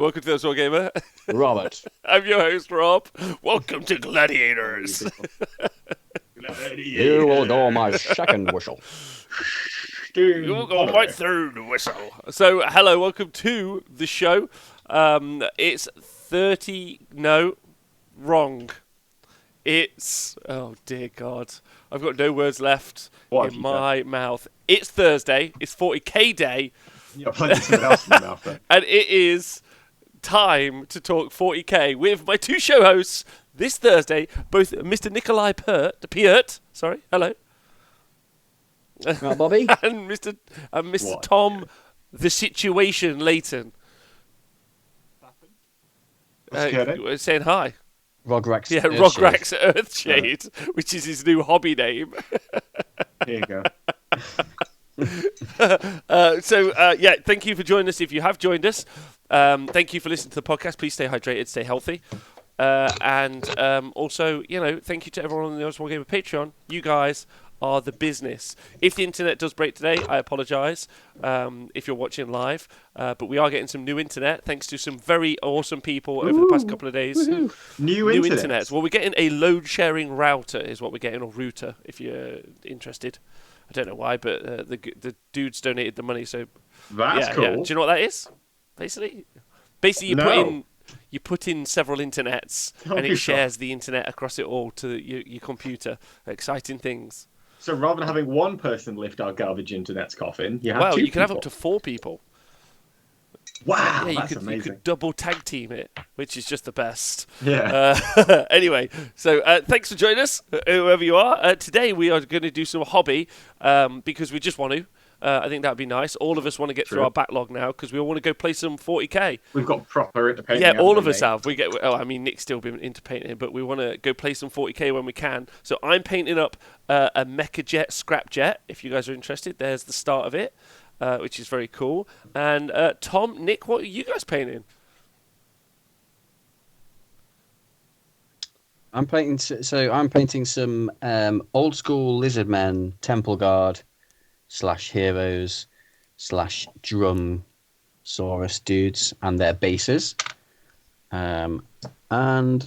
Welcome to the Sword Gamer. Robert. I'm your host, Rob. Welcome to Gladiators. You will go my second whistle. You'll go my third whistle. So, hello, welcome to the show. It's 30. No, wrong. It's. Oh, dear God. I've got no words left in my mouth. It's Thursday. It's 40k day. You're plenty of something else in your mouth, then. And it is time to talk 40k with my two show hosts this Thursday, both Mr. Nikolai Peart, sorry, hello. Right, Bobby? and Mr. Tom, the Situation Leighton. Saying hi. Rograx. Yeah, Rograx Earthshade, which is his new hobby name. Here you go. Thank you for joining us. If you have joined us, thank you for listening to the podcast. Please stay hydrated, stay healthy, and also, thank you to everyone on the Oswald Gamer Patreon. You guys are the business. If the internet does break today, I apologise. If you're watching live, but we are getting some new internet thanks to some very awesome people over the past couple of days. Woohoo. New internet. Well, we're getting a load sharing router, is what we're getting, or router, if you're interested. I don't know why, but the dudes donated the money, so That's cool. Yeah. Do you know what that is? Basically, you put in several internets, and it shares the internet across it all to your computer. Exciting things. So rather than having one person lift our garbage internet's coffin, you have two you can have people. up to 4 people. Wow, yeah, that's amazing. You could double tag team it, which is just the best. Yeah. Anyway, so thanks for joining us, whoever you are. Today we are going to do some hobby because we just want to. I think that would be nice. All of us want to get through our backlog now because we all want to go play some 40k. We've got proper into painting. Yeah, all of us have. Nick's still been into painting, but we want to go play some 40k when we can. So I'm painting up a Mecha Jet Scrapjet. If you guys are interested, there's the start of it. Which is very cool. And Tom, Nick, what are you guys painting? I'm painting. So I'm painting some old school Lizardmen, Temple Guard / heroes / drum Saurus dudes and their bases. And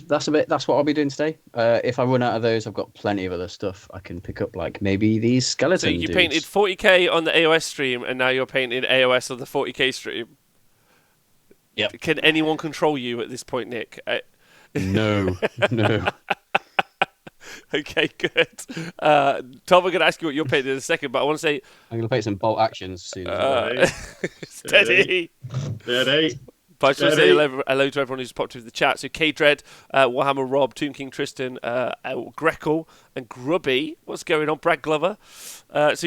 that's what I'll be doing today. If I run out of those, I've got plenty of other stuff I can pick up, like maybe these skeleton So you dudes. painted 40k on the AOS stream, and now you're painting AOS on the 40k stream. Yep. Can anyone control you at this point, Nick? No. Okay, good. Tom, I'm going to ask you what you're painting in a second, but I want to say... I'm going to paint some bolt actions soon. Steady. But I just want to say hello to everyone who's popped into the chat. So K-Dread, Warhammer Rob, Tomb King Tristan, Greckle, and Grubby. What's going on? Brad Glover. It's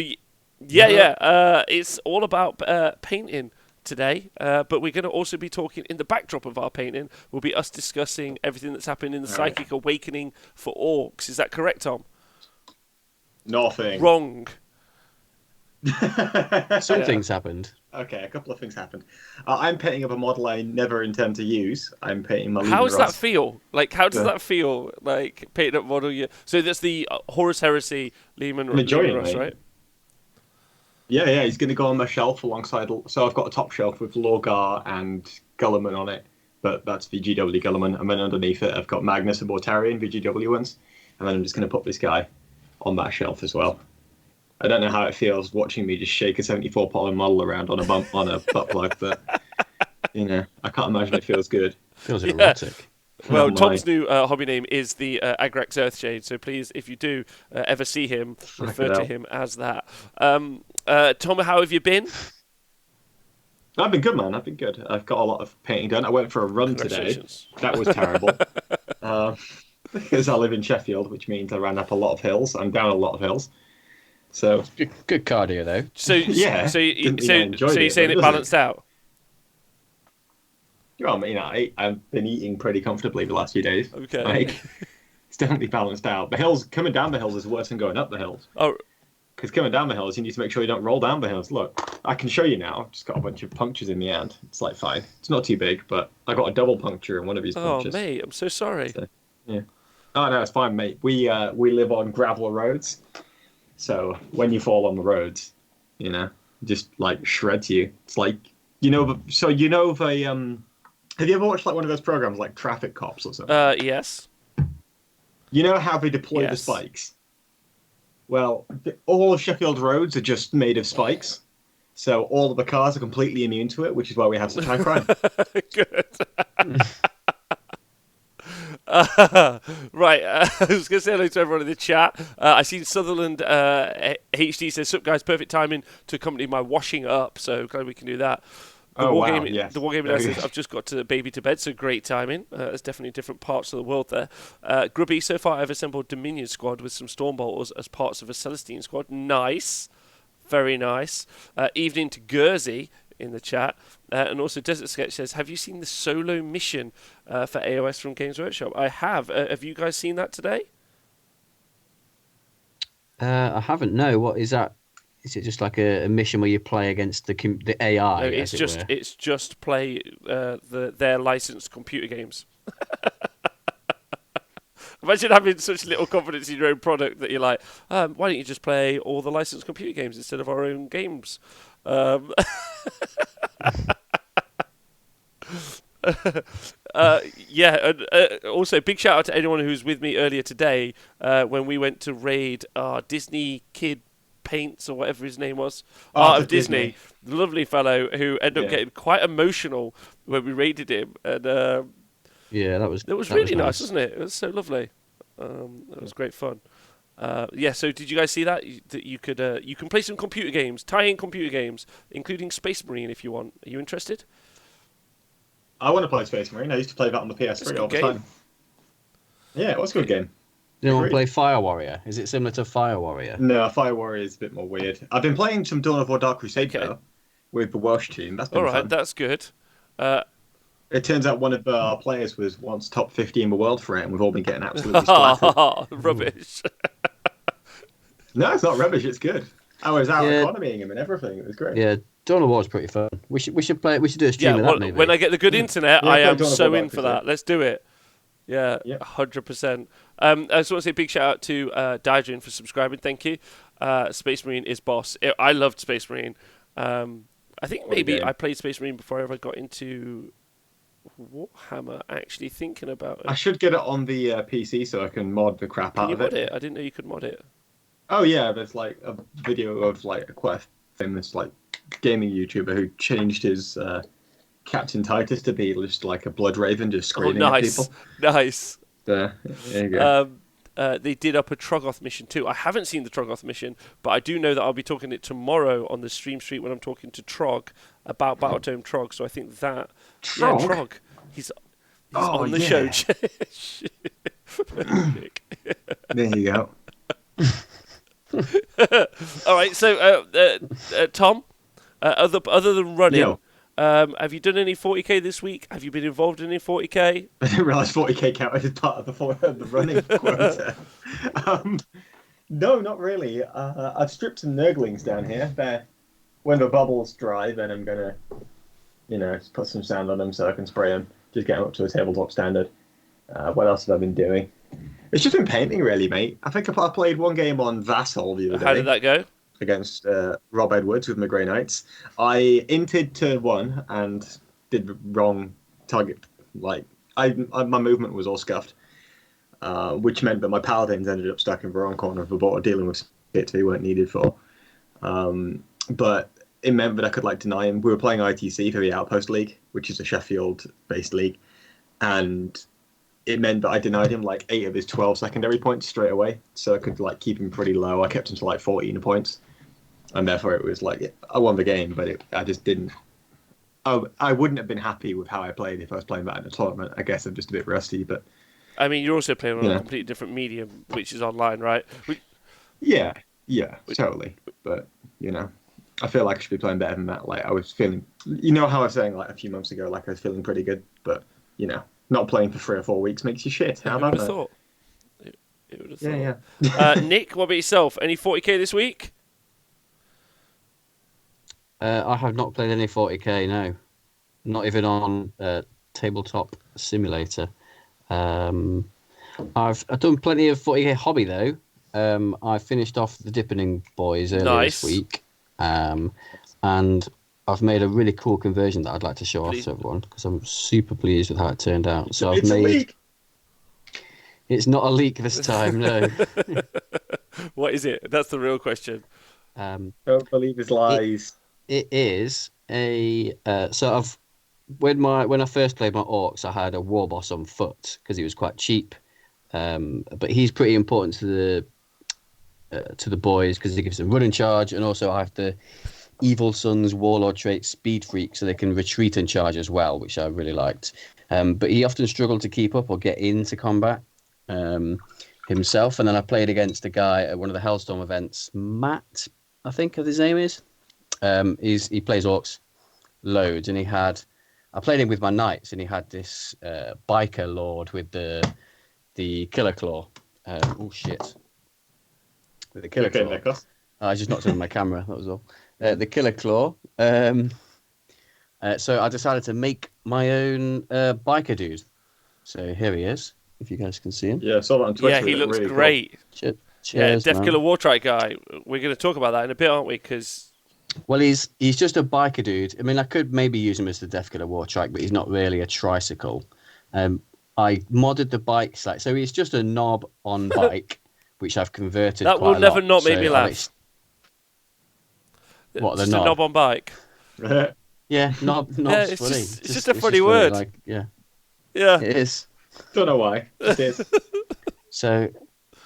all about painting today. But we're going to also be talking, in the backdrop of our painting, will be us discussing everything that's happened in the Psychic Awakening for Orcs. Is that correct, Tom? Nothing. Wrong. Some things happened. Okay, a couple of things happened. I'm painting up a model I never intend to use. I'm painting my. How does that feel? Like, how does that feel? Like painting up model? So that's the Horus Heresy Lehman Ross, right? Yeah. He's going to go on my shelf alongside. So I've got a top shelf with Lorgar and Gulliman on it, but that's VGW Gulliman. And then underneath it, I've got Magnus and Mortarion VGW ones, and then I'm just going to put this guy on that shelf as well. I don't know how it feels watching me just shake a 74-pound model around on a butt plug, but I can't imagine it feels good. Feels erotic. Well, Tom's new hobby name is the Agrax Earthshade, so please, if you do ever see him, refer to him as that. Tom, how have you been? I've been good, man. I've been good. I've got a lot of painting done. I went for a run today. That was terrible. Because I live in Sheffield, which means I ran up a lot of hills. I'm down a lot of hills. So good cardio, though. So you're saying it balanced out? Well, I've been eating pretty comfortably the last few days. Okay. It's definitely balanced out. The hills, coming down the hills is worse than going up the hills. Oh. Because coming down the hills, you need to make sure you don't roll down the hills. Look, I can show you now. I've just got a bunch of punctures in the hand. It's like fine. It's not too big, but I got a double puncture in one of these punctures. Oh, mate, I'm so sorry. So, yeah. Oh, no, it's fine, mate. We live on gravel roads. So when you fall on the roads, just like shreds you. It's like, the Have you ever watched like one of those programs like Traffic Cops or something? Yes. You know how they deploy the Yes. spikes? Well, all of Sheffield roads are just made of spikes. So all of the cars are completely immune to it, which is why we have such high crime. Good. Right, I was going to say hello to everyone in the chat. I seen Sutherland HD says, "Sup guys, perfect timing to accompany my washing up." So glad we can do that. The Wargaming Yes. the Wargaming Very says, good. "I've just got to baby to bed," so great timing. There's definitely different parts of the world there. Grubby, so far I've assembled Dominion squad with some Stormbolters as parts of a Celestine squad. Nice. Very nice. Evening to Guernsey in the chat. And also Desert Sketch says, "Have you seen the solo mission for AOS from Games Workshop?" I have. Have you guys seen that today? I haven't. No, what is that? Is it just like a mission where you play against the AI? No, as it were? it's just play their licensed computer games. Imagine having such little confidence in your own product that you're like, why don't you just play all the licensed computer games instead of our own games? Yeah, and also big shout out to anyone who was with me earlier today when we went to raid Disney Kid Paints or whatever his name was, Art of Disney. Lovely fellow who ended up getting quite emotional when we raided him, and Yeah, that was really nice, wasn't it? It was so lovely. It was great fun. Yeah, so did you guys see that? That you can play some computer games, tie-in computer games, including Space Marine if you want. Are you interested? I want to play Space Marine. I used to play that on the PS3 all the time. Yeah, it was a good game. You don't want to play Fire Warrior? Is it similar to Fire Warrior? No, Fire Warrior is a bit more weird. I've been playing some Dawn of War Dark Crusade though, with the Welsh team. That's been All right, fun. that's good. It turns out one of our players was once top 50 in the world for it, and we've all been getting absolutely splattered. Rubbish. No, it's not rubbish. It's good. I was out economying him and everything. It was great. Yeah, Dawn of War is pretty fun. We should play. We should do a stream of that maybe. When I get the good internet, Yeah, I play am Dawn of so War in Dark for that. Crusade. Let's do it. Yeah, 100%. I just want to say a big shout out to Dajin for subscribing. Thank you. Space Marine is boss. I loved Space Marine. I think maybe I played Space Marine before I ever got into Warhammer. Actually, thinking about it. I should get it on the PC so I can mod the crap out of it. Can you mod it? I didn't know you could mod it. Oh yeah, there's like a video of like quite a famous like gaming YouTuber who changed his Captain Titus to be just like a blood raven, just screaming at people. Nice. There you go. They did up a Troggoth mission too. I haven't seen the Troggoth mission, but I do know that I'll be talking it tomorrow on the Stream Street when I'm talking to Trog about Battletome Trog. So I think that Trog? Yeah, Trog. He's on the show. There you go. All right. So Tom, other than running, have you done any 40k this week? Have you been involved in any 40k? I didn't realise 40k counted as part of the running quota. No, not really. I've stripped some Nurglings down here. When the bubbles dry, then I'm gonna, just put some sand on them so I can spray them. Just get them up to a tabletop standard. What else have I been doing? It's just been painting, really, mate. I think I played one game on Vassal the other day. How did that go? Against Rob Edwards with my Grey Knights. I inted turn 1 and did the wrong target. Like, my movement was all scuffed, which meant that my paladins ended up stuck in the wrong corner of the board, dealing with hits they weren't needed for. But it meant that I could deny him. We were playing ITC for the Outpost League, which is a Sheffield-based league, and it meant that I denied him 8 of his 12 secondary points straight away, so I could keep him pretty low. I kept him to 14 points, and therefore it was I won the game, but I just didn't. I wouldn't have been happy with how I played if I was playing that in a tournament. I guess I'm just a bit rusty, but I mean, you're also playing on a completely different medium, which is online, right? Yeah, totally. But I feel like I should be playing better than that. I was feeling, how I was saying a few months ago, I was feeling pretty good, but not playing for 3 or 4 weeks makes you shit. How about that? Thought? It would have thought. Yeah. Nick, what about yourself? Any 40k this week? I have not played any 40k, no. Not even on Tabletop Simulator. I've done plenty of 40k hobby, though. I finished off the Dippening Boys earlier this week. And I've made a really cool conversion that I'd like to show off Please. to everyone because I'm super pleased with how it turned out. So I've It's a made. leak. It's not a leak this time, no. What is it? That's the real question. Don't believe his lies. It is a so I've when I first played my orcs, I had a war boss on foot because he was quite cheap. But he's pretty important to the boys because he gives them running charge, and also I have the Evil Sun's Warlord trait Speed Freak, so they can retreat and charge as well, which I really liked. But he often struggled to keep up or get into combat himself. And then I played against a guy at one of the Hellstorm events, Matt, I think his name is. He plays orcs loads, and I played him with my knights, and he had this biker lord with the killer claw. Oh shit! With the killer claw. Nicholas. I just knocked it on my camera. That was all. The killer claw. So I decided to make my own biker dude. So here he is. If you guys can see him. Yeah, I saw that on Twitter. Yeah, he looks really great. Cool. Cheers, Death man. Killer Wartrike guy. We're going to talk about that in a bit, aren't we? Because Well, he's just a biker dude. I mean, I could maybe use him as the Death Killer Wartrike, but he's not really a tricycle. I modded the bike slightly, so he's just a knob on bike, which I've converted. that quite will a never lot. not make So me I've laugh. What, the Just knob? a knob on bike. Yeah, knob's it's funny. just a funny word. Like, yeah, Yeah. it is. Don't know why. It is. So,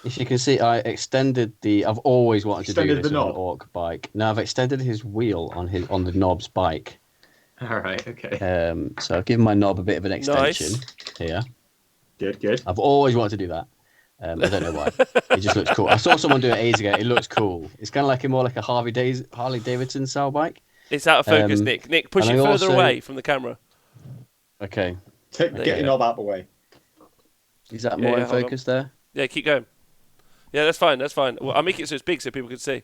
if you can see, I've always wanted to do Extended this the with an knob? orc bike. Now I've extended his wheel on the knob's bike. All right. Okay. So I've given my knob a bit of an extension here. Good. I've always wanted to do that. I don't know why. It just looks cool. I saw someone do it ages ago. It looks cool. It's kind of like more like a Harley Davidson style bike. It's out of focus, Nick. Nick, push it and I further also- away from the camera. Okay, Get your knob out the way. is that Yeah, more yeah, in hold focus there? Yeah, keep going. Yeah, that's fine. Well, I'll make it so it's big so people can see.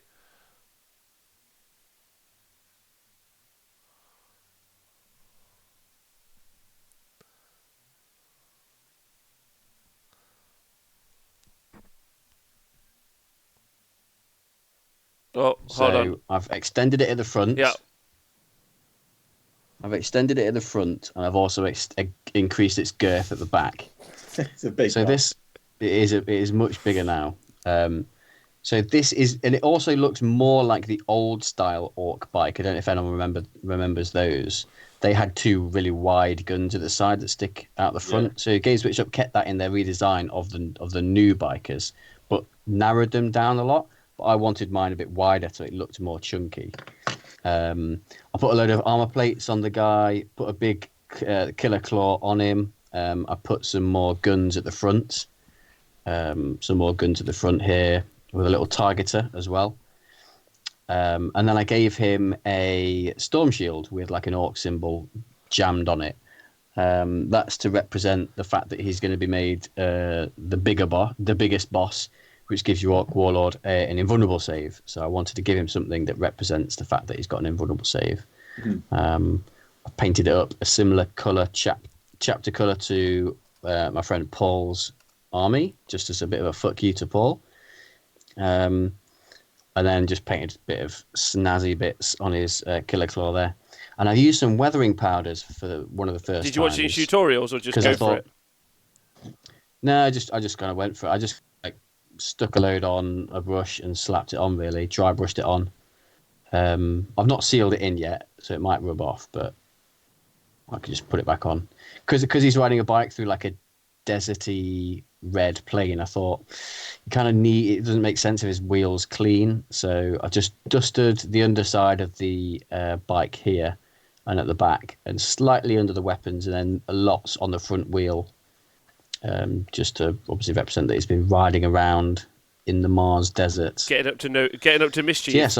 Oh, hold on. So I've extended it at the front. Yeah. I've extended it at the front, and I've also increased its girth at the back. It's a big. So knob. it is much bigger now. So this is, and it also looks more like the old style orc bike. I don't know if anyone remembers those. They had two really wide guns at the side that stick out the front. Yeah. So Games Workshop kept that in their redesign of the new bikers, but narrowed them down a lot. But I wanted mine a bit wider so it looked more chunky. I put a load of armor plates on the guy, put a big killer claw on him. I put some more guns at the front. Some more guns at the front here with a little targeter as well. And then I gave him a storm shield with like an orc symbol jammed on it. That's to represent the fact that he's going to be made the biggest boss, which gives your Orc Warlord an invulnerable save. So I wanted to give him something that represents the fact that he's got an invulnerable save. Mm-hmm. I painted it up a similar colour, chapter colour to my friend Paul's army, just as a bit of a fuck you to Paul. And then just painted a bit of snazzy bits on his killer claw there. And I used some weathering powders for one of the first Did you watch any times. tutorials or just 'Cause go I for thought- it? No, I just kind of went for it. I just stuck a load on a brush and slapped it on, really. Dry brushed it on. I've not sealed it in yet, so it might rub off, but I can just put it back on. Because he's riding a bike through like a deserty red plain, I thought it doesn't make sense if his wheel's clean. So I just dusted the underside of the bike here and at the back and slightly under the weapons, and then lots on the front wheel. Just to obviously represent that he's been riding around in the Mars desert. Getting up to mischief. Yes,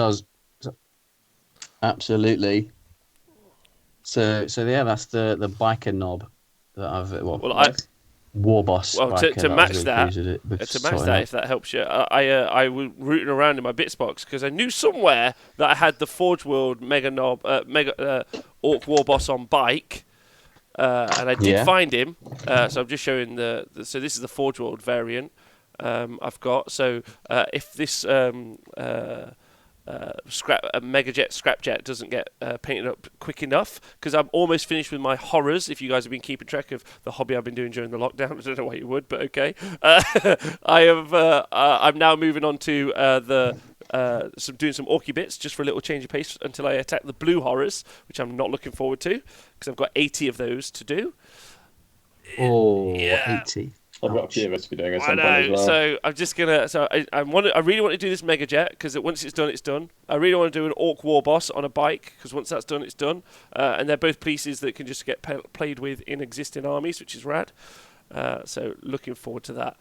absolutely. So yeah, that's the biker knob that I've war boss. Well, biker to I was match really that, pleased with it, with to match sorting that, out. if that helps you, I was rooting around in my bits box because I knew somewhere that I had the Forge World Mega Knob, Orc War Boss on bike, and I did find him. So I'm just showing so this is the Forge World variant I've got. So if this Megajet Scrapjet doesn't get painted up quick enough, because I'm almost finished with my horrors. If you guys have been keeping track of the hobby I've been doing during the lockdown, I don't know why you would, but okay. I'm now moving on to doing some orky bits just for a little change of pace until I attack the blue horrors, which I'm not looking forward to because I've got 80 of those to do. Oh, Yeah. 80. I've got a few of us to be doing at I some know. point as well. So I'm just gonna. So I really want to do this Megajet, because once it's done, it's done. I really want to do an Orc War Boss on a bike, because once that's done, it's done. And they're both pieces that can just get played with in existing armies, which is rad. So looking forward to that.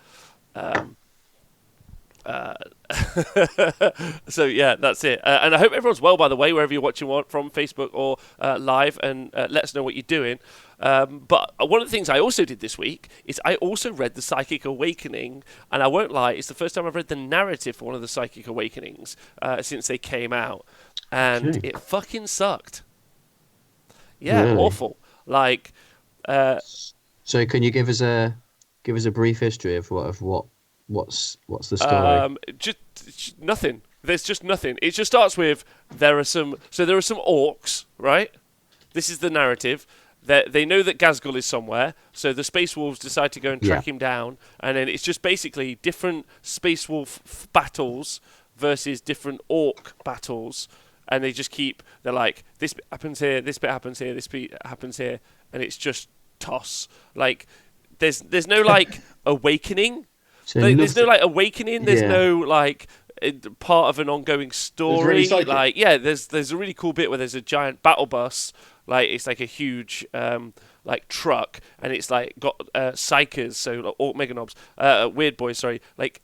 So yeah, that's it. And I hope everyone's well, by the way, wherever you're watching from, Facebook or live, and let us know what you're doing. But one of the things I also did this week is I also read The Psychic Awakening, and I won't lie, it's the first time I've read the narrative for one of the Psychic Awakenings since they came out, and it fucking sucked. Yeah, Really? awful. Like, So can you give us a brief history of what's the story? just nothing. There's just nothing. It just starts with there are some orcs, right? This is the narrative. They know that Gazgul is somewhere, so the Space Wolves decide to go and track him down, and then it's just basically different Space Wolf battles versus different Orc battles, and they're like, this bit happens here, this bit happens here, this bit happens here, and it's just toss. Like, there's no like awakening. So There's no like awakening. There's Yeah. no like part of an ongoing story. There's really Like, yeah, there's a really cool bit where there's a giant battle bus. Like, it's like a huge like truck, and it's like got psychers, so like, Orc Meganobs, Weird Boys, sorry, like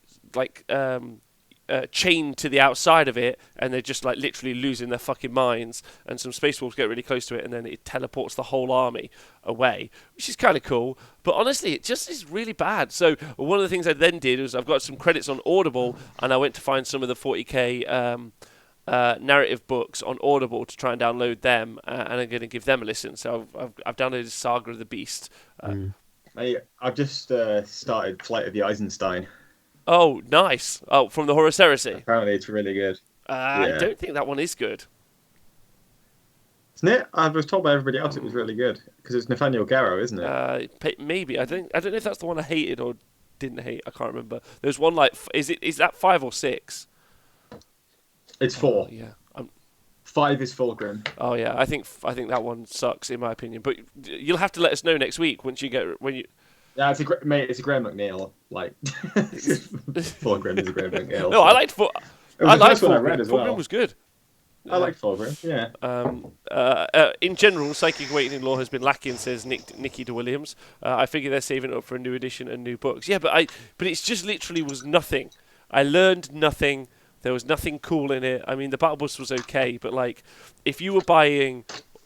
chained to the outside of it, and they're just like literally losing their fucking minds, and some Space Wolves get really close to it, and then it teleports the whole army away, which is kind of cool. But honestly, it just is really bad. So one of the things I then did was I've got some credits on Audible, and I went to find some of the 40k narrative books on Audible to try and download them, and I'm going to give them a listen. So I've downloaded Saga of the Beast. I've just started Flight of the Eisenstein. Oh, nice. Oh, from the Horus Heresy. Apparently it's really good. I don't think that one is good. Isn't it? I was told by everybody else it was really good, because it's Nathaniel Garrow, isn't it? Maybe. I don't know if that's the one I hated or didn't hate. I can't remember. There's one like, is that 5 or 6? It's 4. Yeah. 5 is Fulgrim. Oh yeah. I think that one sucks in my opinion. But you'll have to let us know next week when you. Yeah, it's a Graham McNeil. Like, Fulgrim is a Graham McNeil. No, I liked It was the first one I read as well. Fulgrim was good. I like Fulgrim. Yeah. In general, Psychic Awakening lore has been lacking, says Nicky de Williams. I figure they're saving it up for a new edition and new books. Yeah, but it's just literally was nothing. I learned nothing. There was nothing cool in it. I mean, the Battle Bus was okay, but like, if you were buying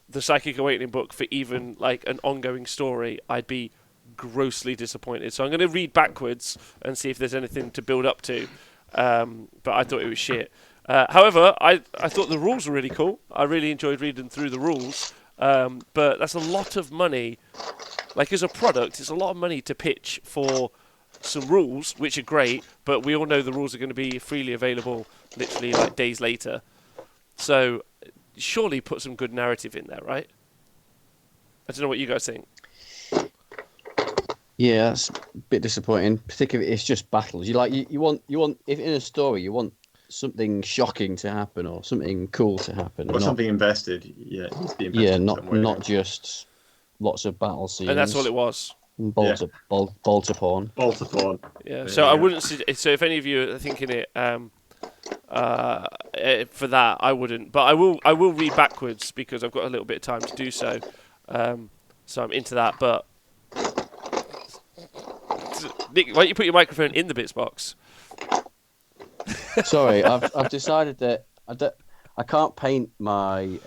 the Psychic Awakening book for even like an ongoing story, I'd be grossly disappointed. So I'm going to read backwards and see if there's anything to build up to. But I thought it was shit. However, I thought the rules were really cool. I really enjoyed reading through the rules. But that's a lot of money. Like, as a product, it's a lot of money to pitch for some rules, which are great, but we all know the rules are going to be freely available literally like days later. So surely put some good narrative in there, right? I don't know what you guys think. Yeah, that's a bit disappointing. Particularly, it's just battles. You want if in a story you want something shocking to happen or something cool to happen, Or something invested. Yeah, it needs to be invested. Yeah, somewhere. not just lots of battle scenes. And that's all it was. Bolt upon. Yeah. So I wouldn't. So if any of you are thinking it, for that, I wouldn't. But I will read backwards because I've got a little bit of time to do so. So I'm into that. But Nick, why don't you put your microphone in the bits box? Sorry, I've decided that I can't paint my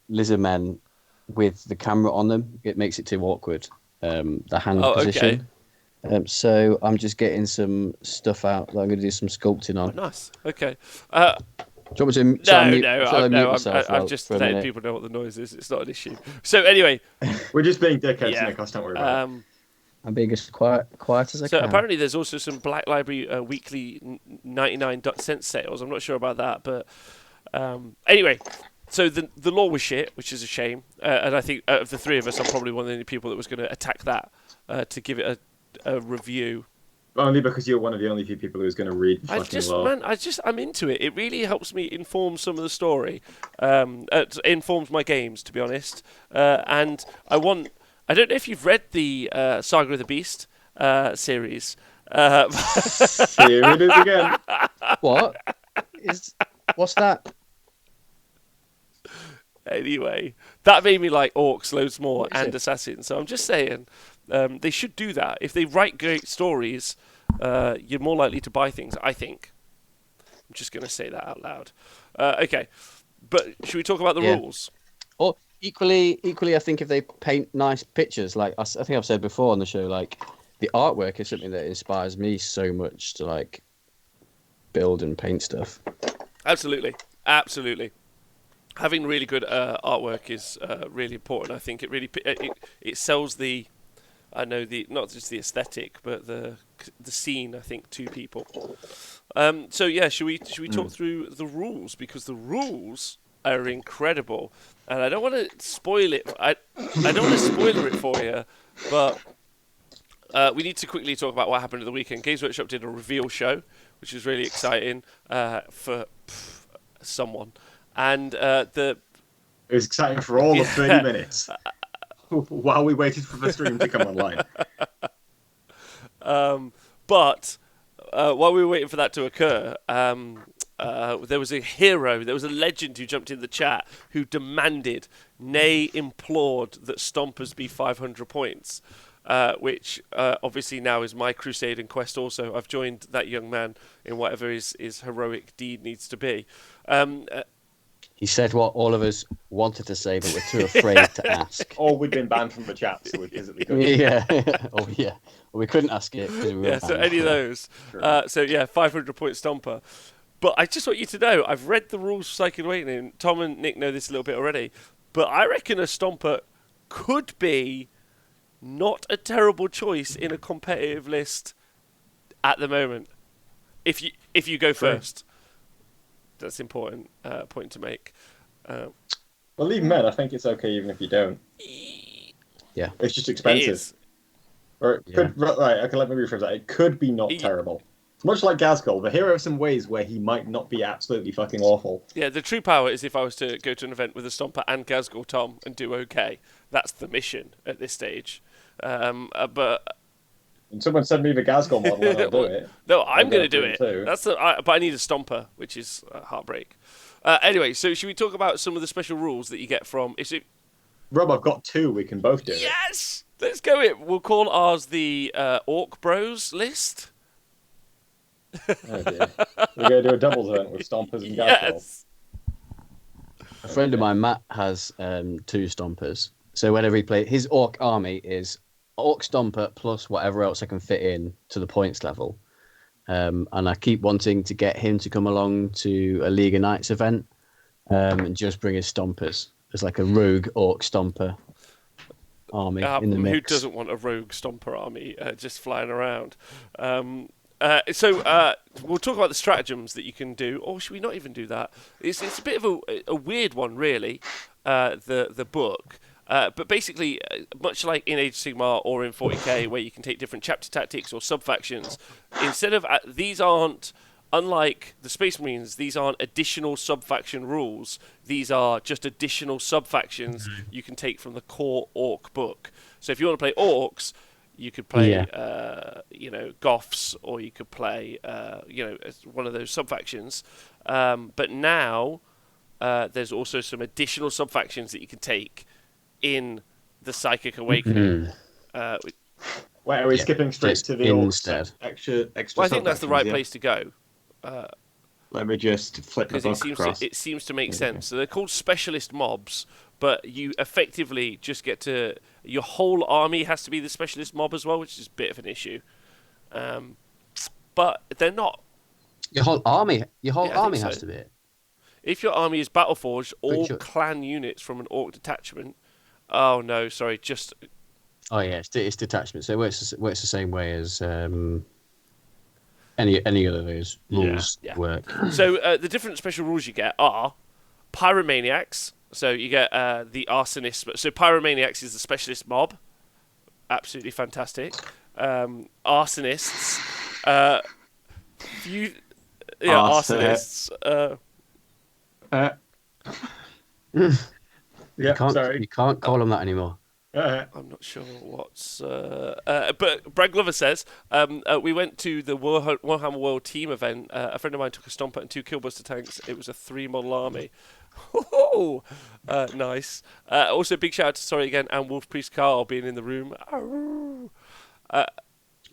lizard men with the camera on them. It makes it too awkward. The hand position. Okay. So I'm just getting some stuff out that I'm going to do some sculpting on. Oh, nice. Okay. Do you want me to? I'm just letting people know what the noise is. It's not an issue. So anyway, we're just being dickheads, Nick. Don't worry about it. I'm being as quiet as I can. So apparently there's also some Black Library weekly 99 cent sales. I'm not sure about that, but Anyway, so the law was shit, which is a shame. And I think of the three of us, I'm probably one of the only people that was going to attack that to give it a review. Only because you're one of the only few people who's going to read the fucking law. I'm into it. It really helps me inform some of the story. It informs my games, to be honest. And I don't know if you've read the Saga of the Beast series. Here it is again. What's that? Anyway, that made me like orcs loads more and it? assassins. So I'm just saying, they should do that. If they write great stories, you're more likely to buy things, I think. I'm just going to say that out loud. Okay, but should we talk about the rules? Or equally, I think if they paint nice pictures, like I think I've said before on the show, like the artwork is something that inspires me so much to like build and paint stuff. Absolutely. Having really good artwork is really important. I think it really it sells not just the aesthetic, but the scene, I think, to people. So yeah, should we talk through the rules, because the rules are incredible, and I don't want to spoil it. I don't want to spoiler it for you, but we need to quickly talk about what happened at the weekend. Games Workshop did a reveal show, which was really exciting for someone, and it was exciting for all of 30 minutes while we waited for the stream to come online. But while we were waiting for that to occur, there was a hero, there was a legend who jumped in the chat who demanded, nay implored, that Stompers be 500 points, which obviously now is my crusade and quest also. I've joined that young man in whatever his heroic deed needs to be. He said what all of us wanted to say, but we're too afraid to ask. Or we'd been banned from the chat, so we physically couldn't. Yeah. Oh, yeah. Well, we couldn't ask it. We were so any of those. So, yeah, 500-point Stomper. But I just want you to know, I've read the rules for Psychic Awakening. Tom and Nick know this a little bit already. But I reckon a Stomper could be not a terrible choice in a competitive list at the moment. If you go first. That's an important point to make. Well, even then, I think it's okay even if you don't. Yeah. It's just expensive. Or it could, right, okay, let me rephrase that. It could be not terrible. It's much like Gazgul. The hero has some ways where he might not be absolutely fucking awful. Yeah, the true power is if I was to go to an event with a Stomper and Gazgul, Tom, and do okay. That's the mission at this stage. But... And someone send me the Gazgul model and I'll do it. No, I'm going to do it. But I need a Stomper, which is heartbreak. Anyway, so should we talk about some of the special rules that you get from... Rob, I've got two. We can both do it. Yes! Let's go it. We'll call ours the Orc Bros list. Oh dear. We're going to do a doubles event with Stompers and Gazgul. Yes! A friend of mine, Matt, has 2 Stompers. So whenever he plays... His Orc army is... Orc Stomper plus whatever else I can fit in to the points level. And I keep wanting to get him to come along to a League of Knights event and just bring his Stompers. There's like a rogue Orc Stomper army in the mix. Who doesn't want a rogue Stomper army just flying around? So we'll talk about the stratagems that you can do, or should we not even do that? It's a bit of a weird one, really, the book. But basically, much like in Age of Sigmar or in 40k, where you can take different chapter tactics or sub-factions, instead of... these aren't... Unlike the Space Marines, these aren't additional sub-faction rules. These are just additional sub-factions you can take from the core Orc book. So if you want to play Orcs, you could play, Goths, or you could play, one of those sub-factions. But now, there's also some additional sub-factions that you can take in the Psychic Awakening. Wait, are we skipping straight to the instead? Extra well, I think that's the right place to go. Let me just flip the book across. It seems to make sense. So they're called specialist mobs, but you effectively just get to... Your whole army has to be the specialist mob as well, which is a bit of an issue. But they're not. Your whole army has to be it. If your army is Battleforged, all clan units from an Orc detachment... Oh, no, sorry, just... Oh, yeah, it's detachment. So it works the same way as... any of those rules work. So the different special rules you get are Pyromaniacs. So you get the Arsonists. So Pyromaniacs is the specialist mob. Absolutely fantastic. Arsonists. Arsonists. You can't call them that anymore. I'm not sure what's. But Brad Glover says we went to the Warhammer World Team event. A friend of mine took a stomper and 2 Killbuster tanks. It was a 3-model army. Nice. Also, big shout out to Sorry Again and Wolf Priest Carl being in the room.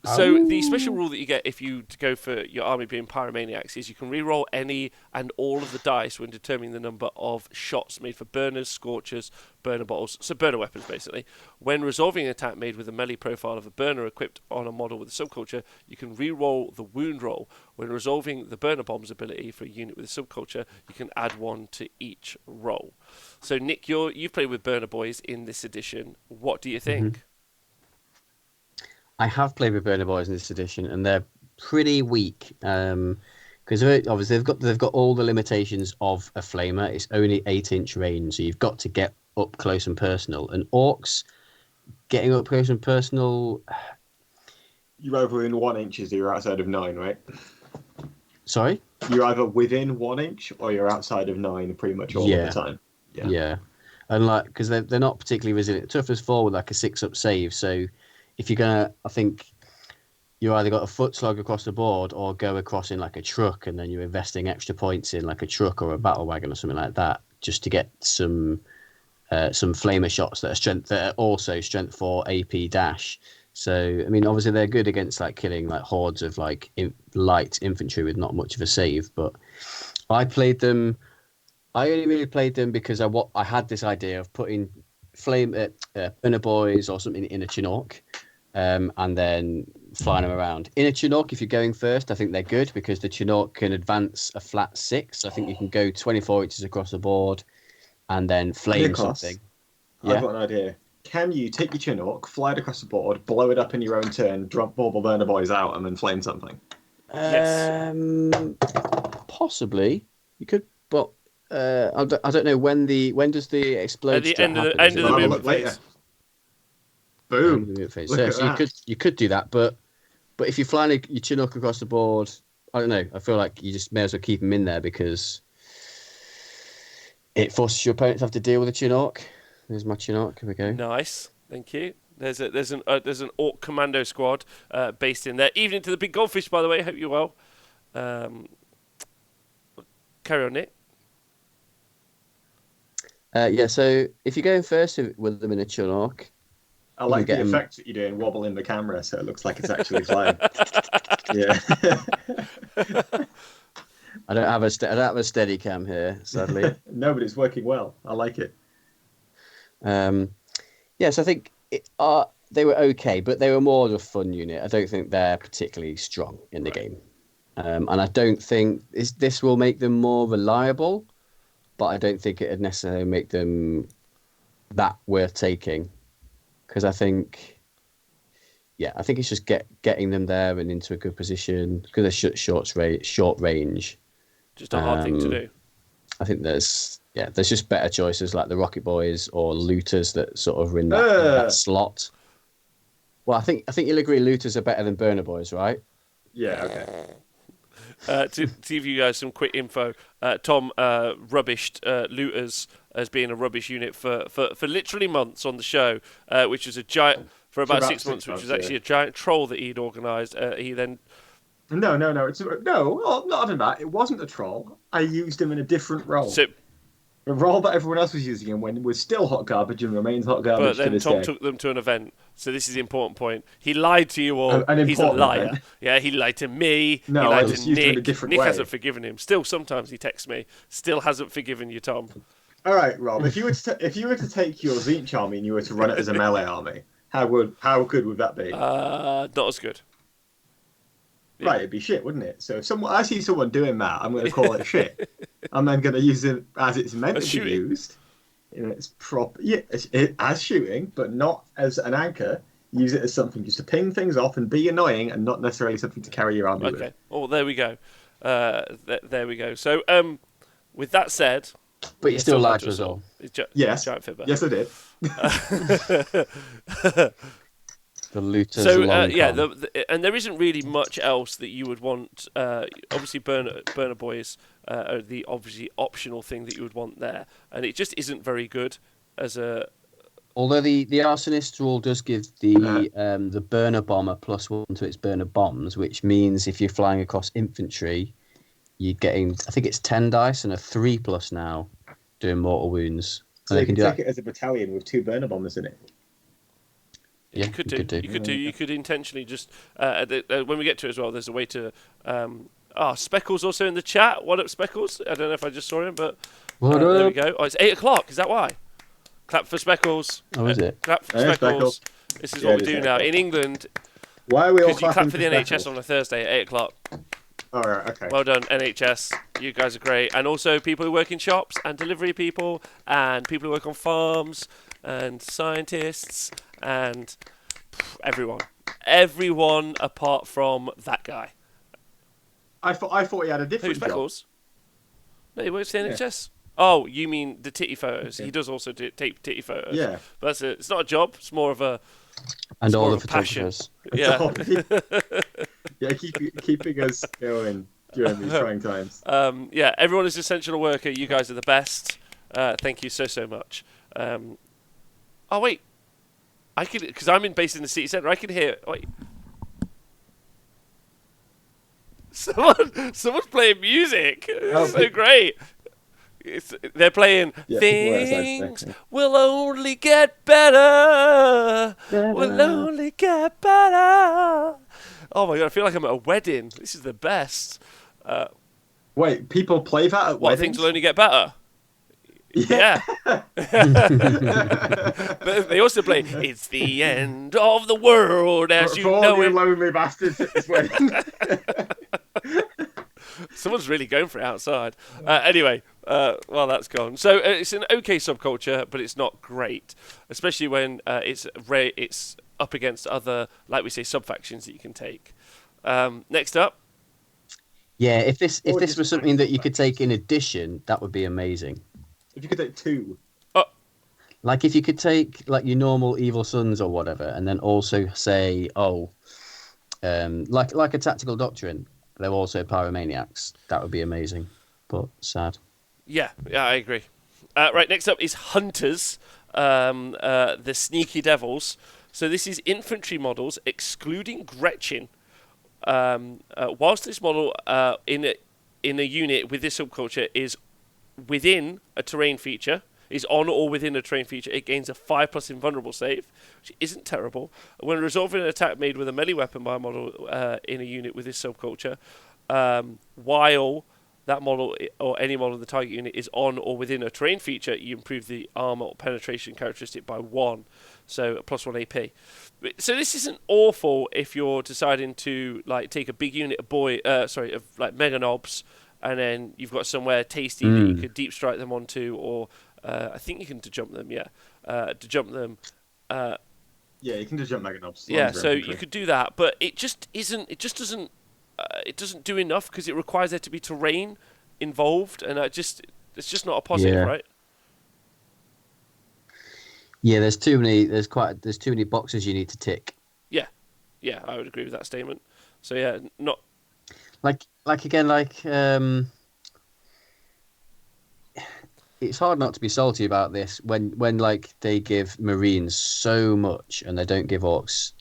So the special rule that you get if you go for your army being Pyromaniacs is you can re-roll any and all of the dice when determining the number of shots made for burners, scorchers, burner bottles, so burner weapons basically. When resolving an attack made with a melee profile of a burner equipped on a model with a subculture, you can re-roll the wound roll. When resolving the burner bombs ability for a unit with a subculture, you can add 1 to each roll. So Nick, you've played with burner boys in this edition. What do you think? Mm-hmm. I have played with Burner Boys in this edition, and they're pretty weak because obviously they've got all the limitations of a flamer. It's only 8-inch range, so you've got to get up close and personal. And orcs getting up close and personal, you're either within 1 inch or you're outside of 9, right? Sorry, you're either within 1 inch or you're outside of 9 pretty much all of the time. Yeah, and like because they're not particularly resilient. Toughness 4 with like a 6-up save, so. If you're gonna, I think you either got a foot slug across the board or go across in like a truck, and then you're investing extra points in like a truck or a battle wagon or something like that, just to get some flamer shots that are also strength 4 AP dash. So I mean, obviously they're good against like killing like hordes of like light infantry with not much of a save. But I only really played them because I had this idea of putting Burner Boys or something in a Chinook, and then flying them around. In a Chinook, if you're going first, I think they're good because the Chinook can advance a flat 6. I think you can go 24 inches across the board and then flame something. I've got an idea. Can you take your Chinook, fly it across the board, blow it up in your own turn, drop all the Burner Boys out, and then flame something? Yes. Possibly. You could, but I don't know when does the explode at the end of the movement phase. Boom. So you could do that, but if you're flying your Chinook across the board, I don't know. I feel like you just may as well keep them in there because it forces your opponent to have to deal with a Chinook. There's my Chinook. Here we go. Nice, thank you. There's an Orc Commando squad based in there. Evening to the big goldfish, by the way. Hope you're well. Carry on, Nick. So if you're going first with them in a Chinook, I like the effect that you're doing, wobbling the camera so it looks like it's actually flying. Yeah. I don't have a steady cam here, sadly. No, but it's working well. I like it. So I think they were okay, but they were more of a fun unit. I don't think they're particularly strong in the game, and I don't think this will make them more reliable. But I don't think it would necessarily make them that worth taking, because I think it's just getting them there and into a good position because they're short range. Just a hard thing to do. I think there's just better choices like the Rocket Boys or Looters that sort of are in that slot. Well, I think you'll agree Looters are better than Burner Boys, right? Yeah. Okay. To give you guys some quick info, Tom rubbished Looters as being a rubbish unit for literally months on the show, which was a giant for about 6 months, which was actually a giant troll that he'd organised. He then no, not even that. It wasn't a troll. I used him in a different role. So, a role that everyone else was using him when was still hot garbage and remains hot garbage. But then Tom took them to an event. So this is the important point. He lied to you all. He's a liar. Event. Yeah, he lied to me. No, he lied I just to used Nick. him in a different Nick way. hasn't forgiven him. Still, sometimes he texts me. Still hasn't forgiven you, Tom. All right, Rob. If you were to take your Zinch army and you were to run it as a melee army, how good would that be? Not as good. Yeah. Right, it'd be shit, wouldn't it? So if I see someone doing that, I'm going to call it shit. I'm then going to use it as it's meant to be used. It's as shooting, but not as an anchor. Use it as something just to ping things off and be annoying, and not necessarily something to carry your army with. Okay. Oh, there we go. There we go. So, with that said, But you still lied to to us all. Yes. Giant fibber. Yes, I did. The looters So long yeah, con. and there isn't really much else that you would want. Obviously, burner boys are the obviously optional thing that you would want there, and it just isn't very good as a. Although the arsonist rule does give the burner bomber +1 to its burner bombs, which means if you're flying across infantry, you're getting, I think it's 10 dice and a 3+ now doing mortal wounds. So And you they can do take that. it as a battalion with 2 burner bombers in it. Yeah, You could you do. could do. You could do. You could intentionally just. When we get to it as well, there's a way to. Speckles also in the chat. What up, Speckles? I don't know if I just saw him, but What there we up? go. Oh, it's 8 o'clock. Is that why? Clap for Speckles. Oh, is it? Clap for Yeah, Speckles. Speckles. This is Yeah, what it we is do 8 now o'clock. in England. Why are we all Because you clap clapping for the Speckles? NHS on a Thursday at 8 o'clock. All right, okay. Well done, NHS. You guys are great. And also people who work in shops and delivery people and people who work on farms and scientists and everyone. Everyone apart from that guy. I thought he had a Who, different job. Speckles? No, he works for the Yeah. NHS. Oh, you mean the titty photos. Okay. He does also take titty photos. Yeah. But that's it's not a job. It's more of a... And It's all more the of a passion. photographers. Yeah. Yeah, keeping us going during these trying times. Yeah, everyone is an essential worker. You guys are the best. Thank you so much. Oh, wait. I could... Because I'm based in the city centre. I can hear... Wait. Someone's playing music. It's so great. They're playing Yeah, people outside things today. will only get better. Will only get better. Oh my god, I feel like I'm at a wedding. This is the best. Wait, people play that at What, weddings? things will only get better? Yeah. But they also play It's the End of the World as you For all know you it. lonely bastards at this wedding. Someone's really going for it outside. Anyway, well, that's gone. So it's an okay subculture, but it's not great, especially when it's up against other, like we say, sub-factions that you can take. Next up. Yeah, if this Or was just something that you could take in addition, that would be amazing. If you could take 2. Like if you could take like your normal evil sons or whatever, and then also say, like a tactical doctrine, they're also pyromaniacs. That would be amazing, but sad. Yeah, I agree. Right, next up is Hunters, the Sneaky Devils. So this is infantry models, excluding Gretchen. Whilst this model in a unit with this subculture is within a terrain feature, is on or within a terrain feature, it gains a 5+ invulnerable save, which isn't terrible. When resolving an attack made with a melee weapon by a model in a unit with this subculture, while that model or any model of the target unit is on or within a terrain feature, you improve the armor or penetration characteristic by 1, so a +1 AP. So this isn't awful if you're deciding to like take a big unit of like mega knobs, and then you've got somewhere tasty that you could deep strike them onto, or I think you can jump them. Yeah, jump them. Yeah, you can just jump mega knobs. Yeah, so you could do that, but it just isn't. It just doesn't. It doesn't do enough because it requires there to be terrain involved, and it's just not a positive, Yeah. right? Yeah, there's too many boxes you need to tick. Yeah, I would agree with that statement. So yeah, not. It's hard not to be salty about this when like they give Marines so much and they don't give Orcs.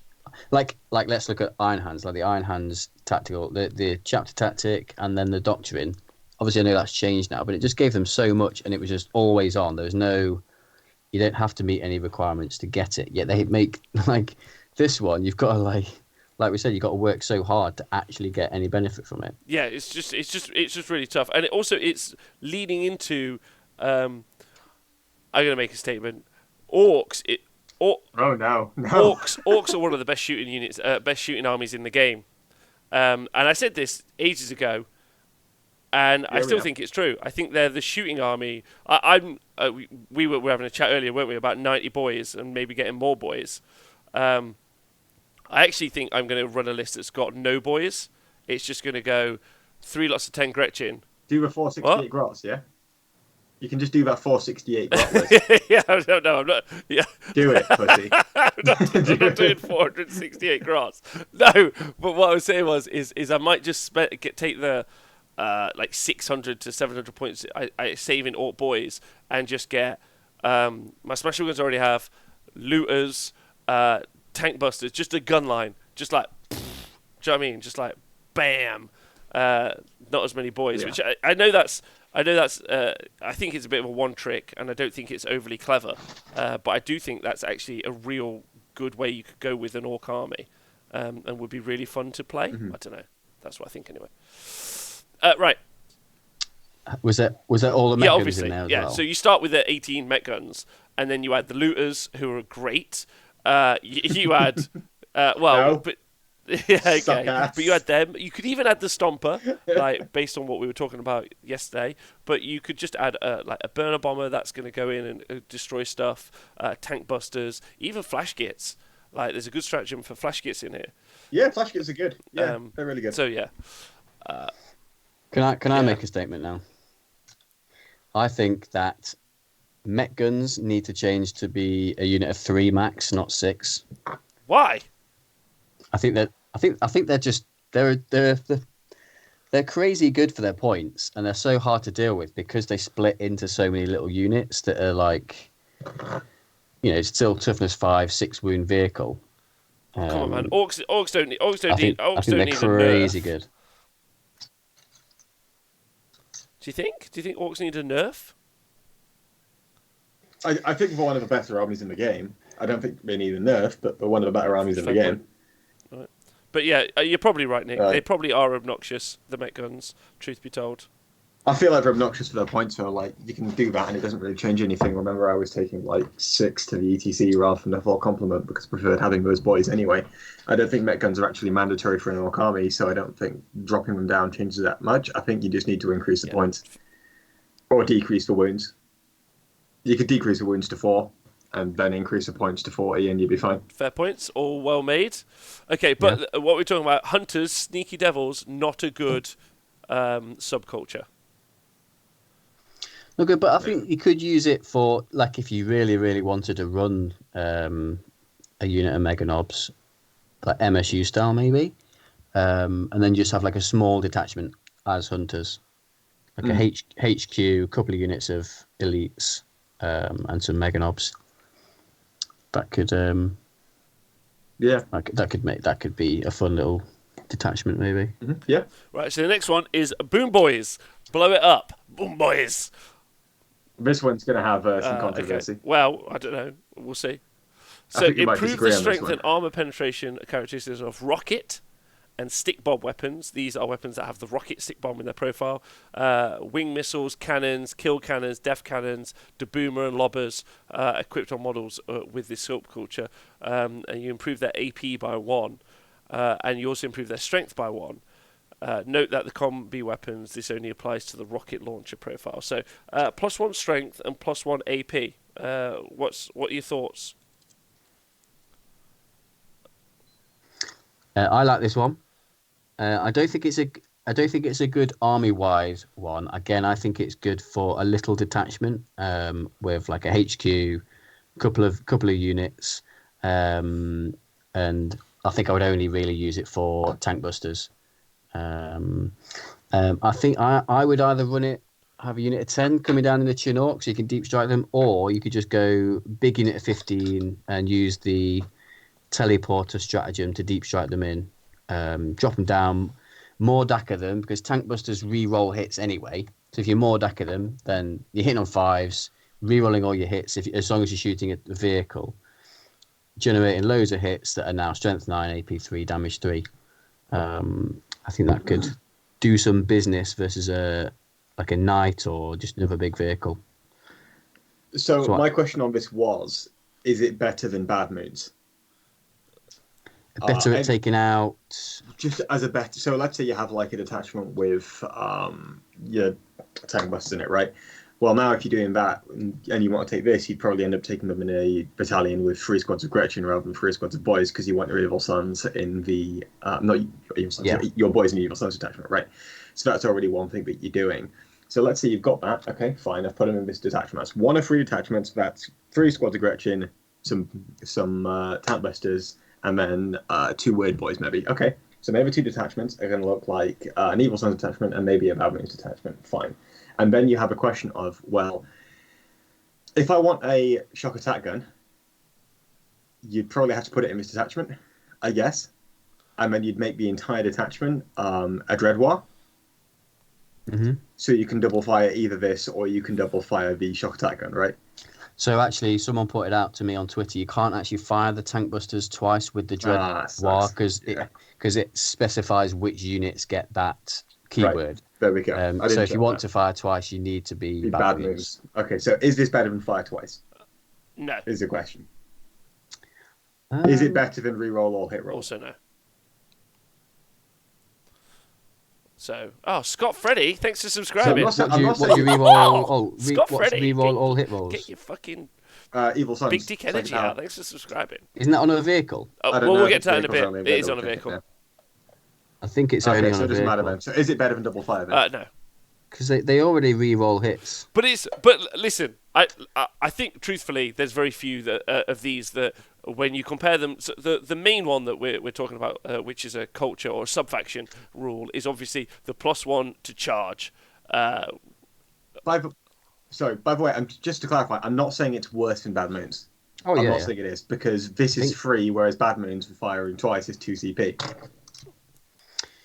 Like let's look at Iron Hands, like the Iron Hands tactical, the chapter tactic, and then the doctrine. Obviously, I know that's changed now, but it just gave them so much, and it was just always on. There was no, you don't have to meet any requirements to get it. Yet they make like this one, you've got to like we said, you've got to work so hard to actually get any benefit from it. Yeah, it's just really tough, and it's leading into. I'm gonna make a statement. Orcs. Oh no. Orcs are one of the best shooting units, best shooting armies in the game. And I said this ages ago, and I still think it's true. I think they're the shooting army. We were having a chat earlier, weren't we, about 90 boys and maybe getting more boys. I actually think I'm going to run a list that's got no boys. It's just going to go 3 lots of 10 Gretchen. Do a 468 gross, yeah? You can just do that 468 grot list. Yeah, I don't know. I'm not. Yeah, Do it, pussy. I'm not doing 468 grass. No, but what I was saying is I might just take the like 600 to 700 points I save in Orc Boys and just get my special guns I already have, looters, tank busters, just a gun line, just like, do you know what I mean? Just like, bam. Not as many boys, which I know that's. I think it's a bit of a one trick, and I don't think it's overly clever. But I do think that's actually a real good way you could go with an Orc army, and would be really fun to play. I don't know. That's what I think anyway. Right. Was that all the mech guns obviously. in there as well? So you start with the 18 mech guns, and then you add the looters, who are great. You add, but yeah, okay. But you add them. You could even add the Stomper, like based on what we were talking about yesterday. But you could just add like a burner bomber that's going to go in and destroy stuff. Tank busters, even flash gits. Like there's a good stratagem for flash gits in here. Yeah, flash gits are good. Yeah, they're really good. So yeah. Can I make a statement now? I think that mech guns need to change to be a unit of 3 max, not 6. Why? I think they're crazy good for their points, and they're so hard to deal with because they split into so many little units that are like, it's still toughness 5, 6 wound vehicle. Come on, man! Orcs don't need. I think they're crazy good. Do you think? Do you think orcs need a nerf? I think we're one of the better armies in the game. I don't think they need a nerf, but we're one of the better armies in the game. Right. But yeah, you're probably right, Nick. Right. They probably are obnoxious, the mech guns, truth be told. I feel like they're obnoxious for their points, so like you can do that and it doesn't really change anything. Remember, I was taking like 6 to the ETC rather than a full complement because I preferred having those boys anyway. I don't think mech guns are actually mandatory for an orc army, so I don't think dropping them down changes that much. I think you just need to increase the points or decrease the wounds. You could decrease the wounds to 4 and then increase the points to 40 and you'd be fine. Fair points, all well made. Okay, but what we're talking about, hunters, sneaky devils, not a good subculture. No good, but I think you could use it for, like, if you really, really wanted to run a unit of Mega Knobs, like MSU style maybe, and then just have like a small detachment as hunters, like a HQ, a couple of units of elites, and some Mega Knobs. That could, that could be a fun little detachment maybe. Mm-hmm. Yeah. Right. So the next one is Boom Boys. Blow it up, Boom Boys. This one's going to have some controversy. Okay. Well, I don't know. We'll see. So improve the strength and armor penetration characteristics of rocket and stick bomb weapons. These are weapons that have the rocket stick bomb in their profile. Wing missiles, cannons, kill cannons, def cannons, deboomer and lobbers equipped on models with this subculture. And you improve their AP by 1. And you also improve their strength by 1. Note that the combi weapons, this only applies to the rocket launcher profile. So +1 strength and +1 AP. What are your thoughts? I like this one. I don't think it's a good army-wide one. Again, I think it's good for a little detachment with like a HQ, couple of units, and I think I would only really use it for tank busters. I think I would either have a unit of 10 coming down in the Chinook so you can deep strike them, or you could just go big unit of 15 and use the teleporter stratagem to deep strike them in, drop them down, more dacker them, because tank busters re-roll hits anyway. So if you more dacker them, then you're hitting on 5s, re-rolling all your hits as long as you're shooting at the vehicle, generating loads of hits that are now strength 9, AP 3, damage 3. I think that could do some business versus a knight or just another big vehicle. So my question on this was, is it better than Bad Moons? Better at taking out... Just as a better... So let's say you have like a detachment with your tank busters in it, right? Well, now if you're doing that and you want to take this, you'd probably end up taking them in a battalion with 3 squads of Gretchen rather than 3 squads of boys because you want your evil sons in the... not evil sons, your boys in the evil sons detachment, right? So that's already one thing that you're doing. So let's say you've got that. Okay, fine. I've put them in this detachment. That's one of 3 detachments. That's 3 squads of Gretchen, some tank busters, and then 2 weird boys maybe. Okay, so maybe 2 detachments are going to look like an Evil Sun's detachment and maybe a Bad Moons detachment. Fine. And then you have a question of, well, if I want a shock attack gun, you'd probably have to put it in this detachment, I guess. And then you'd make the entire detachment a Dread War. Mm-hmm. So you can double fire either this or you can double fire the shock attack gun, right? So actually, someone pointed out to me on Twitter, you can't actually fire the tank busters twice with the Dread War because it specifies which units get that keyword. Right. There we go. So if you want to fire twice, you need to be Bad Moons. Okay, so is this better than fire twice? No. Is the question. Is it better than reroll all hit rolls? Also no. So, Scott Freddy, thanks for subscribing. What do you reroll? Scott Freddy, reroll all hit rolls? Get your fucking Evil Sons. big dick energy out. Thanks for subscribing. Isn't that on a vehicle? We'll get to that in a bit. It is on a vehicle. I think it's only on a vehicle. So it doesn't matter then. So is it better than double fire then? No. Because they already re-roll hits. But listen, I think truthfully, there's very few of these that when you compare them, so the main one that we're talking about, which is a culture or a sub-faction rule, is obviously the +1 to charge. By the way, just to clarify, I'm not saying it's worse than Bad Moons. I'm not saying it is, because this is free, whereas Bad Moons for firing twice is 2 CP.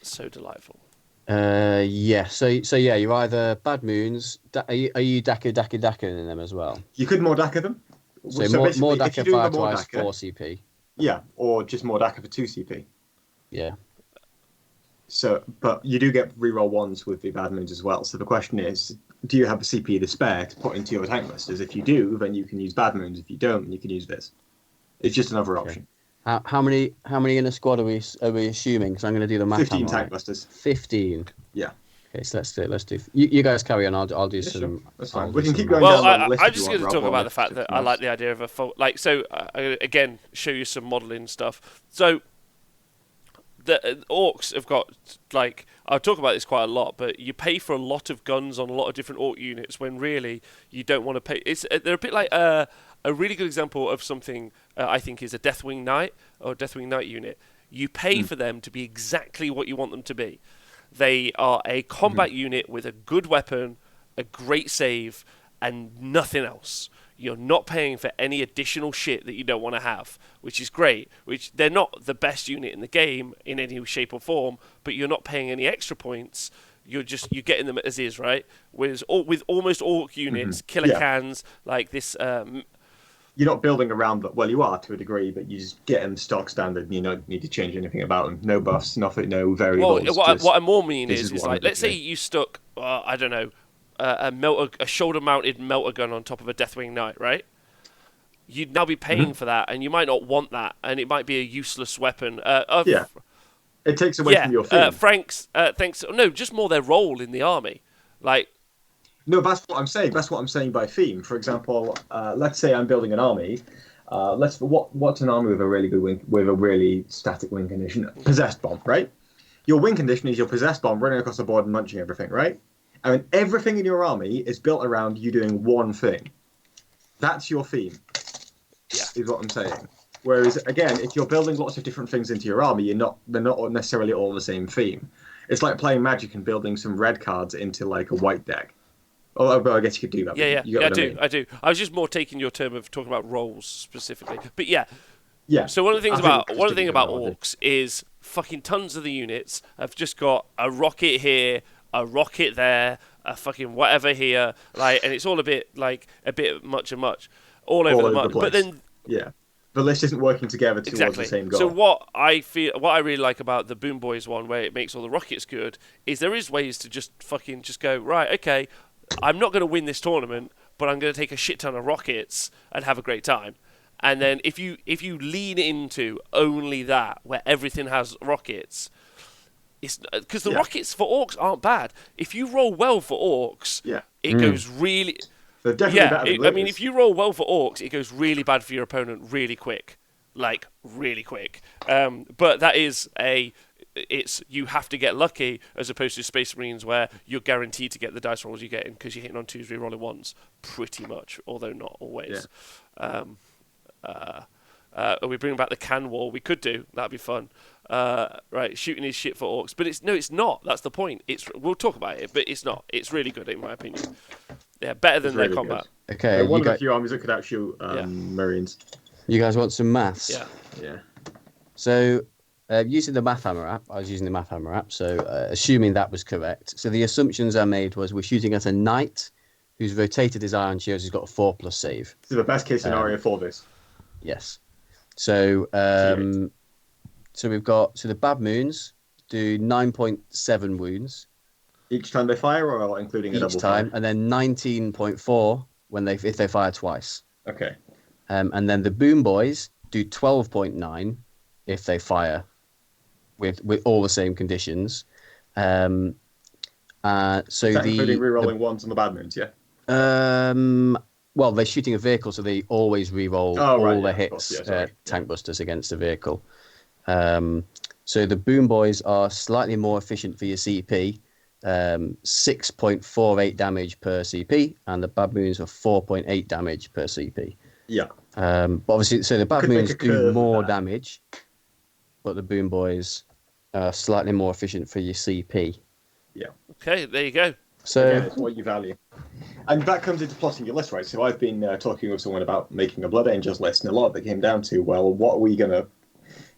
So delightful. Yeah. So yeah, you're either Bad Moons. Are you Daka in them as well? You could Mordaka them. So more Daka fire twice, 4 CP. Yeah, or just Mordaka for 2 CP. Yeah. So, but you do get reroll 1s with the Bad Moons as well. So the question is, do you have a CP to spare to put into your tank busters? If you do, then you can use Bad Moons. If you don't, then you can use this. It's just another option. How many in a squad are we assuming? Because I'm going to do the math. 15 tank busters. 15. Yeah. Okay, so let's do. You guys carry on. I'll do some. Sure. That's fine. We can keep going. Well, down the list I'm just going to talk about the fact that I like the idea of a again, show you some modelling stuff. So the orcs have got I'll talk about this quite a lot, but you pay for a lot of guns on a lot of different orc units when really you don't want to pay. They're a bit like a really good example of something I think is a Deathwing Knight or Deathwing Knight unit. You pay for them to be exactly what you want them to be. They are a combat unit with a good weapon, a great save, and nothing else. You're not paying for any additional shit that you don't want to have, which is great. Which they're not the best unit in the game in any shape or form, but you're not paying any extra points. You're getting them as is, right? With almost all units, killer cans like this. You're not building around them. Well, you are to a degree, but you just get them stock standard. And you don't need to change anything about them. No buffs, nothing, no variables. Well, what I more mean is like, let's say you stuck, I don't know, a shoulder-mounted melter gun on top of a Deathwing Knight, right? You'd now be paying for that, and you might not want that, and it might be a useless weapon. It takes away from your theme. Frank's, thanks. No, just more their role in the army, like. No, that's what I'm saying. That's what I'm saying by theme. For example, let's say I'm building an army. What's an army with a really good win, with a really static win condition? Possessed bomb, right? Your win condition is your possessed bomb running across the board and munching everything, right? And everything in your army is built around you doing one thing. That's your theme. Yeah, is what I'm saying. Whereas again, if you're building lots of different things into your army, they're not necessarily all the same theme. It's like playing Magic and building some red cards into like a white deck. Oh, I guess you could do that. Yeah, I do. I was just more taking your term of talking about roles specifically. But yeah. So one of the things about orcs is fucking tons of the units have just got a rocket here, a rocket there, a fucking whatever here, like, and it's all a bit much all over the place. But then the list isn't working together towards the same goal. So what I really like about the Boom Boys one, where it makes all the rockets good, is there is ways to just go, right, okay, I'm not going to win this tournament, but I'm going to take a shit ton of rockets and have a great time. And then if you lean into only that, where everything has rockets, it's because the rockets for orcs aren't bad. If you roll well for orcs, it goes really. They're definitely better than if you roll well for orcs, it goes really bad for your opponent really quick, like really quick. But that is it's you have to get lucky, as opposed to Space Marines where you're guaranteed to get the dice rolls you get in because you're hitting on 2s, re-rolling 1s, pretty much, although not always. Are we bringing back the can wall? We could do. That'd be fun. Right, shooting is shit for orcs, but it's not. That's the point. We'll talk about it, but it's not. It's really good in my opinion. Yeah, better than their combat. Good. Okay, one of the few armies that could outshoot Marines. You guys want some maths? Yeah. So, using the Math Hammer app, I was using the Math Hammer app, so assuming that was correct. So the assumptions I made was we're shooting at a knight who's rotated his iron shields, who's got a 4+ save. This is the best case scenario for this. Yes. So, so we've got the Bad Moons do 9.7 wounds Each time they fire, or including a double each time, fire? and then 19.4 if they fire twice. Okay. And then the Boom Boys do 12.9 if they fire with all the same conditions. So including re-rolling 1s on the Bad Moons, yeah. Well, they're shooting a vehicle, so they always re-roll all their hits, tank busters against a vehicle. So the Boom Boys are slightly more efficient for your CP, 6.48 damage per CP, and the Bad Moons are 4.8 damage per CP. Yeah. But obviously, so the Bad Moons do more damage, but the Boom Boys are slightly more efficient for your CP. Yeah. Okay, there you go. So again, it's what you value. And that comes into plotting your list, right? So I've been talking with someone about making a Blood Angels list, and a lot of it came down to, well, what are we going to...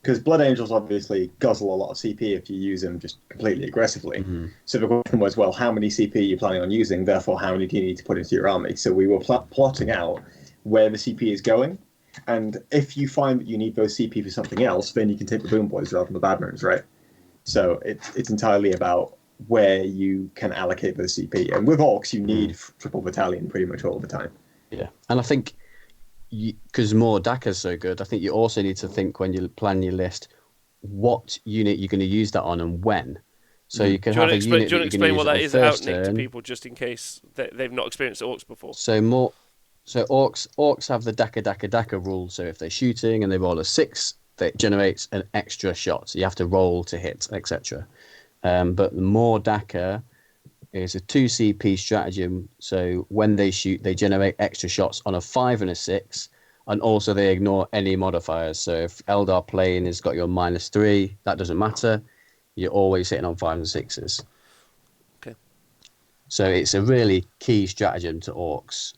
Because Blood Angels obviously guzzle a lot of CP if you use them just completely aggressively. Mm-hmm. So the question was, well, how many CP are you planning on using? Therefore, how many do you need to put into your army? So we were plotting out where the CP is going. And if you find that you need those CP for something else, then you can take the Boom Boys rather than the Bad Moons, right? So it's entirely about where you can allocate those CP. And with Orcs, you need triple battalion pretty much all the time. Yeah, and I think because more Daka's so good, I think you also need to think when you plan your list what unit you're going to use that on and when. So you can have a unit. Do you want to explain what that is out, Nick, to people, just in case they've not experienced Orcs before? So Orcs have the Daka rule. So if they're shooting and they roll a 6, that generates an extra shot. So you have to roll to hit, etc. But the more Daka is a 2 CP stratagem. So when they shoot, they generate extra shots on a 5 and a 6, and also they ignore any modifiers. So if Eldar Plane has got your -3, that doesn't matter. You're always hitting on 5s and 6s. Okay. So it's a really key stratagem to Orcs.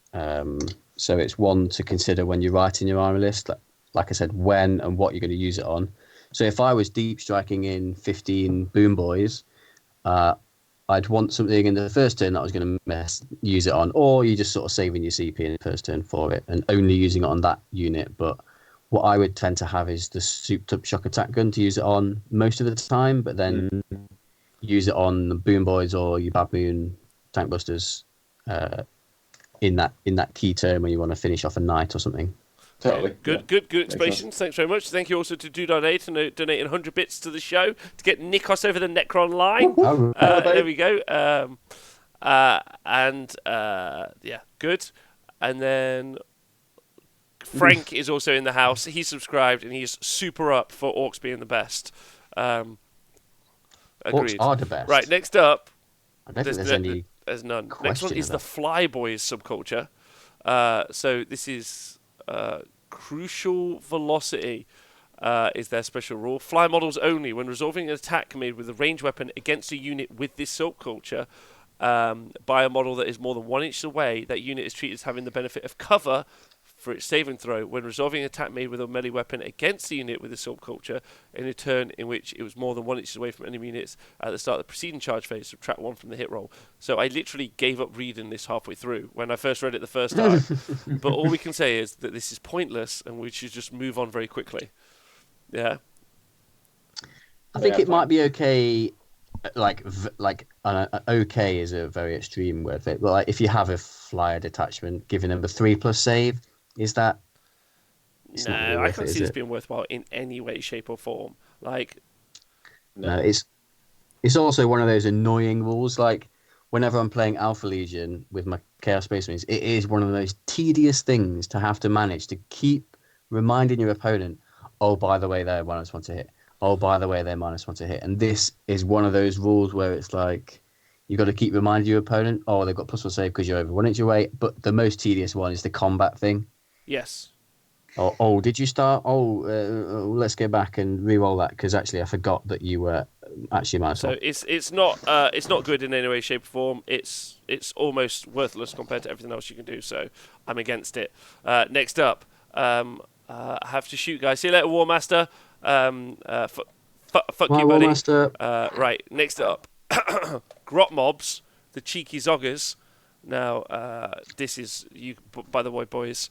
So it's one to consider when you're writing your army list. Like I said, when and what you're going to use it on. So if I was deep striking in 15 Boom Boys, I'd want something in the first turn that I was going to use it on, or you're just sort of saving your CP in the first turn for it and only using it on that unit. But what I would tend to have is the souped up shock attack gun to use it on most of the time, but then use it on the Boom Boys or your Bad Moon tank busters in that key turn when you want to finish off a knight or something. Totally. Good explanations. Thanks very much. Thank you also to Do.8 and donating 100 bits to the show to get Nikos over the Necron line. There we go. Good. And then Frank is also in the house. He's subscribed and he's super up for Orcs being the best. Agreed. Orcs are the best. Right, next up. I don't think there's none. question Next one is the Flyboys subculture. So this is Crucial Velocity is their special rule. Fly models only. When resolving an attack made with a ranged weapon against a unit with this subculture by a model that is more than 1 inch away, that unit is treated as having the benefit of cover for its saving throw. When resolving an attack made with a melee weapon against the unit with the subculture in a turn in which it was more than 1 inch away from enemy units at the start of the preceding charge phase, subtract 1 from the hit roll. So I literally gave up reading this halfway through when I first read it the first time. But all we can say is that this is pointless and we should just move on very quickly. Yeah. I think it might be okay. Okay is a very extreme word for it. But like, if you have a flyer detachment, giving them a 3+ save, is that? No, really I can't see this being worthwhile in any way, shape, or form. No, it's also one of those annoying rules. Like, whenever I'm playing Alpha Legion with my Chaos Space Marines, it is one of those tedious things to have to manage to keep reminding your opponent, oh, by the way, they're one I just want to hit. oh, by the way, they're -1 to hit. And this is one of those rules where it's like you got to keep reminding your opponent, oh, they've got +1 save because you're over 1 inch away. But the most tedious one is the combat thing. Yes. Oh, did you start? Let's go back and re-roll that because actually I forgot that you were actually -1. So it's not good in any way, shape, or form. It's almost worthless compared to everything else you can do. So I'm against it. Next up, I have to shoot, guys. See you later, War Master. Fuck you, buddy. War Master. Right. Next up, grot mobs, the cheeky zoggers. Now, this is you. By the way, boys,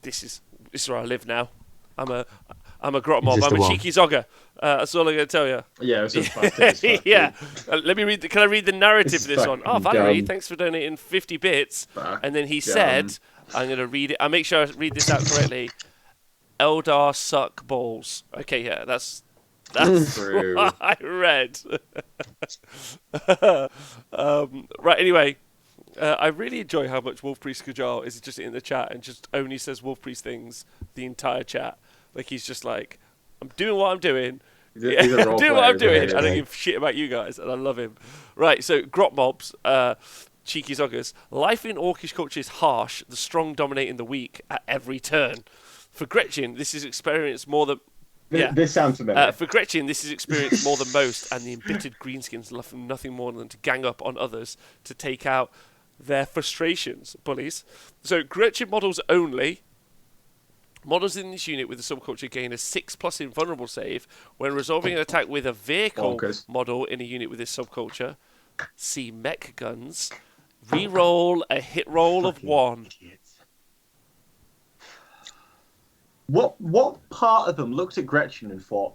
this is where I live now. I'm a grot mob. I'm a cheeky zogger. That's all I'm going to tell you. Yeah, it was just yeah. Let me read. Can I read the narrative of this one? Oh, Valerie, thanks for donating 50 bits. And then he said, I'm going to read it. I'll make sure I read this out correctly. Eldar suck balls. Okay, yeah, that's true. what I read. Right, anyway. I really enjoy how much Wolf Priest Kajal is just in the chat and just only says Wolf Priest things the entire chat. Like, he's just like, I'm doing what I'm doing. He's a I'm doing what I'm doing. I don't yeah. give a shit about you guys, and I love him. Right, so grot mobs, cheeky zoggers. Life in Orcish culture is harsh, the strong dominating the weak at every turn. For Gretchen, this is experienced more than... Yeah. This sounds familiar. For Gretchen, this is experienced more than most, and the embittered greenskins love nothing more than to gang up on others to take out their frustrations, bullies. So Gretchen models only. Models in this unit with the subculture gain a 6+ invulnerable save when resolving an attack with a vehicle model in a unit with this subculture. See mech guns. Reroll a hit roll of 1. What part of them looked at Gretchen and thought,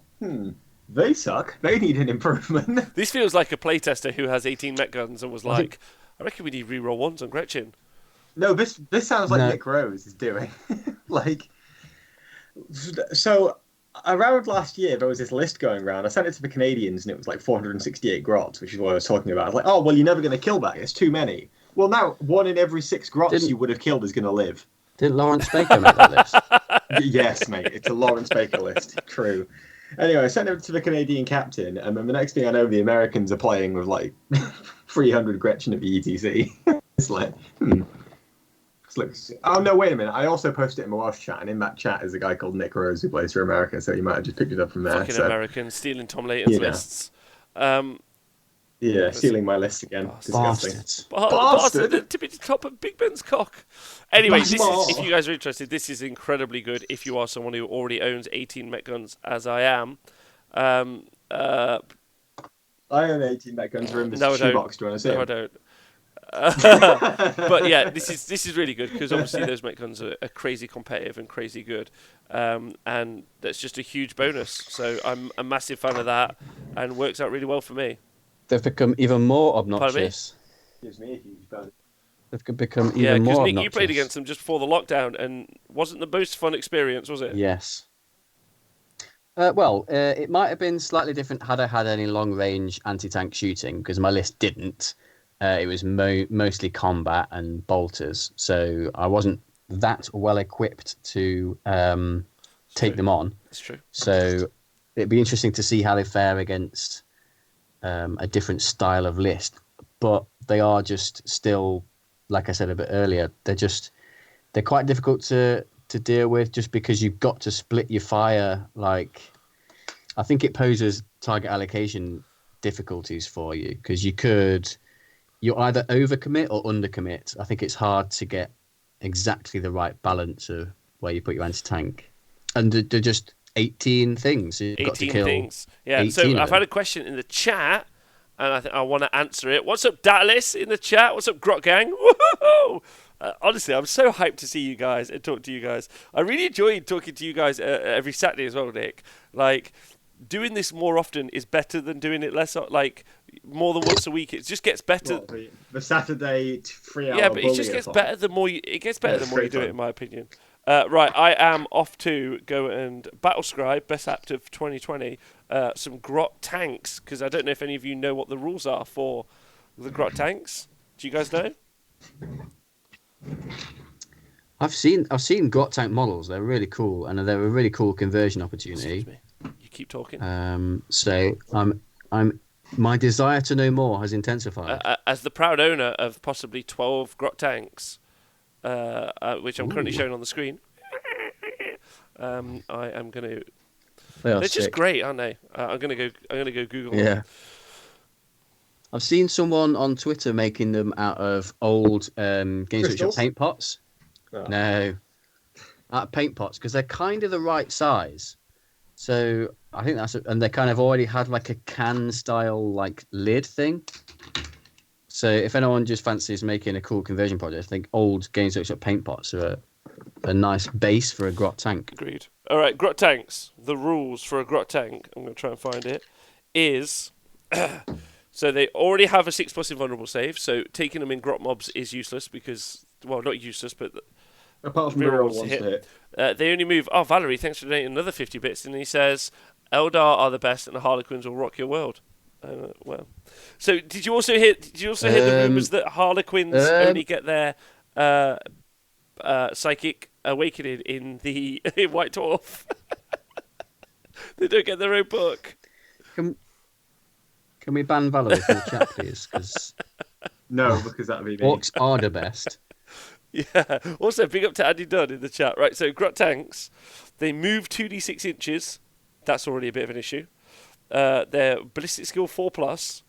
they suck. They need an improvement. This feels like a playtester who has 18 mech guns and was like, I reckon we need reroll 1s on Gretchen. No, this sounds like Nick Rose is doing. Like, so around last year there was this list going around. I sent it to the Canadians and it was like 468 grots, which is what I was talking about. I was like, oh well, you're never going to kill that. It's too many. Well, now 1 in every 6 grots you would have killed is going to live. Didn't Lawrence Baker make that list? Yes, mate. It's a Lawrence Baker list. True. Anyway, I sent it to the Canadian captain, and then the next thing I know, the Americans are playing with like 300 Gretchen of the ETC. It's like, Oh, no, wait a minute. I also posted it in my Welsh chat, and in that chat is a guy called Nick Rose who plays for America, so you might have just picked it up from there. Fucking Americans, stealing Tom Layton's lists. Yeah, stealing my list again. Disgusting. Bastard. Tippy top of Big Ben's cock. Anyway, if you guys are interested, this is incredibly good if you are someone who already owns 18 mech guns, as I am. I own 18 mech guns. Are in this shoebox. Do you want to see I don't. But yeah, this is really good because obviously those mech guns are crazy competitive and crazy good, and that's just a huge bonus. So I'm a massive fan of that, and works out really well for me. They've become even more obnoxious. Gives me a huge bonus. They've become even more obnoxious. Nick, you played against them just before the lockdown, and wasn't the most fun experience, was it? Yes. It might have been slightly different had I had any long-range anti-tank shooting, because my list didn't. It was mostly combat and bolters, so I wasn't that well equipped to take them on. That's true. So it'd be interesting to see how they fare against a different style of list. But they are just still, like I said a bit earlier, they're quite difficult to deal with just because you've got to split your fire. Like, I think it poses target allocation difficulties for you because you either overcommit or undercommit. I think it's hard to get exactly the right balance of where you put your anti-tank. And they're just 18 things. You've 18 got to kill things. Yeah, so I've had a question in the chat, and I think I want to answer it. What's up, Datless, in the chat? What's up, Grot Gang? Woohoo! Honestly, I'm so hyped to see you guys and talk to you guys. I really enjoyed talking to you guys every Saturday as well, Nick. Like, doing this more often is better than doing it less, like, more than once a week. It just gets better. The Saturday 3 hour. Yeah, but it just gets better the more you do it, in my opinion. Right, I am off to go and Battlescribe, best apt of 2020, some grot tanks, because I don't know if any of you know what the rules are for the grot tanks. Do you guys know? I've seen grot tank models. They're really cool, and they're a really cool conversion opportunity. Excuse me. You keep talking. So my desire to know more has intensified. As the proud owner of possibly 12 grot tanks, which I'm currently showing on the screen, I am going to. They are They're just sick. great, aren't they? I'm gonna go Google them. Yeah. I've seen someone on Twitter making them out of old Games Workshop Crystals? paint pots. Oh. No, out of paint pots because they're kind of the right size. So I think and they kind of already had like a can style like lid thing. So if anyone just fancies making a cool conversion project, I think old Games Workshop paint pots are a nice base for a grot tank. Agreed. All right, grot tanks. The rules for a grot tank, I'm going to try and find it, is so they already have a 6+ invulnerable save. So taking them in grot mobs is useless because, well, not useless, but Apart from real real ones to ones hit. to hit. They only move. Oh, Valerie, thanks for donating another 50 bits. And he says, Eldar are the best, and the Harlequins will rock your world. Well, so did you also hear? Did you also hear the rumours that Harlequins only get their psychic awakening in the in White Dwarf? They don't get their own book. Can we ban Valerie from the chat, please? Because No, because that'd be me. orcs are the best. Yeah. Also, big up to Andy Dunn in the chat. Right. So grot tanks, they move 2d6 inches. That's already a bit of an issue. They're ballistic skill 4+.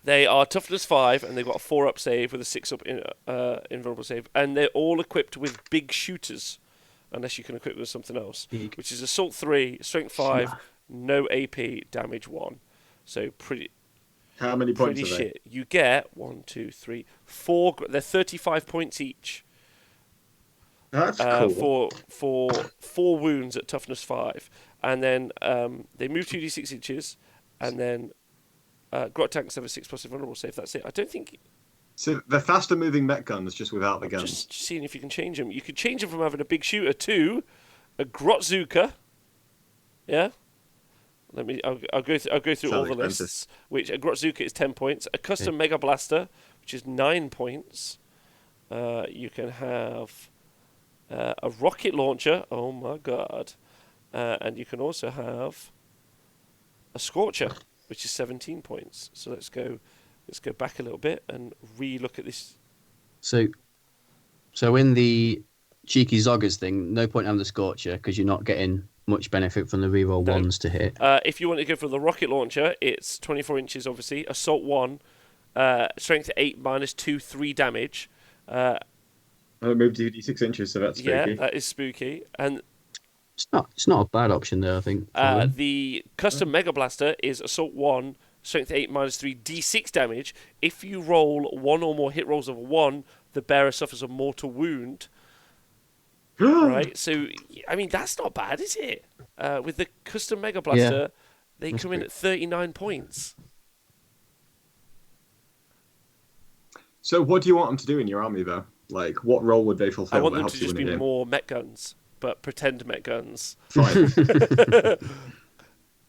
They are toughness 5, and they've got a 4-up save with a 6-up invulnerable save, and they're all equipped with big shooters, unless you can equip them with something else, which is assault 3, strength 5, no AP, damage 1. So pretty. How many points Pretty are they? shit. You get 1, 2, 3, 4. They're 35 points each. That's cool. For 4 wounds at toughness 5, and then they move 2d6 inches, and then grot tanks have a 6+ invulnerable save. That's it. I don't think. So they're faster moving mech guns, just without the guns. Just seeing if you can change them. You could change them from having a big shooter to a Grotzuka. Yeah. I'll go through all the expensive. lists. Which a Grotzuka is 10 points. A custom Mega Blaster, which is 9 points. You can have a rocket launcher. Oh my god! And you can also have a Scorcher, which is 17 points. So let's go back a little bit and re-look at this. So in the cheeky Zoggers thing, no point having the Scorcher because you're not getting much benefit from the reroll ones to hit. If you want to go for the rocket launcher, it's 24 inches, obviously. Assault 1, strength 8 -2, 3 damage. I moved 2d6 inches, so that's spooky. Yeah, that is spooky. And It's not a bad option there, I think. the custom Mega Blaster is Assault 1, strength 8 -3, d6 damage. If you roll 1 or more hit rolls of 1, the bearer suffers a mortal wound. Right, so I mean that's not bad, is it? With the custom Mega Blaster, they come in at 39 points. So what do you want them to do in your army, though? Like, what role would they fulfill? I want that them helps to you just win be a game? more mech guns, but pretend mech guns. Fine.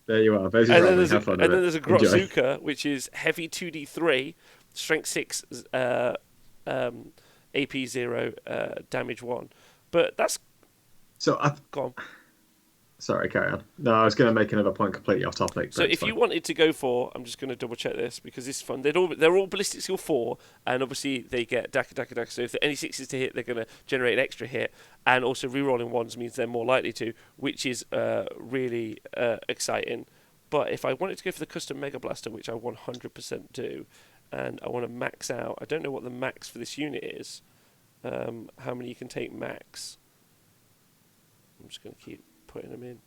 There you are. There's your And then army. Have fun with it. there's a Enjoy. Grotzuka, which is heavy 2d3, strength 6, AP 0, damage 1. But that's So gone. Sorry, carry on. No, I was going to make another point completely off topic. So if you wanted to go for, I'm just going to double check this because it's fun. They're all ballistic skill 4, and obviously they get Daka. So if there are any 6s to hit, they're going to generate an extra hit, and also rerolling 1s means they're more likely to, which is really exciting. But if I wanted to go for the custom Mega Blaster, which I 100% do, and I want to max out, I don't know what the max for this unit is. How many you can take max? I'm just going to keep putting them in.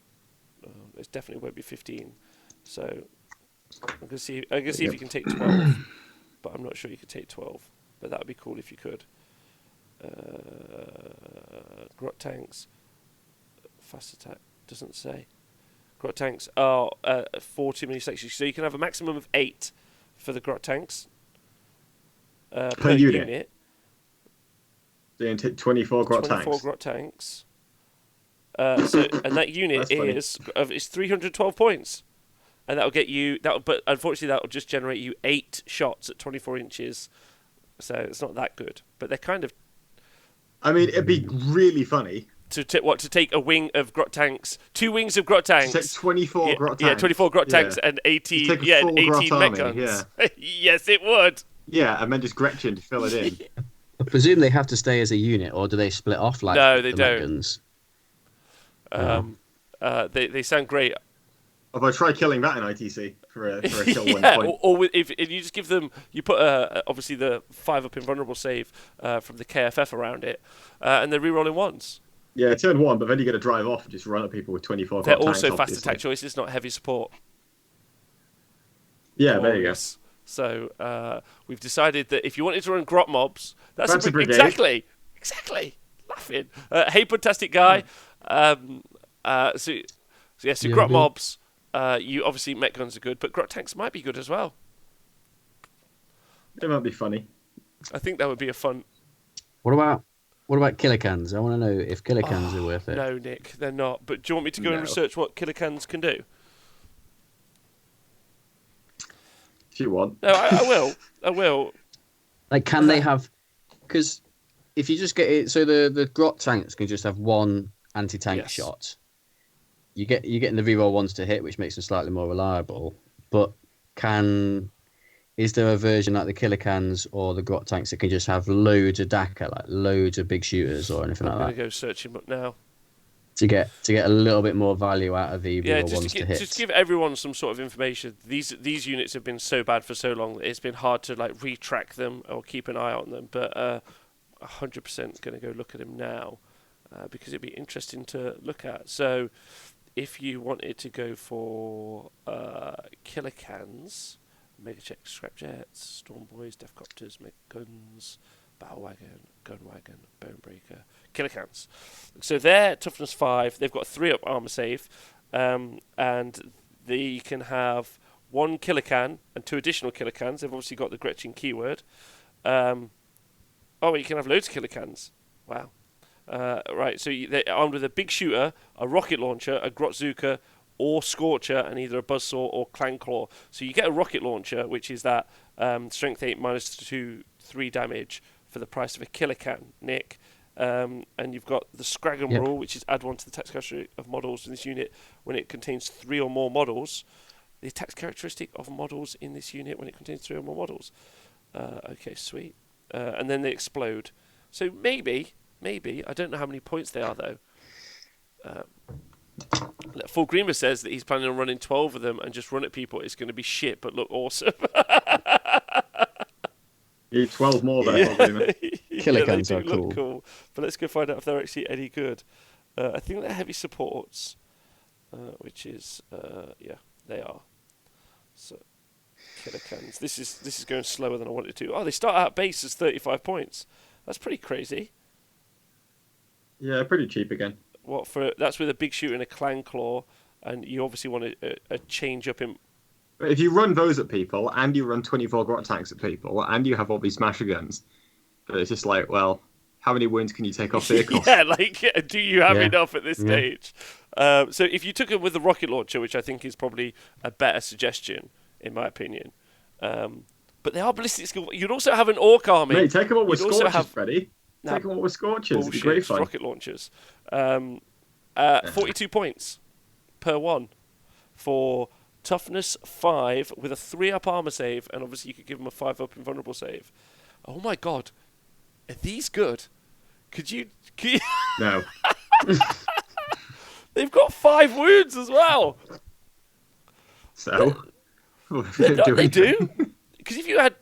It definitely won't be 15. So I'm going to see if you can take 12, but I'm not sure you could take 12. But that would be cool if you could. Grot tanks, fast attack doesn't say. Grot tanks are 40 mini sections, so you can have a maximum of 8 for the grot tanks per unit. So you can take 24 grot 24 tanks. grot tanks. And that unit is 312 points, and that'll get you that. But unfortunately, that'll just generate you 8 shots at 24 inches, so it's not that good. But they're kind of. I mean, it'd be really funny To take a wing of grot tanks, 2 wings of grot tanks. To take 24 grot tanks. Yeah, 24 grot tanks and 18. Take a yeah, full 18 grot mech army, guns. yeah. Yes, it would. Yeah, and then just Gretchen to fill it in. I presume they have to stay as a unit, or do they split off like No, they the don't. Mech guns? They sound great. Although try killing that in ITC for a kill 1 Yeah, point. or if you just give them, you put obviously the 5-up invulnerable save from the KFF around it, and they're re-rolling ones. Yeah, turn 1, but then you're going to drive off and just run at people with 24 They're grot also tanks, fast obviously. attack choices, not heavy support. Yeah, there you go. So we've decided that if you wanted to run grot mobs, that's a brigade. Exactly. Laughing. Hey, fantastic guy. So grot mobs. You obviously mech guns are good, but grot tanks might be good as well. It might be funny. I think that would be a fun. What about kilocans? I want to know if kilocans are worth it. No, Nick, they're not. But do you want me to go and research what kilocans can do? If you want. No, I will. Like, can they have? Because if you just get it, so the grot tanks can just have 1 anti-tank shot. You're getting the reroll ones to hit, which makes them slightly more reliable. But is there a version like the kilocans or the grot tanks that can just have loads of DACA, like loads of big shooters or anything like that? I'm going to go search him up now. To get a little bit more value out of the reroll ones to hit. Just give everyone some sort of information. These units have been so bad for so long that it's been hard to like retrack them or keep an eye on them. But 100% going to go look at him now because it'd be interesting to look at. So if you wanted to go for kilocans, Megacheck, Scrapjets, Stormboys, Deathcopters, Meg Guns, Battle Wagon, Gun Wagon, Bonebreaker, kilocans. So they're toughness 5. They've got a 3-up armor save, and they can have 1 kilocan and 2 additional kilocans. They've obviously got the Gretchen keyword. You can have loads of kilocans. Wow. Right, so they're armed with a big shooter, a rocket launcher, a Grotzuka, or Scorcher, and either a Buzzsaw or Clanclaw. So you get a rocket launcher, which is that strength 8 minus 2, 3 damage for the price of a kilocan, Nick. And you've got the Scragam rule, which is add 1 to the tax characteristic of models in this unit when it contains 3 or more models. The tax characteristic of models in this unit when it contains 3 or more models. Okay, sweet. And then they explode. So maybe, I don't know how many points they are though. Full Greener says that he's planning on running 12 of them and just run at people. It's going to be shit, but look awesome. You need 12 more there. Kilocans are cool. But let's go find out if they're actually any good. I think they're heavy supports, which is they are. So kilocans. This is going slower than I wanted to. Oh, they start out base as 35 points. That's pretty crazy. Yeah, pretty cheap again. That's with a big shooter and a Clanclaw, and you obviously want a change up in. If you run those at people, and you run 24 grot tanks at people, and you have all these smasher guns, but it's just like, well, how many wounds can you take off vehicles? Do you have enough at this stage? So if you took it with the rocket launcher, which I think is probably a better suggestion, in my opinion, but they are ballistic skill. You'd also have an orc army. Mate, take them all with Scorchers, Freddie. Take them all with Scorchers. It'd be great fun. Rocket launchers. 42 points per one for toughness 5 with a 3-up armor save, and obviously you could give them a 5-up invulnerable save. Oh my god, are these good? Could you... No. They've got 5 wounds as well. So? They do. Because if you had...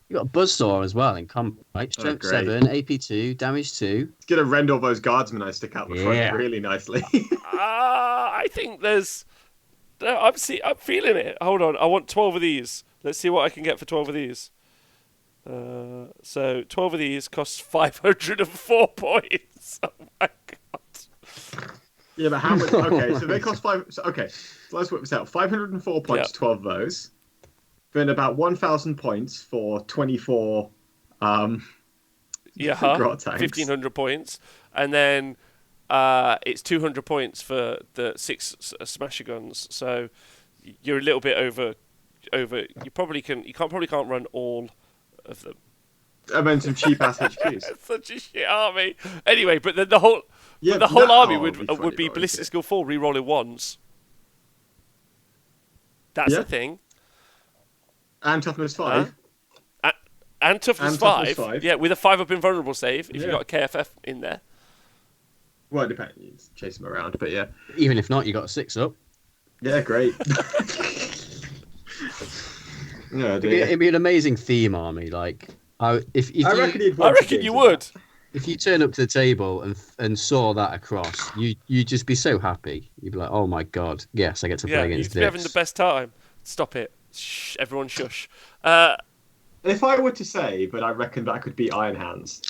You got a Buzzsaw as well in combat, right? Strength 7, AP 2, damage 2. It's going to rend all those guardsmen I stick out the front really nicely. I think there's... I'm feeling it. Hold on, I want 12 of these. Let's see what I can get for 12 of these. So 12 of these costs 504 points. Oh my god. Yeah, but how much? Okay, so they cost 5. So let's work this out. 504 points, 12 of those. Then about 1,000 points for 24. Grot tanks. 1,500 points, and then it's 200 points for the 6 smasher guns. So you're a little bit over. You probably can't run all of them. I meant some cheap ass HQs. It's such a shit army. Anyway, but then the whole Yeah, the whole army it'd be would be funny, ballistic yeah. skill 4 rerolling ones. That's Yeah. a thing. And toughness Huh? 5. And toughness And toughness 5. 5. Yeah, with a 5 up invulnerable save if Yeah. you've got a KFF in there. Well, it depends. You chase them around, but yeah. Even if not, you got a 6 up. Yeah, great. No, It'd be an amazing theme army. Like, if I you, reckon he'd I win some reckon games you with would. that. if you turn up to the table and saw that across, you'd just be so happy. You'd be like, oh my god, yes, I get to Yeah, play you'd against be having the this. best time. Stop it. Shh, everyone shush. If I were to say, but I reckon that could be Iron Hands.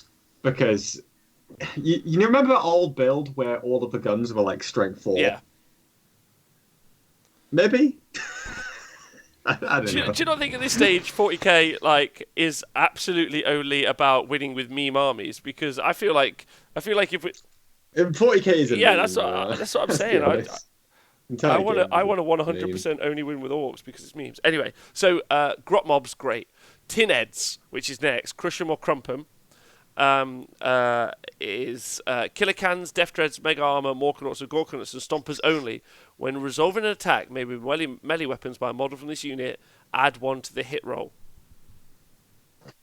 Because you remember that old build where all of the guns were like strength 4? Yeah. Maybe? I don't Do know. you not think at this stage 40k like is absolutely only about winning with meme armies? Because I feel like if we, 40k is a yeah, meme, that's what I'm let's be saying. honest. I Entire want game to I is want to a meme. 100% only win with orcs because it's memes. Anyway, so grot mobs great. Tin heads, which is next, crush 'em or crump 'em. Is killer cans, death dreads, mega armor, morkanauts, and gorkanauts, and stompers only. When resolving an attack, made with melee weapons by a model from this unit, add 1 to the hit roll.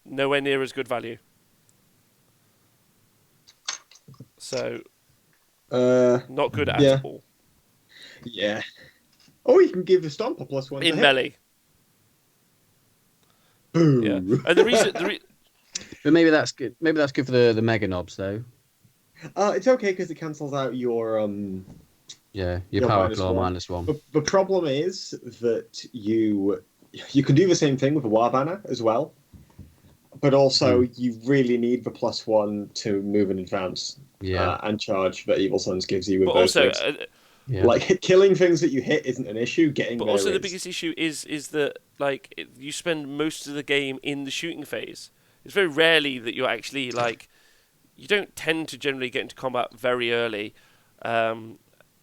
Nowhere near as good value. So not good at yeah. all Yeah. Oh, you can give the Stomper +1 to in hit. melee. Boo. Yeah, and the reason But maybe that's good. Maybe that's good for the mega knobs though. It's okay because it cancels out your Yeah, your Your power -1. claw -1. But the problem is that you can do the same thing with a War Banner as well, but also you really need the +1 to move and advance Yeah, and charge that Evil Sons gives you with but those also things. yeah. Like killing things that you hit isn't an issue. Getting But there also the is. biggest issue is that you spend most of the game in the shooting phase. It's very rarely that you're actually like you don't tend to generally get into combat very early.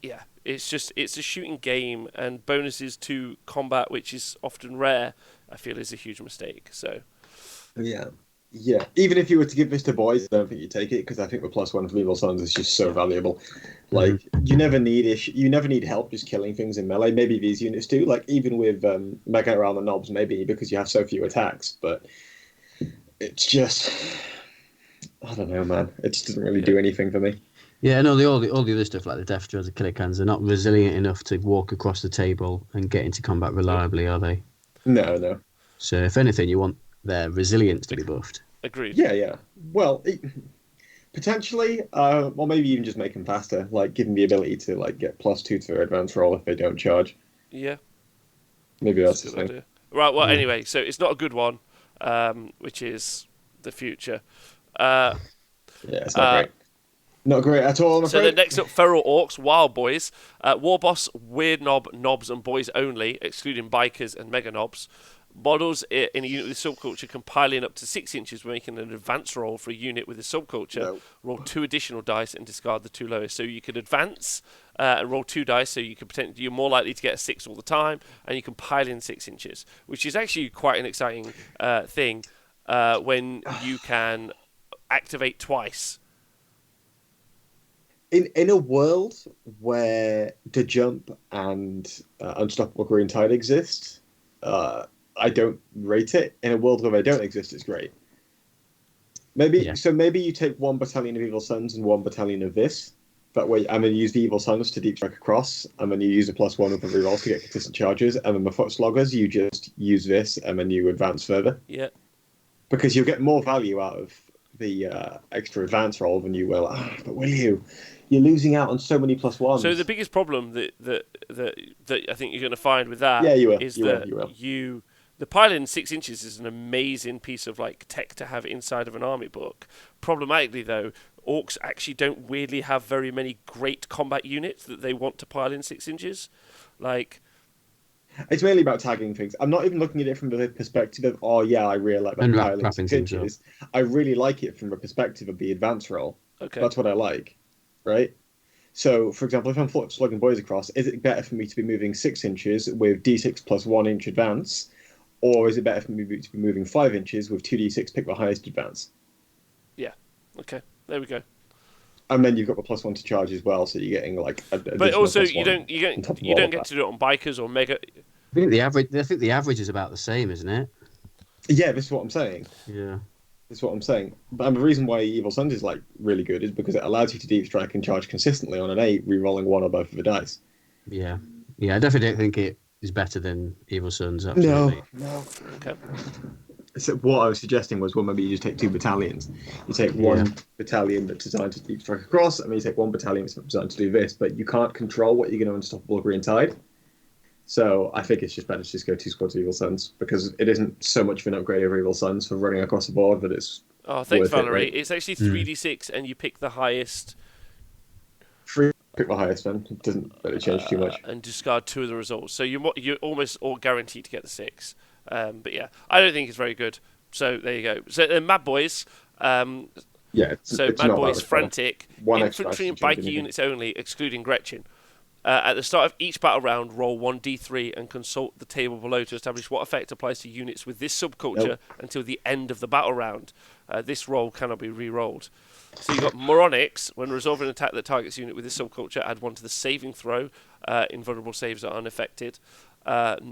Yeah, it's a shooting game, and bonuses to combat, which is often rare, I feel is a huge mistake. So Yeah. Even if you were to give this to boys, I don't think you'd take it because I think the +1 for Evil Sons is just so valuable. Like you never need help just killing things in melee. Maybe these units do. Like even with Mega around the knobs, maybe because you have so few attacks. But it's just I don't know, man. It just doesn't really do anything for me. Yeah, no, all the other stuff like the death dreads, the killer cans, they're not resilient enough to walk across the table and get into combat reliably, are they? No. So if anything, you want their resilience to be buffed. agreed. Yeah. Well, potentially, or maybe even just make them faster, like give them the ability to like get +2 to their advance roll if they don't charge. Yeah, Maybe that's a the good thing. idea. Right. Well, Yeah. anyway, so it's not a good one, which is the future. Yeah, it's not Uh, great. Not great at all, I'm So afraid. then next up, Feral Orcs, Wild Boys, War Boss, Weird Knob, Knobs and Boys only, excluding Bikers and Mega Knobs. Models in a unit with subculture can pile in up to 6 inches when making an advance roll for a unit with a subculture. No. Roll 2 additional dice and discard the 2 lowest. So you can advance and roll 2 dice, so you can you're more likely to get a 6 all the time, and you can pile in 6 inches, which is actually quite an exciting thing when you can activate twice. In a world where the jump and Unstoppable Green Tide exist, I don't rate it. In a world where they don't exist, it's great. Maybe you take 1 battalion of Evil Sons and 1 battalion of this. That way, and then you use the Evil Sons to deep strike across, and then you use a +1 with the rerolls to get consistent charges, and then the Foot Sloggers, you just use this, and then you advance further. Yeah. Because you'll get more value out of the extra advance roll than you will. But will you? You're losing out on so many +1s. So the biggest problem that I think you're going to find with that Yeah, you will. is You that will. the pile in 6 inches is an amazing piece of like tech to have inside of an army book. Problematically though, orcs actually don't weirdly have very many great combat units that they want to pile in 6 inches. Like It's mainly about tagging things. I'm not even looking at it from the perspective of, oh yeah, I really like that And pile in wrapping 6 things up. inches. I really like it from the perspective of the advance roll. okay, That's what I like, right? So, for example, if I'm slugging boys across, is it better for me to be moving 6 inches with d6 +1 inch advance, Or is it better for me to be moving 5 inches with 2d6, pick the highest advance? Yeah. Okay. There we go. And then you've got the +1 to charge as well, so you're getting like But also, you don't get get to do it on bikers or mega. I think the average is about the same, isn't it? Yeah, this is what I'm saying. Yeah. This is what I'm saying. But the reason why Evil Suns is like really good is because it allows you to deep strike and charge consistently on an 8, re-rolling 1 or both of the dice. Yeah. Yeah, I definitely don't think it is better than Evil Suns, absolutely. No. Okay. So what I was suggesting was, well, maybe you just take 2 battalions. You take one battalion that's designed to deep strike across, and then you take one battalion that's designed to do this, but you can't control what you're going to Unstoppable Green Tide. So I think it's just better to just go 2 squads of Evil Suns, because it isn't so much of an upgrade over Evil Suns for running across the board, but it's Oh, thanks, worth Valerie. Right? It's actually 3d6, and you pick the highest. Pick the highest then. It doesn't really change too much. And discard 2 of the results. So you're almost all guaranteed to get the 6. But yeah, I don't think it's very good. So there you go. So Mad Boys. Yeah. It's Mad not Boys that Frantic. One Infantry and extra biker units only, excluding Gretchen. At the start of each battle round, roll 1d3 and consult the table below to establish what effect applies to units with this subculture until the end of the battle round. This roll cannot be re-rolled. So you've got Moronics. When resolving an attack that targets a unit with this subculture, add 1 to the saving throw. Invulnerable saves are unaffected.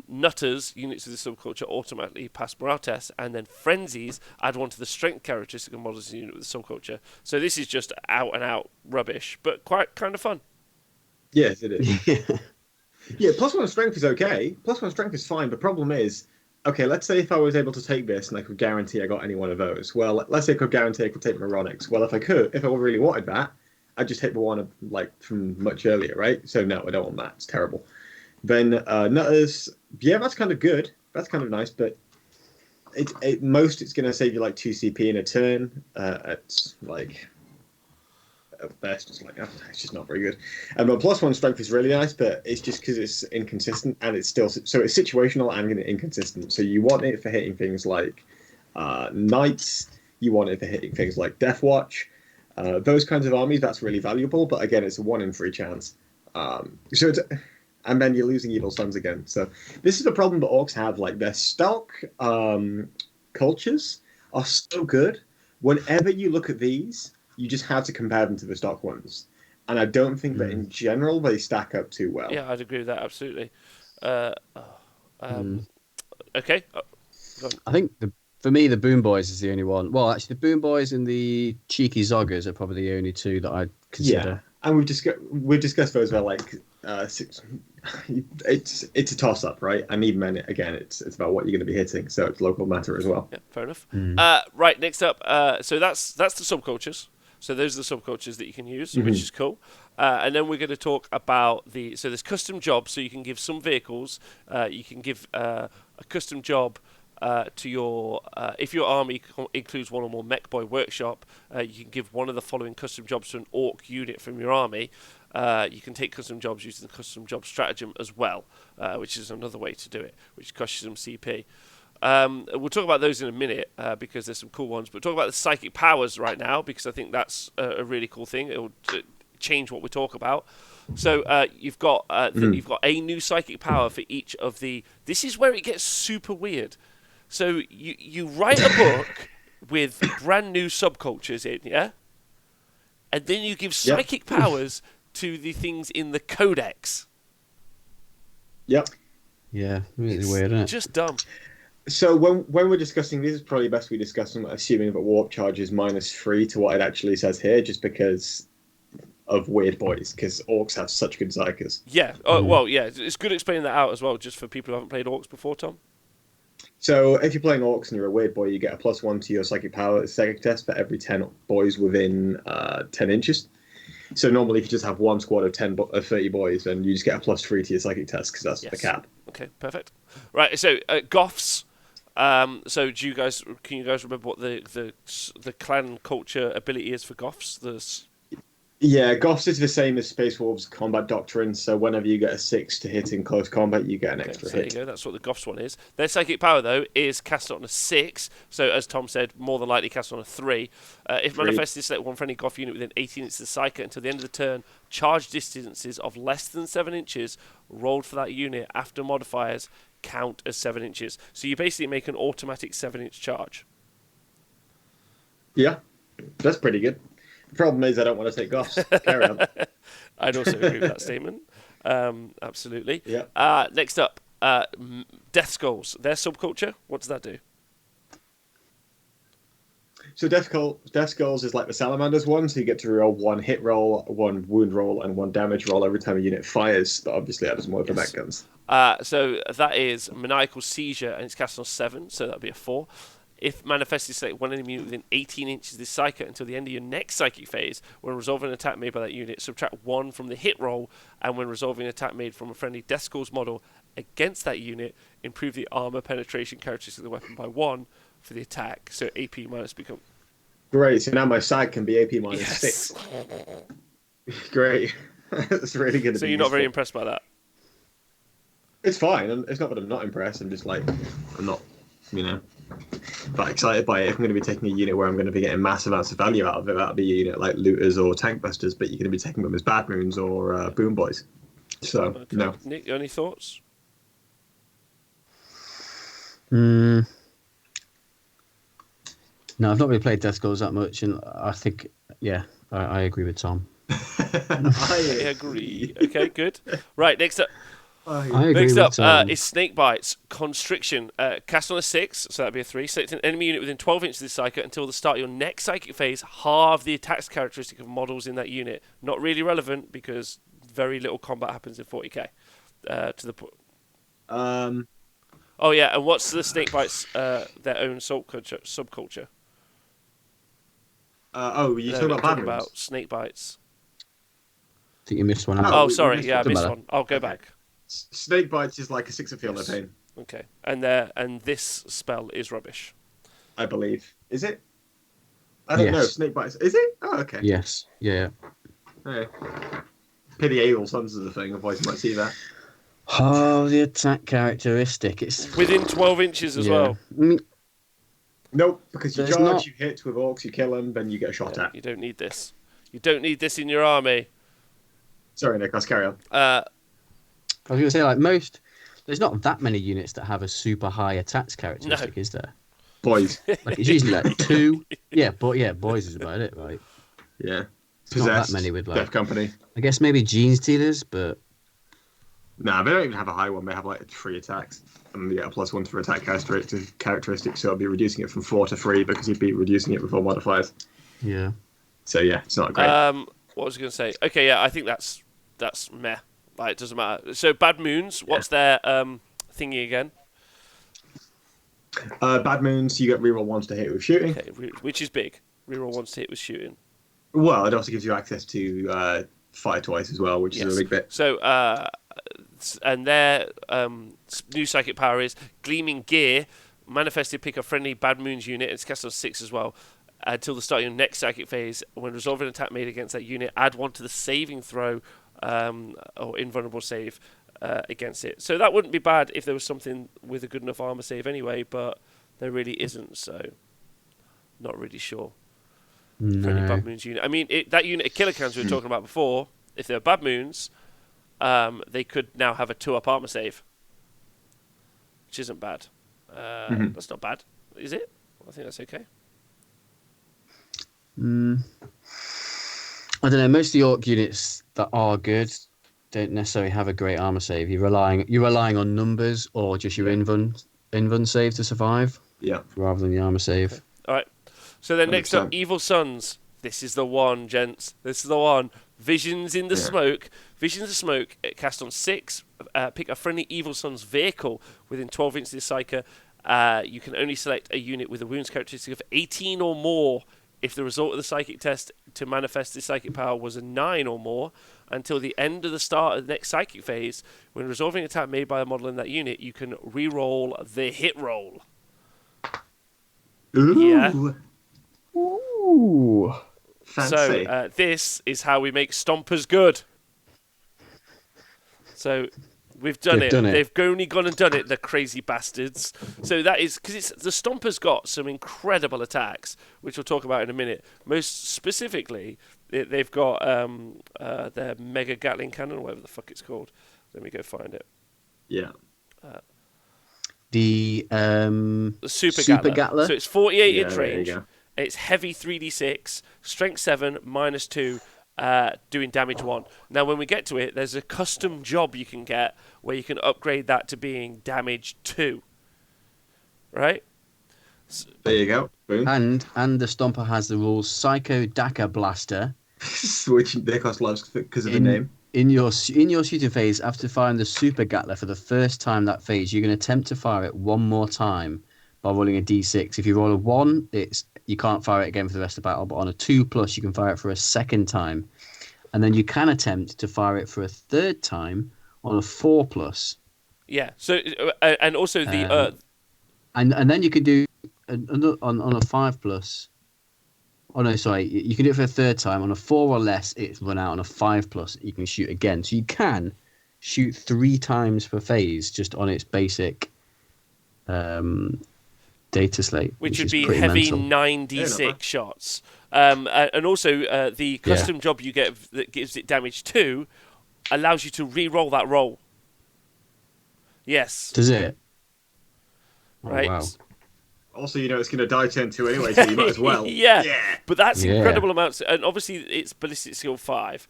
Nutters, units with this subculture, automatically pass morale tests. And then Frenzies, add 1 to the strength characteristic of models unit with the subculture. So this is just out and out rubbish, but quite kind of fun. Yes, it is. Yeah, +1 strength is okay. +1 strength is fine. The problem is, okay, let's say if I was able to take this and I could guarantee I got any one of those. Well, let's say I could guarantee I could take Moronics. Well, if I really wanted that, I'd just take the one like from much earlier, right? So no, I don't want that. It's terrible. Then Nutters, yeah, that's kind of good. That's kind of nice, but it's going to save you like 2 CP in a turn. It's like at best, it's just not very good. But +1 strength is really nice, but it's just because it's inconsistent and it's still so it's situational and inconsistent. So you want it for hitting things like knights, you want it for hitting things like Death Watch, those kinds of armies. That's really valuable, but again, it's a 1 in 3 chance. And then you're losing Evil Suns again. So this is the problem that orcs have. Like their stock cultures are so good. Whenever you look at these, you just have to compare them to the stock ones. And I don't think that in general they stack up too well. Yeah, I'd agree with that, absolutely. Okay. I think for me, the Boom Boys is the only one. Well, actually, the Boom Boys and the Cheeky Zoggers are probably the only 2 that I'd consider. Yeah, and we've discussed those where like 6. It's a toss up, right? And even then, again, it's about what you're going to be hitting, so it's local matter as well. Yeah, fair enough. Right, next up, so that's the subcultures. So those are the subcultures that you can use, which is cool. And then we're going to talk about so there's custom jobs. So you can give some vehicles, you can give a custom job to your, if your army includes 1 or more Mech Boy Workshop, you can give one of the following custom jobs to an Orc unit from your army. You can take custom jobs using the custom job stratagem as well, which is another way to do it, which costs you some CP. We'll talk about those in a minute because there's some cool ones. But talk about the psychic powers right now because I think that's a really cool thing. It'll change what we talk about. So you've got you've got a new psychic power for each of the. This is where it gets super weird. So you write a book with brand new subcultures in, yeah, and then you give psychic powers to the things in the codex. Yep. Yeah, really weird, isn't it? Just dumb. So when we're discussing this, is probably best we discuss them assuming that warp charge is -3 to what it actually says here, just because of weird boys, because orcs have such good psychers. Yeah. Well, yeah. It's good explaining that out as well, just for people who haven't played orcs before, Tom. So if you're playing orcs and you're a weird boy, you get a +1 to your psychic power psychic test for every 10 boys within 10 inches. So normally if you just have one squad of 30 boys, then you just get a +3 to your psychic test because that's the cap. Okay, perfect. Right, so Goths. So can you guys remember what the clan culture ability is for Goths? Yeah, Goths is the same as Space Wolves combat doctrine, so whenever you get a 6 to hit in close combat, you get an extra hit. There you go, that's what the Goths one is. Their psychic power, though, is cast on a 6, so as Tom said, more than likely cast on a 3. If manifested, select one friendly Goth unit within 18 inches of the psychic until the end of the turn, charge distances of less than 7 inches rolled for that unit after modifiers count as 7 inches. So you basically make an automatic 7-inch charge. Yeah, that's pretty good. The problem is I don't want to take offs. Carry on. I'd also agree with that statement. Absolutely. Yeah. Next up, Death Skulls. Their subculture, what does that do? So Death Skulls is like the Salamanders one, so you get to roll 1 hit roll, 1 wound roll, and 1 damage roll every time a unit fires. But obviously that doesn't work for mech guns. So that is Maniacal Seizure, and it's cast on 7, so that'd be a 4. If manifested, select one enemy unit within 18 inches of this psychic until the end of your next psychic phase. When resolving an attack made by that unit, subtract 1 from the hit roll, and when resolving an attack made from a friendly Death Skulls model against that unit, improve the armor penetration characteristic of the weapon by 1 for the attack. So AP minus become... Great, so now my SAG can be AP minus Yes. 6. Great. That's really good. So you're not very impressed by that? It's fine. It's not that I'm not impressed. I'm just like, I'm not, that excited by it. If I'm going to be taking a unit where I'm going to be getting massive amounts of value out of it, that'll be a unit like Looters or Tank Busters, but you're going to be taking them as Bad Moons or Boom Boys. So, Okay. no. Nick, any thoughts? No, I've not really played Death Skulls that much, and I think, I agree with Tom. I agree. Okay, good. Right, next up. I agree Next with up Tom. is Snake Bites. Constriction. Cast on a 6, so that'd be a 3. Select an enemy unit within 12 inches of this psychic until the start of your next psychic phase. Halve the attack characteristic of models in that unit. Not really relevant because very little combat happens in 40k. To the point. Oh yeah, and what's the Snake Bites? Their own subculture. You're talking about Bad Moons? About Snake Bites. I think you missed one Oh, out. Oh, we sorry, missed I it. missed matter. one. I'll go back. Snake Bites is like a 6 of Feel No Pain, Okay, and this spell is rubbish. I believe. Is it? I don't know. Yes. Snake Bites. Is it? Oh, okay. Yes, yeah. Okay. Pity Able Sons is the thing, otherwise you might see that. Oh, the attack characteristic. It's Within 12 inches as well. I mean, Nope, because you There's charge, not- you hit with orcs, you kill them, then you get shot at. You don't need this. You don't need this in your army. Sorry, Nick, let's carry on. I was going to say, there's not that many units that have a super high attacks characteristic, is there? Boys. Like, it's usually like 2. Yeah, boys is about it, right? Yeah. It's not that many with, Death Company. I guess maybe Gene Stealers, but... Nah, they don't even have a high one. They have like 3 attacks. And you get a +1 for attack characteristics, so I'll be reducing it from 4 to 3 because you'd be reducing it with 4 modifiers. Yeah. So yeah, it's not great. What was I going to say? Okay, yeah, I think that's meh. Like, it doesn't matter. So Bad Moons, what's their thingy again? Bad Moons, you get reroll 1s to hit with shooting. Okay, which is big. Reroll 1 to hit with shooting. Well, it also gives you access to fire twice as well, which is a big bit. So, and their new psychic power is Gleaming Gear. Manifested, pick a friendly Bad Moons unit. It's cast on 6 as well. Until the start of your next psychic phase. When resolving an attack made against that unit, add 1 to the saving throw or invulnerable save against it. So that wouldn't be bad if there was something with a good enough armor save anyway, but there really isn't, so not really sure. For any Bad Moons unit. I mean, that unit of Killer Cans we were talking about before, if they're Bad Moons, they could now have a 2-up armor save, which isn't bad. That's not bad, is it? I think that's okay. I don't know. Most of the Orc units that are good don't necessarily have a great armor save. You're relying on numbers or just your invuln save to survive. Yeah. Rather than the armor save. Okay. All right. So then next up, 100%. Evil Sons. This is the one, gents. This is the one. Visions in the Smoke. Visions of Smoke, cast on 6. Pick a friendly Evil Sons vehicle within 12 inches of the psyker. You can only select a unit with a wounds characteristic of 18 or more if the result of the psychic test to manifest the psychic power was a 9 or more. Until the end of the start of the next psychic phase, when resolving an attack made by a model in that unit, you can re-roll the hit roll. Ooh. Yeah. Ooh. Fancy. So this is how we make Stompers good. So we've done it. They've only gone and done it, the crazy bastards. So that is because the Stompers got some incredible attacks, which we'll talk about in a minute. Most specifically, they've got their Mega Gatling Cannon, or whatever the fuck it's called. Let me go find it. Yeah. The The Super Super Gatler. Gatler. So it's 48 Yeah, inch there you range. go. It's heavy 3d6, strength 7, -2, doing damage 1. Now, when we get to it, there's a custom job you can get where you can upgrade that to being damage 2. Right? There you go. Boom. And the Stomper has the rules Psycho Daka Blaster. Which Nikos loves because of the name. In your shooting phase, after firing the Super Gatler for the first time that phase, you can attempt to fire it one more time by rolling a d6. If you roll a 1, you can't fire it again for the rest of the battle, but on a 2+, you can fire it for a second time. And then you can attempt to fire it for a third time on a 4+. Yeah. So, and also the... and then you can do on a 5+. Oh no, sorry. You can do it for a third time. On a 4 or less, it's run out. On a 5+, you can shoot again. So you can shoot 3 times per phase just on its basic data slate, which would is be pretty heavy mental. 9d6 shots. And also the custom job you get that gives it damage 2 allows you to re-roll that roll. Yes. Does it? Oh, Right. wow. Also, it's going to die turn 2 anyway, so you might as well. Yeah. But that's Yeah. incredible amounts. And obviously, it's ballistic skill 5,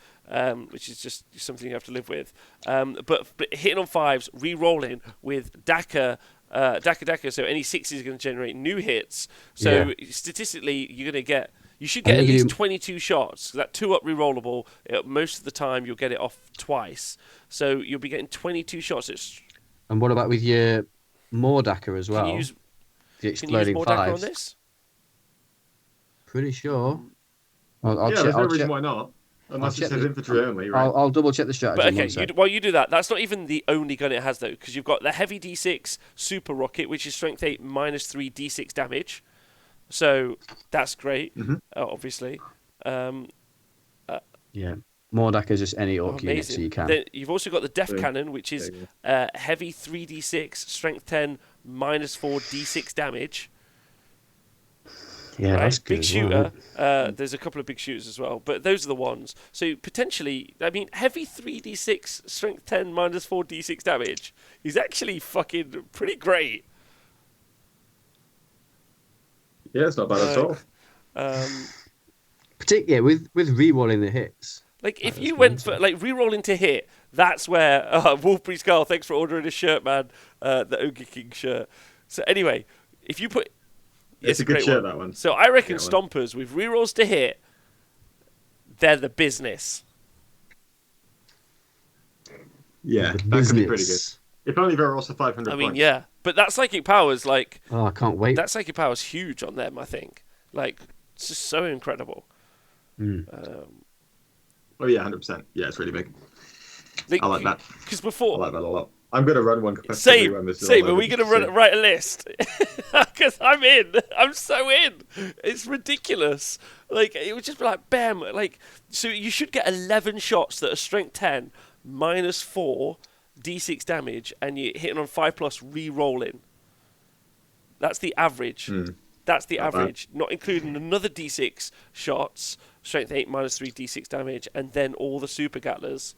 which is just something you have to live with. But hitting on 5s, re-rolling with Daka, so any 6s are going to generate new hits. So statistically, you should get at least 22 shots. That 2-up re-rollable, most of the time you'll get it off twice. So you'll be getting 22 shots. And what about with your Mordaka as well? Can you use the exploding more Daka on 5s? this? Pretty sure. I'll Yeah, check. there's no I'll reason check. why not. Unless check it says the- infantry only, right? I'll double check the strategy. But one okay, sec. while you do that, that's not even the only gun it has though, because you've got the heavy D6 super rocket, which is strength 8 -3 D6 damage. So that's great, obviously. Yeah. Mordaka is just any orc unit, so Amazing. you can. Then you've also got the Def Boom. Cannon, which is heavy 3d6, strength 10, -4 d6 damage. Yeah, Right? that's good. Big as shooter. well. There's a couple of big shooters as well, but those are the ones. So potentially, I mean, heavy 3d6, strength 10, -4 d6 damage is actually fucking pretty great. Yeah, it's not bad at all. Particularly with re-rolling the hits. Like, if you went for, like, re-rolling to hit, that's where, Wolfberry Skull, thanks for ordering a shirt, man, the Ogre King shirt. So anyway, if you put... It's a good great shirt, that one. So I reckon Get one. Stompers, with re-rolls to hit, they're the business. Yeah, The that could be pretty good. business. If only there were also 500 I mean, points. yeah. But that Psychic Power's, like... Oh, I can't wait. That Psychic Power's huge on them, I think. Like, it's just so incredible. Oh, yeah, 100%. Yeah, it's really big. I like that. Because I before... like that a lot. I'm going to run one competitively Same, when this is same. all Are over. we going to write a list? Because I'm in. I'm so in. It's ridiculous. Like, it would just be like, bam. Like, so you should get 11 shots that are strength 10, -4, d6 damage, and you're hitting on 5+, re-rolling. That's the average. That's the Not bad. average. Not including another d6 shots, strength 8, -3, d6 damage, and then all the super gattlers.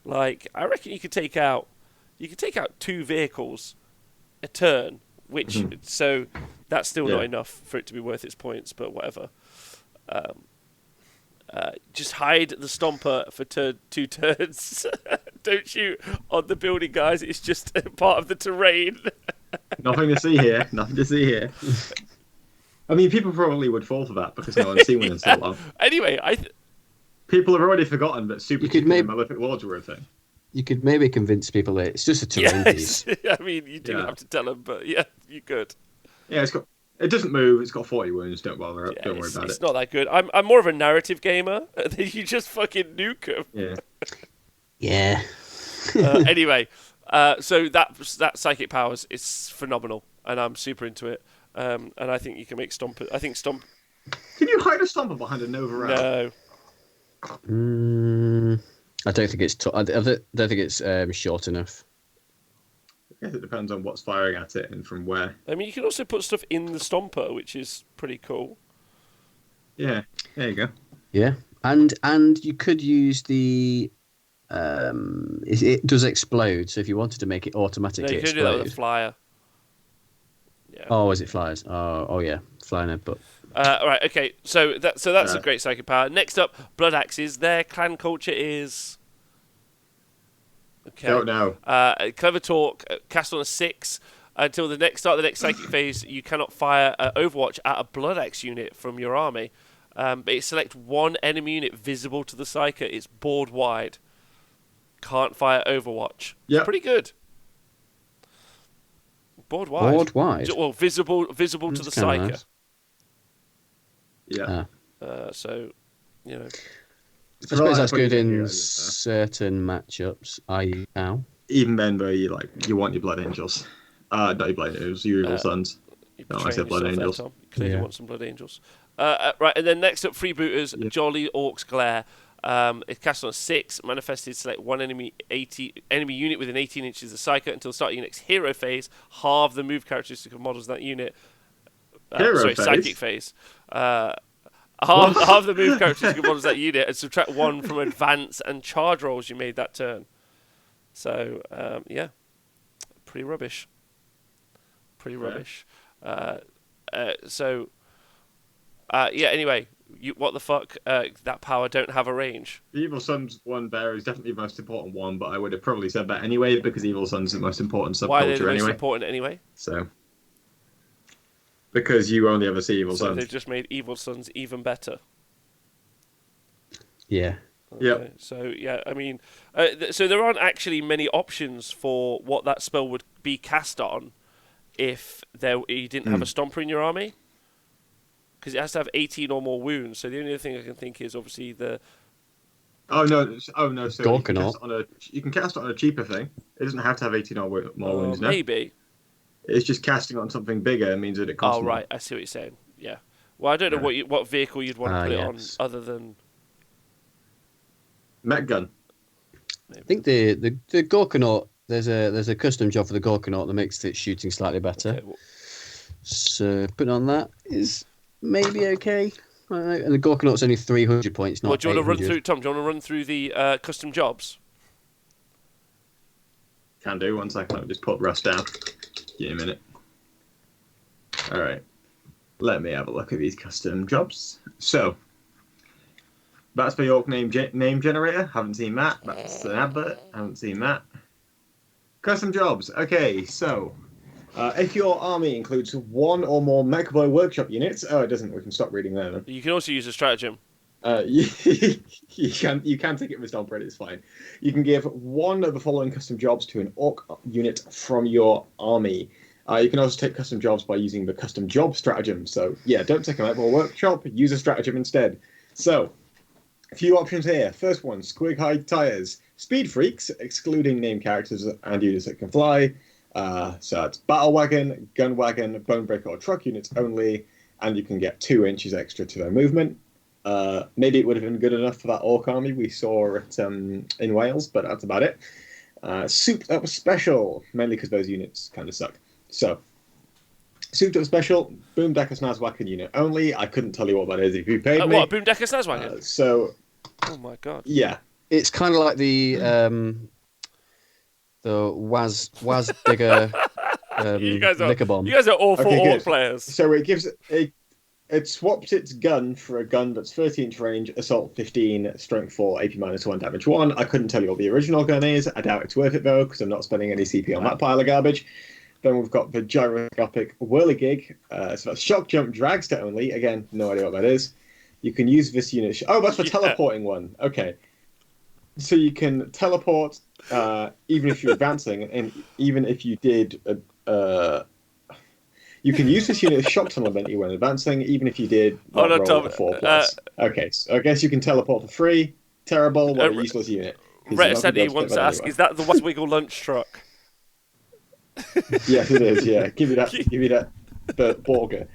Like, I reckon you could take out 2 vehicles a turn, which so that's still not Yeah. enough for it to be worth its points, but whatever. Just hide the Stomper for 2 turns. Don't shoot on the building, guys. It's just part of the terrain. Nothing to see here. Nothing to see here. I mean, people probably would fall for that because no one's seen one in so long. Anyway, People have already forgotten that super You could chicken make- and malefic lords were a thing. You could maybe convince people that it's just a terrain yes. piece. I mean, you do Yeah. have to tell them, but yeah, you could. Yeah, it doesn't move. It's got 40 wounds. Don't bother. Yeah, Don't worry about it's it. not that good. I'm more of a narrative gamer. You just fucking nuke them. Yeah. Yeah. Anyway, so that Psychic Powers is phenomenal, and I'm super into it. And I think you can make Stomp. I think Stomp. Can you hide a stomper behind a Nova Round? No, I don't think it's. I don't think it's short enough. I guess it depends on what's firing at it and from where. I mean you can also put stuff in the Stomper, which is pretty cool. Yeah, there you go. Yeah, and you could use the. It does explode, so if you wanted to make it No, automatically you can do that with a explode, flyer. Yeah. Oh, is it flyers? Oh yeah, flying head, but Right. Okay. So that's a great psychic power. Next up, blood axes. Their clan culture is. Okay. Don't know. Clever talk. Cast on a 6 until the next psychic phase. You cannot fire Overwatch at a blood axe unit from your army. But it select one enemy unit visible to the psyker. It's board wide. Can't fire Overwatch. Yeah. It's pretty good. Board wide. board wide. Well, visible to the That's kinda psyker. nice. Yeah. So, you know. I suppose that's good in certain matchups. I.e., now. Even then, where you want your blood angels, not your blood angels, your evil sons. You No, I betraying said blood yourself there, angels. Tom. You clearly Yeah. want some blood angels. Right, and then next up, freebooters, Yeah. Jolly Orcs Glare. It's cast on a 6, manifested, select one enemy unit within 18 inches of Psyker until starting your next hero phase, halve the move characteristic of models in that unit. Phase? Psychic phase. Halve the move characteristic of models in that unit and subtract 1 from advance and charge rolls you made that turn. So, yeah, pretty rubbish. Pretty rubbish. Anyway, what the fuck? That power don't have a range. The Evil Sun's one bear is definitely the most important one, but I would have probably said that anyway because Evil Sun's the most important Why are they the subculture most anyway. important anyway? So, because you only ever see Evil So Suns. they've just made Evil Sons even better. Yeah. Yep. Okay, so yeah, I mean, so there aren't actually many options for what that spell would be cast on if you didn't have a Stomper in your army, because it has to have 18 or more wounds. So the only other thing I can think is obviously the. Oh no! So Gorkanaut. you can cast it on a cheaper thing. It doesn't have to have 18 or more wounds. No, Maybe. it's just casting on something bigger means that it costs Oh more. right, I see what you're saying. Yeah. Well, I don't know what vehicle you'd want to put it on Yes. other than. Mech gun. I think the Gorkanaut, there's a custom job for the Gorkanaut that makes its shooting slightly better. Okay, well, So putting on that is maybe okay. I don't know. And the Gorkanaut's only 300 points, not well, do you want to run 800. through, Tom? Do you want to run through the custom jobs? Can do. 1 second. I'll just put Rust down. Give me a minute. All right. Let me have a look at these custom jobs. So, that's for York name generator. Haven't seen that. That's an advert. Haven't seen that. Custom jobs. Okay, so if your army includes 1 or more Mechboy workshop units, it doesn't. We can stop reading there then. You can also use a stratagem. You can take it with Stomper, it's fine. You can give 1 of the following custom jobs to an Orc unit from your army. You can also take custom jobs by using the custom job stratagem. So yeah, don't take a Mechboy workshop. Use a stratagem instead. So. A few options here. First one, Squig High Tires. Speed Freaks, excluding named characters and units that can fly. So that's Battle Wagon, Gun Wagon, Bone Breaker, or Truck units only, and you can get 2 inches extra to their movement. Maybe it would have been good enough for that Orc army we saw in Wales, but that's about it. Souped Up Special, mainly because those units kind of suck. So, Souped Up Special, Boom Decker Snazwacken unit only. I couldn't tell you what that is if you paid me. What, Boom Decker Snazwagon? Oh my god. Yeah. It's kind of like the Was Digger you guys are Liquor Bomb. You guys are awful Okay, Orc good. players. So it swaps its gun for a gun that's 30-inch range, assault 15, strength 4, AP -1, damage 1. I couldn't tell you what the original gun is. I doubt it's worth it though, because I'm not spending any CP on that pile of garbage. Then we've got the gyroscopic whirligig. So that's shock jump dragster only. Again, no idea what that is. You can use this unit. That's the teleporting one. Okay. So you can teleport even if you're advancing, and even if you did. You can use this unit as shock tunnel event when advancing, even if you did Hold on, roll Tom. a 4+. Okay, so I guess you can teleport for free. Terrible. What a useless unit. 'Cause Rhett you're not said gonna he be able to wants fit to that ask, anywhere. is that the Wiggle lunch truck? Yes, it is. Yeah, give me that. Give me that. The Borger.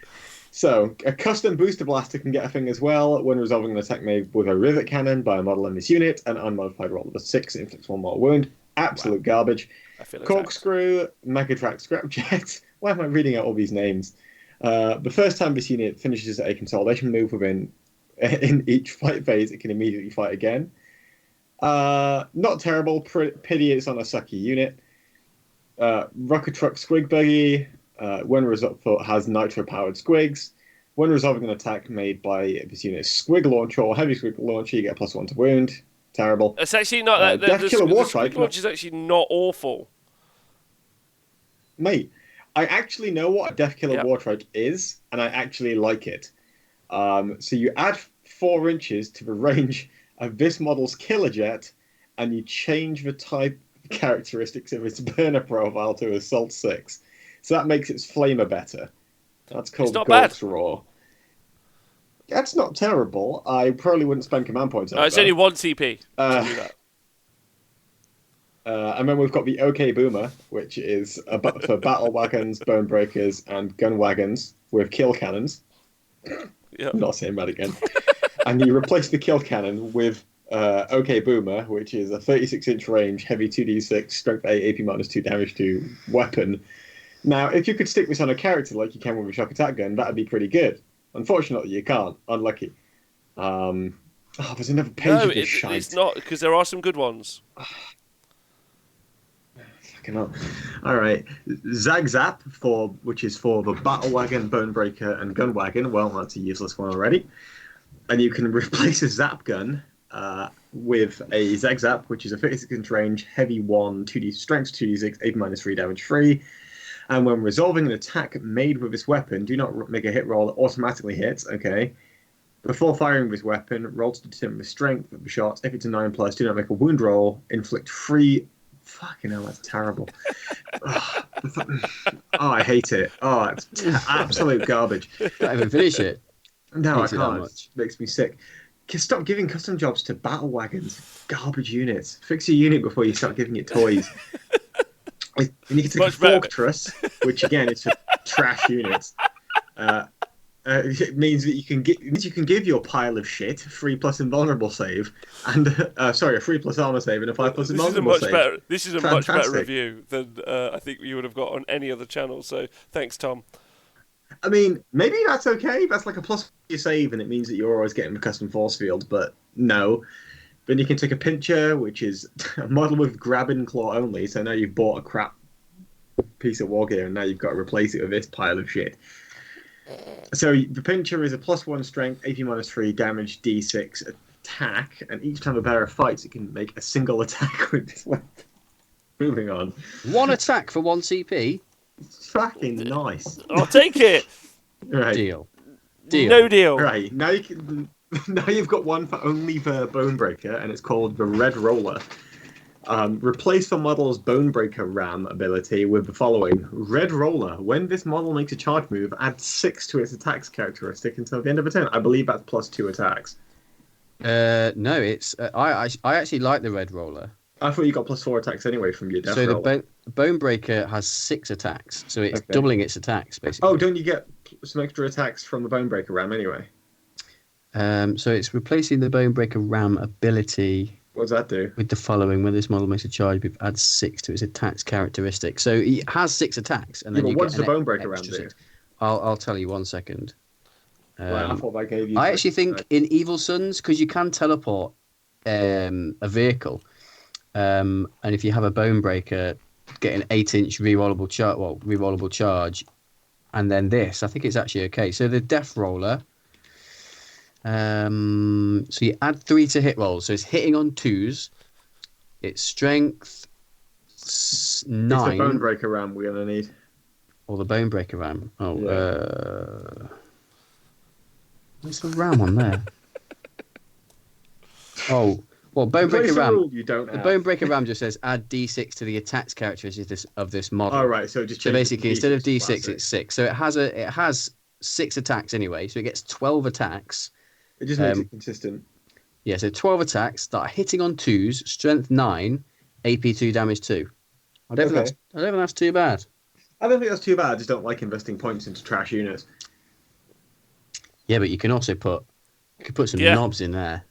So, a custom booster blaster can get a thing as well when resolving an attack made with a rivet cannon by a model in this unit. An unmodified roll of a 6 inflicts 1 more wound. Absolute garbage. I feel attacked. Corkscrew, Megatrack Scrapjet. Why am I reading out all these names? The first time this unit finishes a consolidation move in each fight phase, it can immediately fight again. Not terrible. Pity it's on a sucky unit. Rocket Truck Squig Buggy. Has nitro-powered squigs. When resolving an attack made by this unit's squig launcher or heavy squig launcher, you get +1 to wound. Terrible. It's actually not that. Death Killer The Warstrike. squig launch is actually not awful. Mate, I actually know what a Death Killer Yep. Warstrike is, and I actually like it. So you add 4 inches to the range of this model's killer jet, and you change the type characteristics of its burner profile to Assault 6. So that makes its flamer better. That's called not bad. Gork's Roar. That's not terrible. I probably wouldn't spend command points on it. It's only 1 CP to do that. And then we've got the OK Boomer, which is for battle wagons, bone breakers, and gun wagons with kill cannons. Yep. I'm not saying that again. And you replace the kill cannon with OK Boomer, which is a 36-inch range, heavy 2d6, strength 8, AP -2, damage 2 weapon. Now, if you could stick this on a character like you can with a shock attack gun, that'd be pretty good. Unfortunately, you can't. Unlucky. There's another page No, of this shite. it's not, because there are some good ones. Fucking hell. All right. Zag Zap, which is for the Battle Wagon, Bone Breaker, and Gun Wagon. Well, that's a useless one already. And you can replace a Zap Gun with a Zag Zap, which is a 36-inch range, heavy 1, 2d strength 2d6, AP -3, damage 3. And when resolving an attack made with this weapon, do not make a hit roll. It automatically hits. Okay. Before firing this weapon, roll to determine the strength of the shot. If it's a 9+, do not make a wound roll. Inflict free. Fucking hell, that's terrible. Oh, I hate it. Oh, it's absolute garbage. Can't even finish it. No, I Hates it that can't. much. It makes me sick. Stop giving custom jobs to battle wagons. Garbage units. Fix your unit before you start giving it toys. And you can take Much a better. Fortress, which again is for trash units. It means that you can give your pile of shit 3+ invulnerable save, and a 3+ armor save and a 5+ invulnerable save. This is a much better Fantastic. review than I think you would have got on any other channel. So thanks, Tom. I mean, maybe that's okay. That's like a plus your save, and it means that you're always getting the custom force field. But no. Then you can take a Pincher, which is a model with grab and claw only. So now you've bought a crap piece of war gear, and now you've got to replace it with this pile of shit. So the Pincher is a +1 strength, AP -3, damage, D6 attack, and each time a bearer fights, it can make a single attack with this weapon. Moving on. 1 attack for 1 CP? It's fucking nice. I'll take it. Right. Deal. No deal. Right. Now you can. Now you've got one for only the Bone Breaker, and it's called the Red Roller. Replace the model's Bone Breaker Ram ability with the following. Red Roller. When this model makes a charge move, add 6 to its attacks characteristic until the end of a turn. I believe that's +2 attacks. No, it's I actually like the Red Roller. I thought you got +4 attacks anyway from your Death So Roller. the Bone Breaker has 6 attacks, so it's Okay. doubling its attacks basically. Oh, don't you get some extra attacks from the Bone Breaker Ram anyway? So it's replacing the Bone Breaker Ram ability What does that do? with the following. When this model makes a charge, we've add 6 to its attacks characteristic. So it has 6 attacks, and then Yeah, you but what get does the an Bone Breaker Ram extra do? 6. I'll tell you 1 second. Right, I thought that gave you. I actually think in Evil Sons, because you can teleport a vehicle, and if you have a Bone Breaker, get an 8-inch rerollable charge, and then this, I think it's actually okay. So the Death Roller, so you add 3 to hit rolls, so it's hitting on 2s. It's strength 9. It's the Bone Breaker Ram we're gonna need. Or the Bone Breaker Ram. Oh, Yeah. What's the RAM on there? Oh, well, Bone Breaker Replace a Ram. rule you don't The have. Bone Breaker Ram just says add D6 to the attacks characteristics of this model. Oh, right, so just So change it basically, to instead of D6, D6, it's 6. So it has 6 attacks anyway. So it gets 12 attacks. It just makes it consistent. Yeah, so 12 attacks that are hitting on 2s, strength 9, AP 2, damage 2. I don't think that's too bad. I don't think that's too bad. I just don't like investing points into trash units. Yeah, but you can also put some Yeah. knobs in there.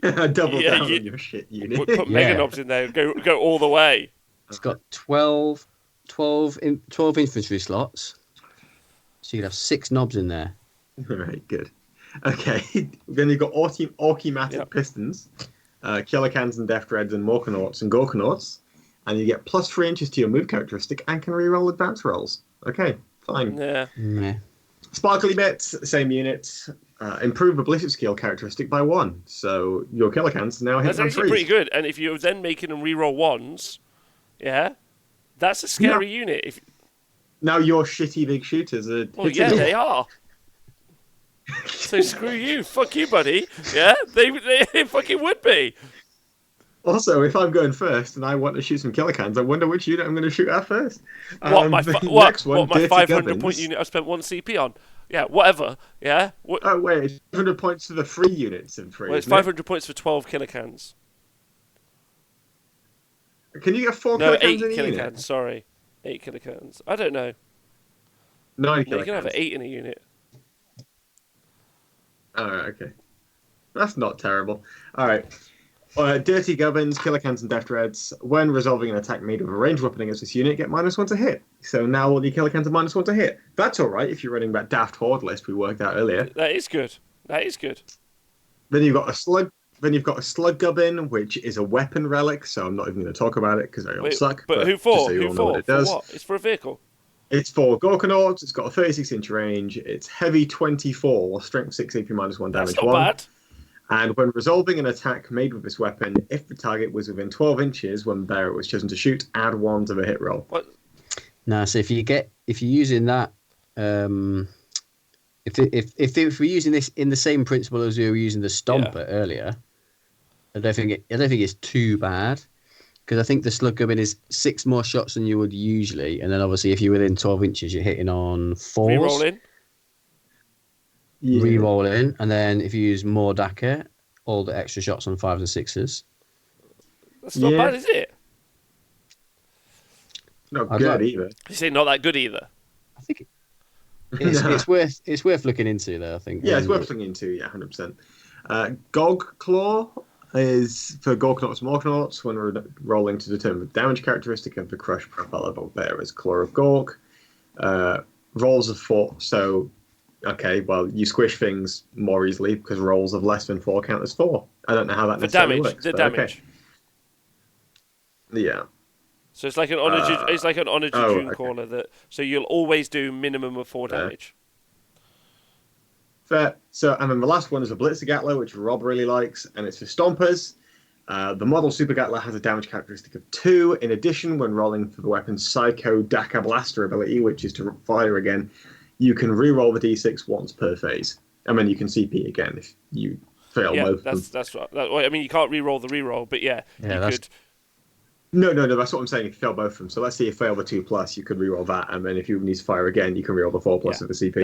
Double Yeah, down you- on your shit unit. We'll put Yeah. mega knobs in there. Go all the way. It's got 12 infantry slots. So you could have 6 knobs in there. All right, good. Okay, then you've got Orkimatic Yep. Pistons, Killer Cans and Death Dreads and Morkanauts and Gorkanauts, and you get +3 inches to your move characteristic and can reroll advance rolls. Okay, fine. Yeah. Meh. Sparkly bits, same unit. Improve the ballistic skill characteristic by 1. So your killer cans now hit That's on actually 3s. pretty good. And if you're then making them reroll ones, yeah, that's a scary unit. If Now your shitty big shooters are Well, hitting yeah, them. they are. So screw you. Fuck you, buddy. Yeah, they fucking would be. Also, if I'm going first and I want to shoot some killer cans, I wonder which unit I'm going to shoot at first. What my The what? next one, What my Dirty 500 point Gubbins. unit I spent 1 CP on? Yeah, whatever. Yeah. Oh wait, it's 100 points to the 3 units in 3. Well, it's isn't it? 500 points for 12 killer cans. Can you get 4 No, killer cans 8 in a killer unit? cans. Sorry, 8 killer cans. I don't know. 9 No, killer you can have cans. 8 in a unit. Alright, okay. That's not terrible. Alright. Dirty Gubbins, Killer Cans, and Death Dreads. When resolving an attack made with a ranged weapon against this unit, get -1 to hit. So now all the Killer Cans are -1 to hit. That's alright if you're running that Daft Horde list we worked out earlier. That is good. That is good. Then you've got a Slug. Then you've got a Slug Gubbin, which is a weapon relic, so I'm not even going to talk about it because they all suck. But who just for? so you Who all know what for? it does. For what? It's for a vehicle. It's for Kannots. It's got a 36-inch range. It's heavy 24, strength 6, AP -1, That's damage not 1. bad. And when resolving an attack made with this weapon, if the target was within 12 inches when the bearer was chosen to shoot, add 1 to the hit roll. What? No, so if you're using that, if we're using this in the same principle as we were using the Stomper earlier, I don't think it's too bad, because I think the Slug Gubbin is 6 more shots than you would usually, and then obviously if you're within 12 inches, you're hitting on 4s. Rerolling. Yeah. Re-roll in, and then if you use more Daka, all the extra shots on 5s and 6s. That's not bad, is it? Not I'd good like- either. You say not that good either. I think it's worth looking into though. I think. Yeah, it's worth looking into. Yeah, 100%. Gog Claw is for Gorknots and Morknots when we're rolling to determine the damage characteristic of the crush profile of bearer's Claw of Gork. Rolls of 4. So, okay, well, you squish things more easily because rolls of less than 4 count as 4. I don't know how that For necessarily damage. works. The but damage. Okay. Yeah. So it's like an honor. It's like an honor June okay. corner that. So you'll always do minimum of 4 damage. Fair. So, and then the last one is a Blitzer Gatler, which Rob really likes, and it's for Stompers. The model Super Gatler has a damage characteristic of 2. In addition, when rolling for the weapon's Psycho Daka Blaster ability, which is to fire again, you can re-roll the d6 once per phase. And then you can CP again if you fail both of them. That's right. I mean, you can't re-roll the re-roll, but you could. No, that's what I'm saying. If you fail both of them. So let's say you fail the 2+, you could re-roll that, and then if you need to fire again, you can re-roll the 4+ of the CP.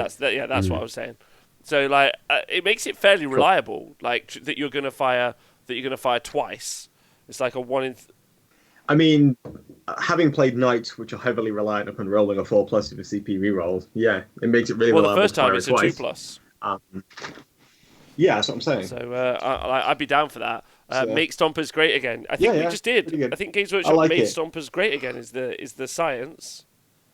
That's what I was saying. So like, it makes it fairly reliable. Like that you're gonna fire twice. It's like a 1 in. I mean, having played Knights, which are heavily reliant upon rolling a 4+ with a CP reroll, yeah, it makes it really reliable. The first time to it's fire a it twice. 2+. Yeah, that's what I'm saying. So I'd be down for that. So- Make Stompers great again. I think we just did. pretty good. I think Games Workshop like made it. Stompers great again. Is the science?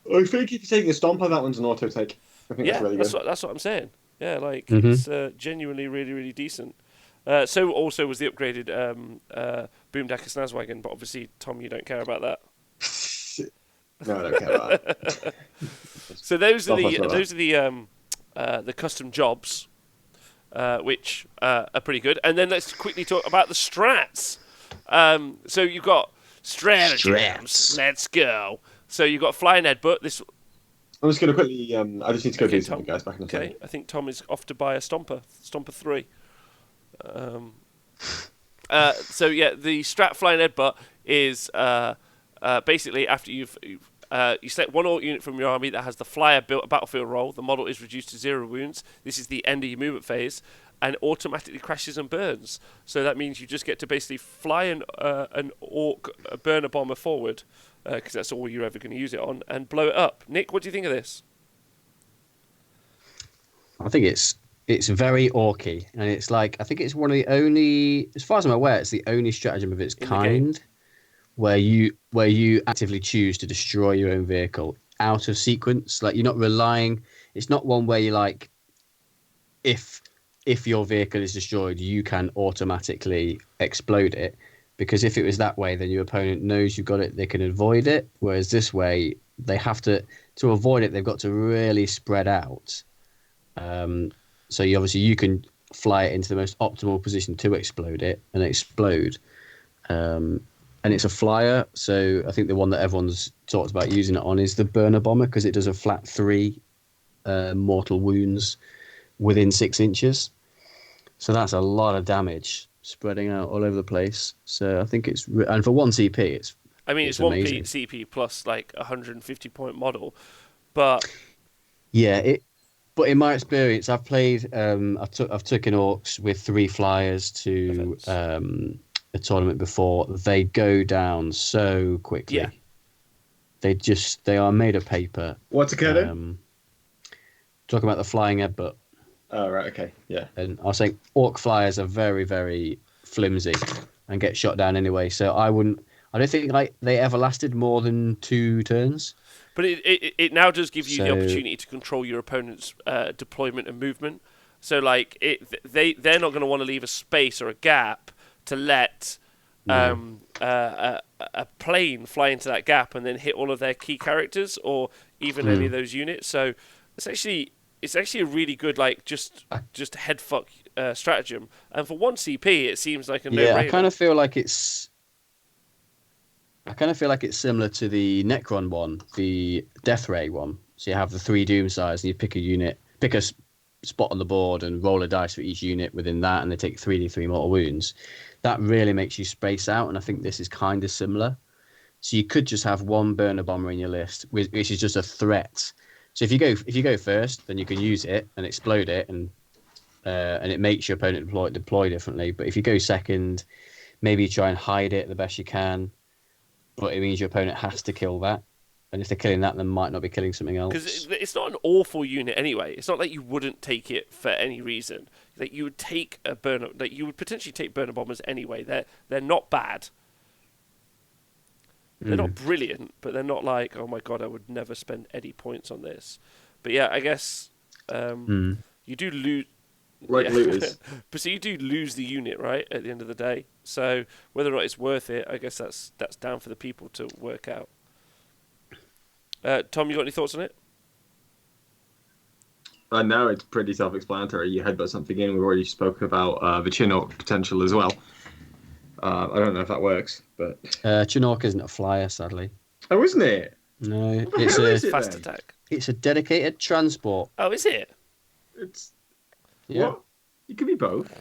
I think if you're taking a Stomper, that one's an auto take. I think that's really good. that's what I'm saying. Yeah, like Mhm. it's genuinely really really decent. So also was the upgraded Boomdacker Snazwagon, but obviously Tom, you don't care about that. No, I don't care about that. So those are Not much the custom jobs, which are pretty good. And then let's quickly talk about the strats. So you've got stratagems. Let's go. So you've got Flying Headbutt. This I'm just going to quickly. I just need to go do something, Tom. guys. Back in a Okay, second. I think Tom is off to buy a Stomper 3. So yeah, the Strat Flying Headbutt is basically after you select one alt unit from your army that has the Flyer built battlefield roll. The model is reduced to 0 wounds. This is the end of your movement phase, and automatically crashes and burns. So that means you just get to basically fly an orc burner bomber forward, because that's all you're ever going to use it on, and blow it up. Nick, what do you think of this? I think it's very orky, and it's like I think it's one of the only, as far as I'm aware, it's the only stratagem of its In the kind where you actively choose to destroy your own vehicle out of sequence. Like you're not relying. It's not one where you like if your vehicle is destroyed, you can automatically explode it. Because if it was that way, then your opponent knows you've got it, they can avoid it. Whereas this way, they have to avoid it. They've got to really spread out. So you can fly it into the most optimal position to explode it and explode. And it's a flyer, so I think the one that everyone's talked about using it on is the burner bomber because it does a flat 3 mortal wounds within 6 inches. So that's a lot of damage spreading out all over the place. So I think and for 1 CP, it's one amazing. CP plus like 150 point model, but yeah, But in my experience, I've played. I've taken orcs with 3 flyers to a tournament before. They go down so quickly. Yeah. They are made of paper. What's occurring? Talking about the flying headbutt. Oh, right, okay, yeah. And I was saying orc flyers are very, very flimsy and get shot down anyway. So I don't think they ever lasted more than 2 turns. But it now does give you the opportunity to control your opponent's deployment and movement. So like they're not going to want to leave a space or a gap to let a plane fly into that gap and then hit all of their key characters or even any of those units. So it's actually a really good like just head fuck stratagem. And for 1 CP, it seems like a no-brainer. I kind of feel like it's similar to the Necron one, the Death Ray one. So you have the 3 Doom sides, and you pick a spot on the board, and roll a dice for each unit within that, and they take 3d3 mortal wounds. That really makes you space out, and I think this is kind of similar. So you could just have 1 burner bomber in your list, which is just a threat. So if you go first, then you can use it and explode it, and it makes your opponent deploy differently. But if you go second, maybe you try and hide it the best you can. But it means your opponent has to kill that. And if they're killing that, they might not be killing something else. Because it's not an awful unit anyway. It's not like you wouldn't take it for any reason. Like you would take a burner, like you would potentially take burner bombers anyway. They're not bad. They're not brilliant, but they're not like, oh my god, I would never spend any points on this. But yeah, I guess you do lose. Like looters. But so you do lose the unit, right, at the end of the day. So whether or not it's worth it, I guess that's down for the people to work out. Tom, you got any thoughts on it? No, it's pretty self-explanatory. You headbutt something in. We've already spoken about the Chinook potential as well. I don't know if that works, but Chinook isn't a flyer, sadly. Oh, isn't it? No, it's a fast attack. It's a dedicated transport. Oh, is it? It's What? You could be both.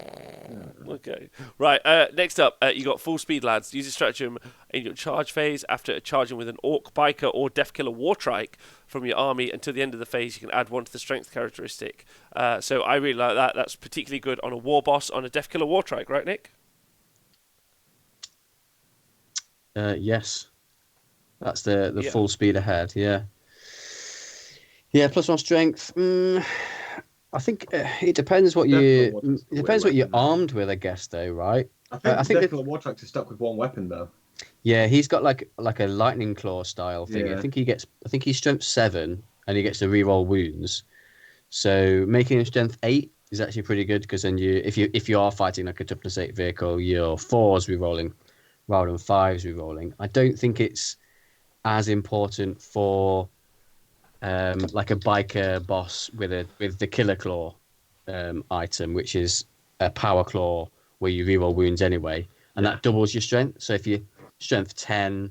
Okay. Right, next up, you got full speed lads. Use a stratagem in your charge phase after charging with an orc, biker, or death killer wartrike from your army until the end of the phase. You can add 1 to the strength characteristic. So I really like that. That's particularly good on a war boss on a death killer wartrike, right, Nick? Yes. That's the full speed ahead, yeah. Yeah, +1 strength. I think it depends what you're armed with, I guess, though, right? I think the Wartrikes are stuck with 1 weapon, though. Yeah, he's got like a lightning claw style thing. Yeah. I think he's strength 7 and he gets to reroll wounds. So making him strength 8 is actually pretty good because then if you are fighting like a toughness 8 vehicle, your 4s rerolling rather than 5s rerolling. I don't think it's as important for like a biker boss with the killer claw item, which is a power claw where you reroll wounds anyway, and that doubles your strength. So if you strength 10,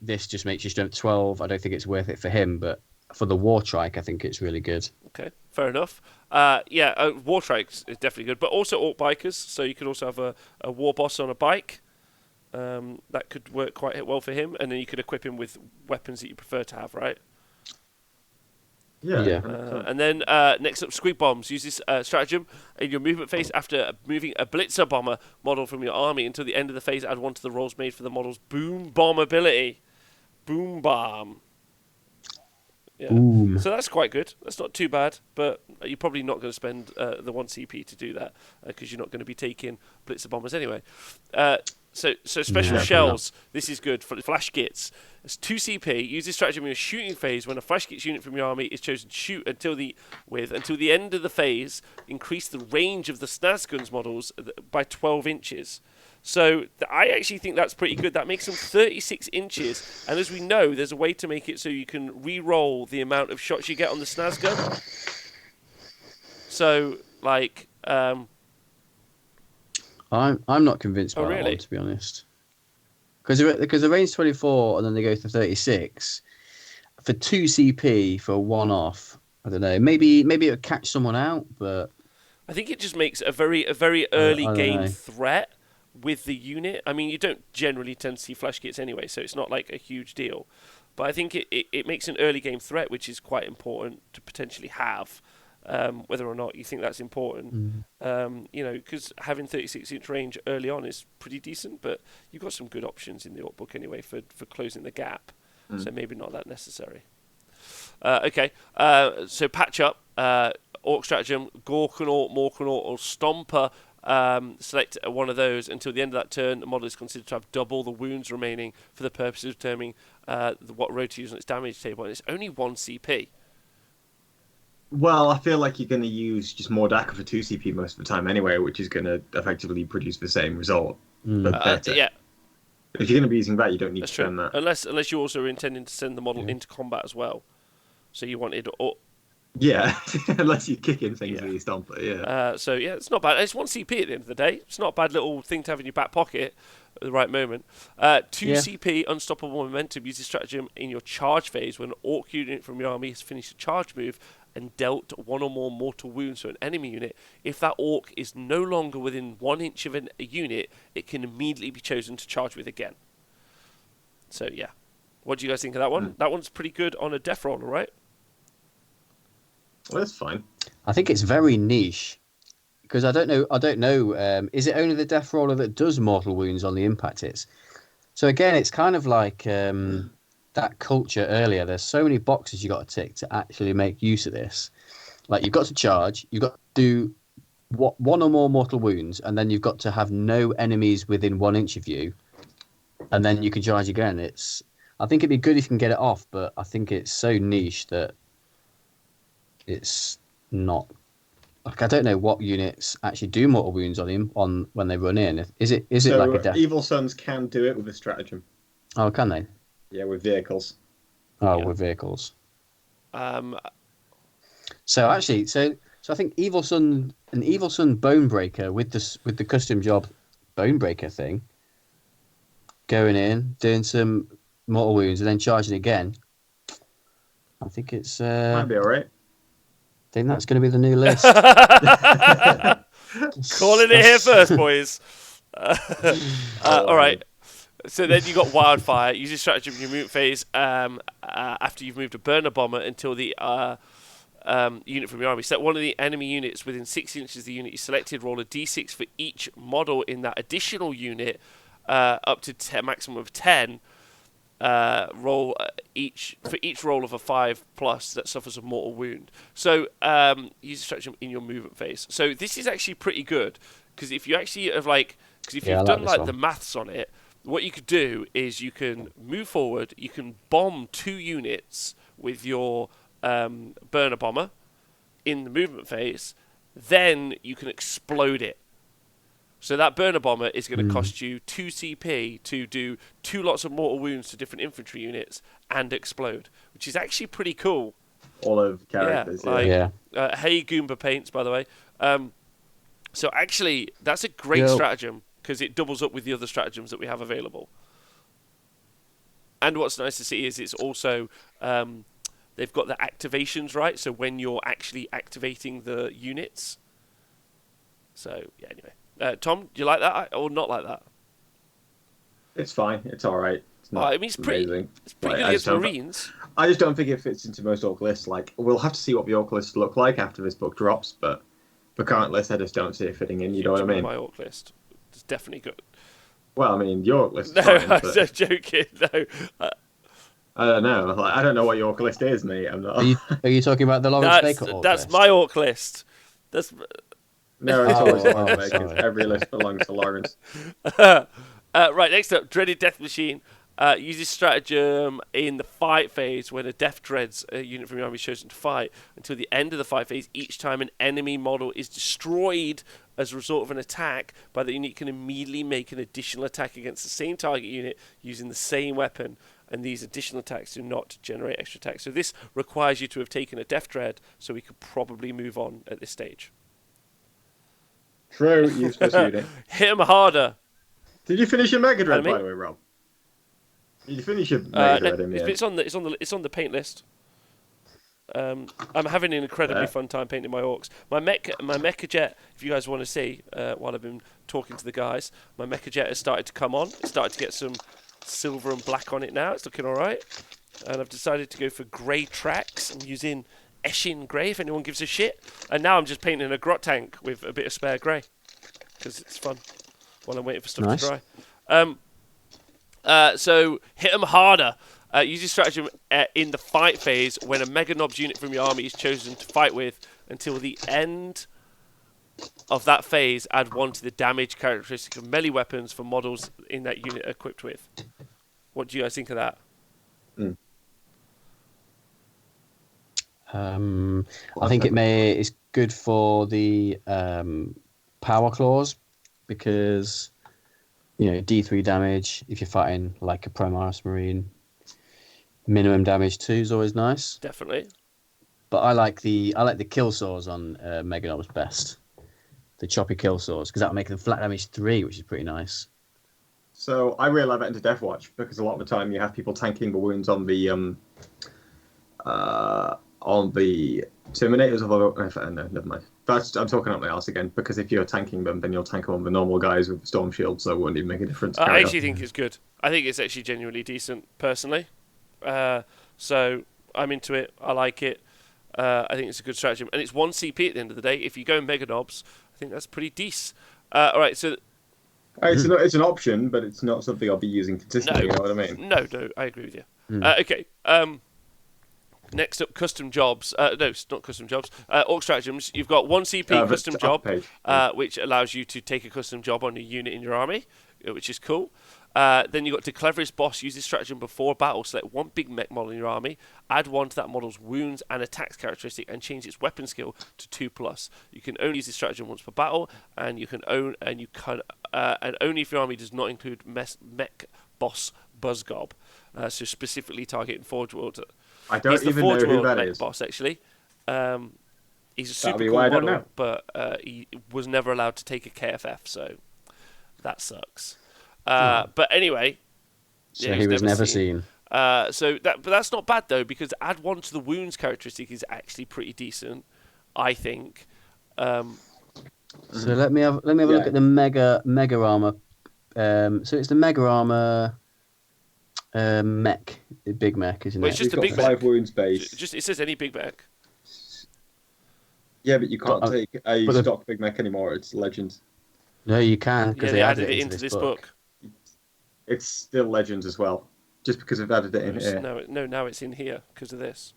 this just makes you strength 12. I don't think it's worth it for him, but for the Wartrike, I think it's really good. Okay, fair enough. Wartrike is definitely good, but also orc bikers. So you could also have a war boss on a bike. That could work quite well for him, and then you could equip him with weapons that you prefer to have, right? Yeah. And then next up, squeak bombs. Use this stratagem in your movement phase after moving a blitzer bomber model from your army until the end of the phase. Add 1 to the rolls made for the model's boom bomb ability. Boom bomb. Yeah. Boom. So that's quite good. That's not too bad, but you're probably not going to spend the 1 CP to do that because you're not going to be taking blitzer bombers anyway. So special shells. This is good for the flash kits. It's 2 CP. Use this stratagem in your shooting phase when a flash kits unit from your army is chosen to shoot until the end of the phase. Increase the range of the Snazguns models by 12 inches. So I actually think that's pretty good. That makes them 36 inches. And as we know, there's a way to make it so you can re-roll the amount of shots you get on the SNAS gun. So, like... I'm not convinced by that really? one, to be honest. Because the range 24 and then they go to 36 for 2 CP for a one-off. I don't know. Maybe it'll catch someone out, but I think it just makes a very early I don't game know. threat with the unit. I mean, you don't generally tend to see flash kits anyway, so it's not like a huge deal. But I think it makes an early game threat, which is quite important to potentially have, whether or not you think that's important. Because having 36-inch range early on is pretty decent, but you've got some good options in the Orc book anyway for closing the gap. So maybe not that necessary. Okay, so patch up. Orc stratagem, Gorkanaut, Morkanaut, or Stomper. Select one of those until the end of that turn. The model is considered to have double the wounds remaining for the purpose of determining what row to use on its damage table, and it's only 1 CP. Well, I feel like you're going to use just more DACA for 2 CP most of the time anyway, which is going to effectively produce the same result, but better. Yeah, If you're going to be using that, you don't need that's to true. spend that. Unless you also are intending to send the model into combat as well. So you wanted... Yeah, unless you're kicking things with your Stomper, yeah. So yeah, it's not bad. It's 1 CP at the end of the day. It's not a bad little thing to have in your back pocket at the right moment. 2 CP, unstoppable momentum. Use this stratagem in your charge phase when an Orc unit from your army has finished a charge move and dealt 1 or more mortal wounds to an enemy unit. If that Orc is no longer within 1 inch of a unit, it can immediately be chosen to charge with again. So yeah, what do you guys think of that one? That one's pretty good on a death roller, right? Well, that's fine. I think it's very niche because I don't know. Is it only the death roller that does mortal wounds on the impact hits? So again, it's kind of like that culture earlier. There's so many boxes you got to tick to actually make use of this. Like you've got to charge, you've got to do 1 or more mortal wounds, and then you've got to have no enemies within 1 inch of you, and then you can charge again. I think it'd be good if you can get it off, but I think it's so niche that it's not. Like I don't know what units actually do mortal wounds on him when they run in. Is it like a death? Evil Sons can do it with a stratagem. Oh, can they? Yeah, with vehicles. Oh, Yeah. with vehicles. So I think Evil Sun Bonebreaker with the custom job Bonebreaker thing, going in, doing some mortal wounds, and then charging again. I think it's. Might be all right. I think that's going to be the new list. calling it here first, boys. All right. So then you got Wildfire. Use your stratagem in your movement phase after you've moved a burner bomber until the unit from your army. Select one of the enemy units within 6 inches of the unit you selected. Roll a d6 for each model in that additional unit, up to maximum of 10. Roll each roll of a 5+ that suffers a mortal wound. So use a stratagem in your movement phase. So this is actually pretty good because if you actually have you've done the maths on it, what you could do is you can move forward. You can bomb 2 units with your burner bomber in the movement phase. Then you can explode it. So that burner bomber is going to cost you 2 CP to do 2 lots of mortal wounds to different infantry units and explode, which is actually pretty cool. All of characters, Yeah. Hey Goomba Paints, by the way. So actually, that's a great stratagem because it doubles up with the other stratagems that we have available. And what's nice to see is it's also they've got the activations right. So when you're actually activating the units. So yeah, anyway. Tom, do you like that or not like that? It's fine. It's all right. It's not it's pretty amazing. It's pretty good against Marines. I just don't think it fits into most Orc lists. Like, we'll have to see what the Orc lists look like after this book drops, but for current lists, I just don't see it fitting in. You know what I mean? My Orc list. It's definitely good. Well, I mean, your Orc list No, is fine, I'm but just joking. No. I don't know. Like, I don't know what your Orc list is, mate. I'm not. Are you talking about the Lawrence Baker Orc that's list? my Orc list. That's... No, it's always Oh, Lawrence Baker. sorry. Every list belongs to Lawrence. Right, next up, Dreaded Death Machine. Uses stratagem in the fight phase when a Death Dreads unit from your army is chosen to fight. Until the end of the fight phase, each time an enemy model is destroyed, as a result of an attack. By that unit can immediately make an additional attack against the same target unit using the same weapon, and these additional attacks do not generate extra attacks. So this requires you to have taken a Death Dread, so we could probably move on at this stage. True, useless unit. Hit him harder. Did you finish your Mega Dread, Pardon me? by the way, Rob? Did you finish your Mega Dread in the end? It's on the paint list. I'm having an incredibly fun time painting my orcs. My mecha jet, if you guys want to see, while I've been talking to the guys, my mecha jet has started to come on. It's started to get some silver and black on it now. It's looking all right. And I've decided to go for grey tracks. I'm using Eshin grey, if anyone gives a shit. And now I'm just painting a grot tank with a bit of spare grey because it's fun while I'm waiting for stuff to dry. So hit them harder. Use your stratagem in the fight phase when a Mega Knobs unit from your army is chosen to fight with. Until the end of that phase, add 1 to the damage characteristic of melee weapons for models in that unit equipped with. What do you guys think of that? I think it's good for the power claws because D3 damage if you're fighting like a Primaris Marine. Minimum damage 2 is always nice. Definitely. But I like the kill saws on Mega Knobs best. The choppy kill saws because that'll make them flat damage 3, which is pretty nice. So I really like that into Death Watch because a lot of the time you have people tanking the wounds on the Terminators. No, never mind. I'm talking up my arse again because if you're tanking them, then you'll tank them on the normal guys with the Storm Shield, so it wouldn't even make a difference. I actually think it's good. I think it's actually genuinely decent, personally. So I'm into it. I like it. I think it's a good stratagem, and it's 1 CP at the end of the day. If you go Mega Knobs, I think that's pretty decent. All right, so it's an option, but it's not something I'll be using consistently. You know what I mean? No, I agree with you. Okay. Next up, custom jobs. No, it's not custom jobs. Orc stratagems. You've got 1 CP custom job, which allows you to take a custom job on a unit in your army, which is cool. Then you've got the cleverest boss. Use this stratagem before battle. Select 1 big mech model in your army. Add 1 to that model's wounds and attacks characteristic, and change its weapon skill to 2+. You can only use this stratagem once per battle, and only if your army does not include mech boss Buzzgob. So specifically targeting Forge World. I don't even know who that is. Boss, actually. He's a super cool model, but he was never allowed to take a KFF, so that sucks. But anyway, so he was never seen. But that's not bad though, because add 1 to the wounds characteristic is actually pretty decent, I think. So let me have a look at the mega armor. So it's the mega armor mech, the big mech, isn't it? It's just a big 5 wounds base. It says any big mech. Yeah, but you can't take a stock big mech anymore. It's Legends. No, you can because they added it into this book. It's still Legends as well, just because they've added it in here. Now it's in here because of this.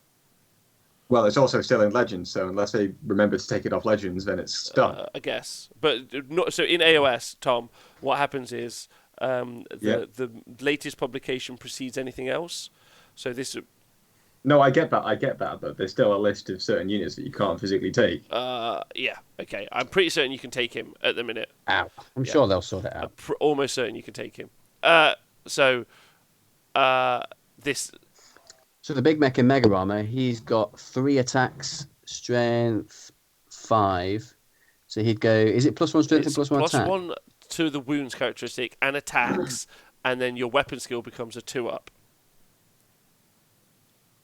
Well, it's also still in Legends, so unless they remember to take it off Legends, then it's stuck. I guess. But not, so in AOS, Tom, what happens is the latest publication precedes anything else. So this... No, I get that, but there's still a list of certain units that you can't physically take. Yeah, okay. I'm pretty certain you can take him at the minute. I'm sure they'll sort it out. I'm almost certain you can take him. So the big mech in Mega Armor, he's got 3 attacks, strength 5. So he'd go. Is it +1 strength and +1 attack? +1 to the wounds characteristic and attacks, and then your weapon skill becomes a 2-up.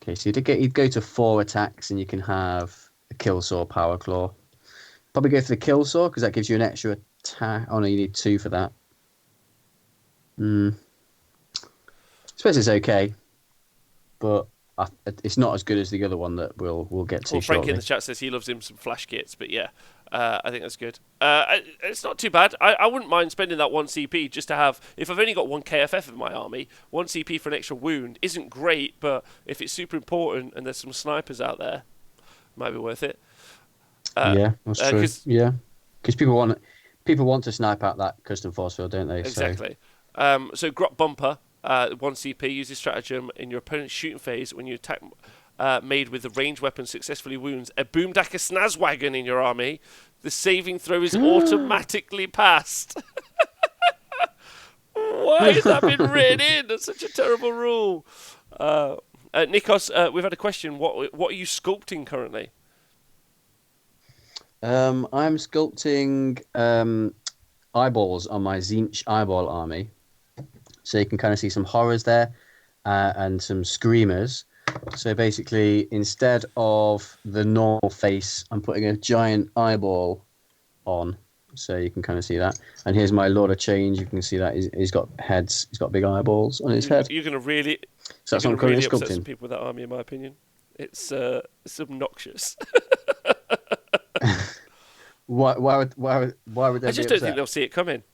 Okay, so you'd go to 4 attacks, and you can have a kill saw, power claw. Probably go for the kill saw because that gives you an extra attack. Oh no, you need 2 for that. I suppose it's okay, but it's not as good as the other one that we'll get to. Well, Frank shortly. in the chat says he loves him some flash kits, but yeah, I think that's good. It's not too bad. I wouldn't mind spending that 1 CP just to have. If I've only got 1 KFF in my army, 1 CP for an extra wound isn't great, but if it's super important and there's some snipers out there, it might be worth it. Yeah, that's true. Because people want to snipe out that custom force field, don't they? Exactly. So Grot Bumper, 1 CP, use this stratagem in your opponent's shooting phase when you attack made with the ranged weapon successfully wounds a Boomdacker Snazwagon in your army. The saving throw is automatically passed. Why has that been written in? That's such a terrible rule. Nikos, we've had a question. What are you sculpting currently? I'm sculpting eyeballs on my Zinch eyeball army. So you can kind of see some horrors there and some screamers. So basically, instead of the normal face, I'm putting a giant eyeball on. So you can kind of see that. And here's my Lord of Change. You can see that he's got heads. He's got big eyeballs on his head. You're going to really, So that's what I'm currently upset some sculpting. people with that army, in my opinion. It's obnoxious. Why would they I just be don't upset? think they'll see it coming.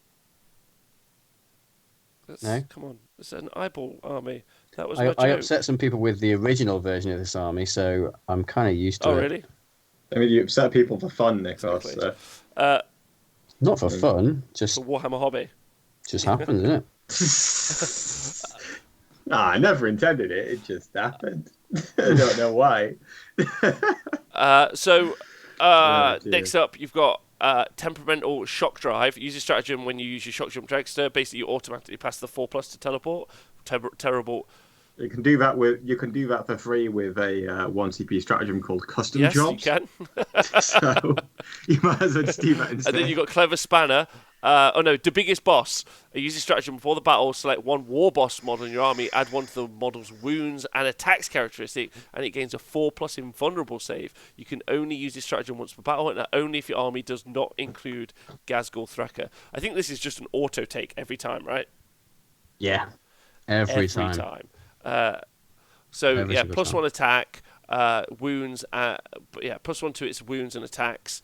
No? Come on, it's an eyeball army. That was I my joke. upset some people with the original version of this army, so I'm kind of used to it. Oh, really? I mean, you upset people for fun, Nikos. Exactly. So. Not for fun, just For Warhammer hobby. happens, isn't it? I never intended it. It just happened. I don't know why. Next up, you've got temperamental shock drive. Use your stratagem when you use your shock jump dragster. Basically, you automatically pass the 4+ to teleport. Terrible. You can do that for free with a 1 CP stratagem called Custom Yes, Jobs. you can. So you might as well just do that instead. And then you've got Clever Spanner. The biggest boss. Use your stratagem before the battle. Select one war boss model in your army. Add one to the model's wounds and attacks characteristic, and it gains a 4+ invulnerable save. You can only use this stratagem once per battle, and only if your army does not include Ghazghkull Thracker. I think this is just an auto take every time, right? Yeah, every time. Every single plus time. 1 attack, wounds, plus 1 to its wounds and attacks.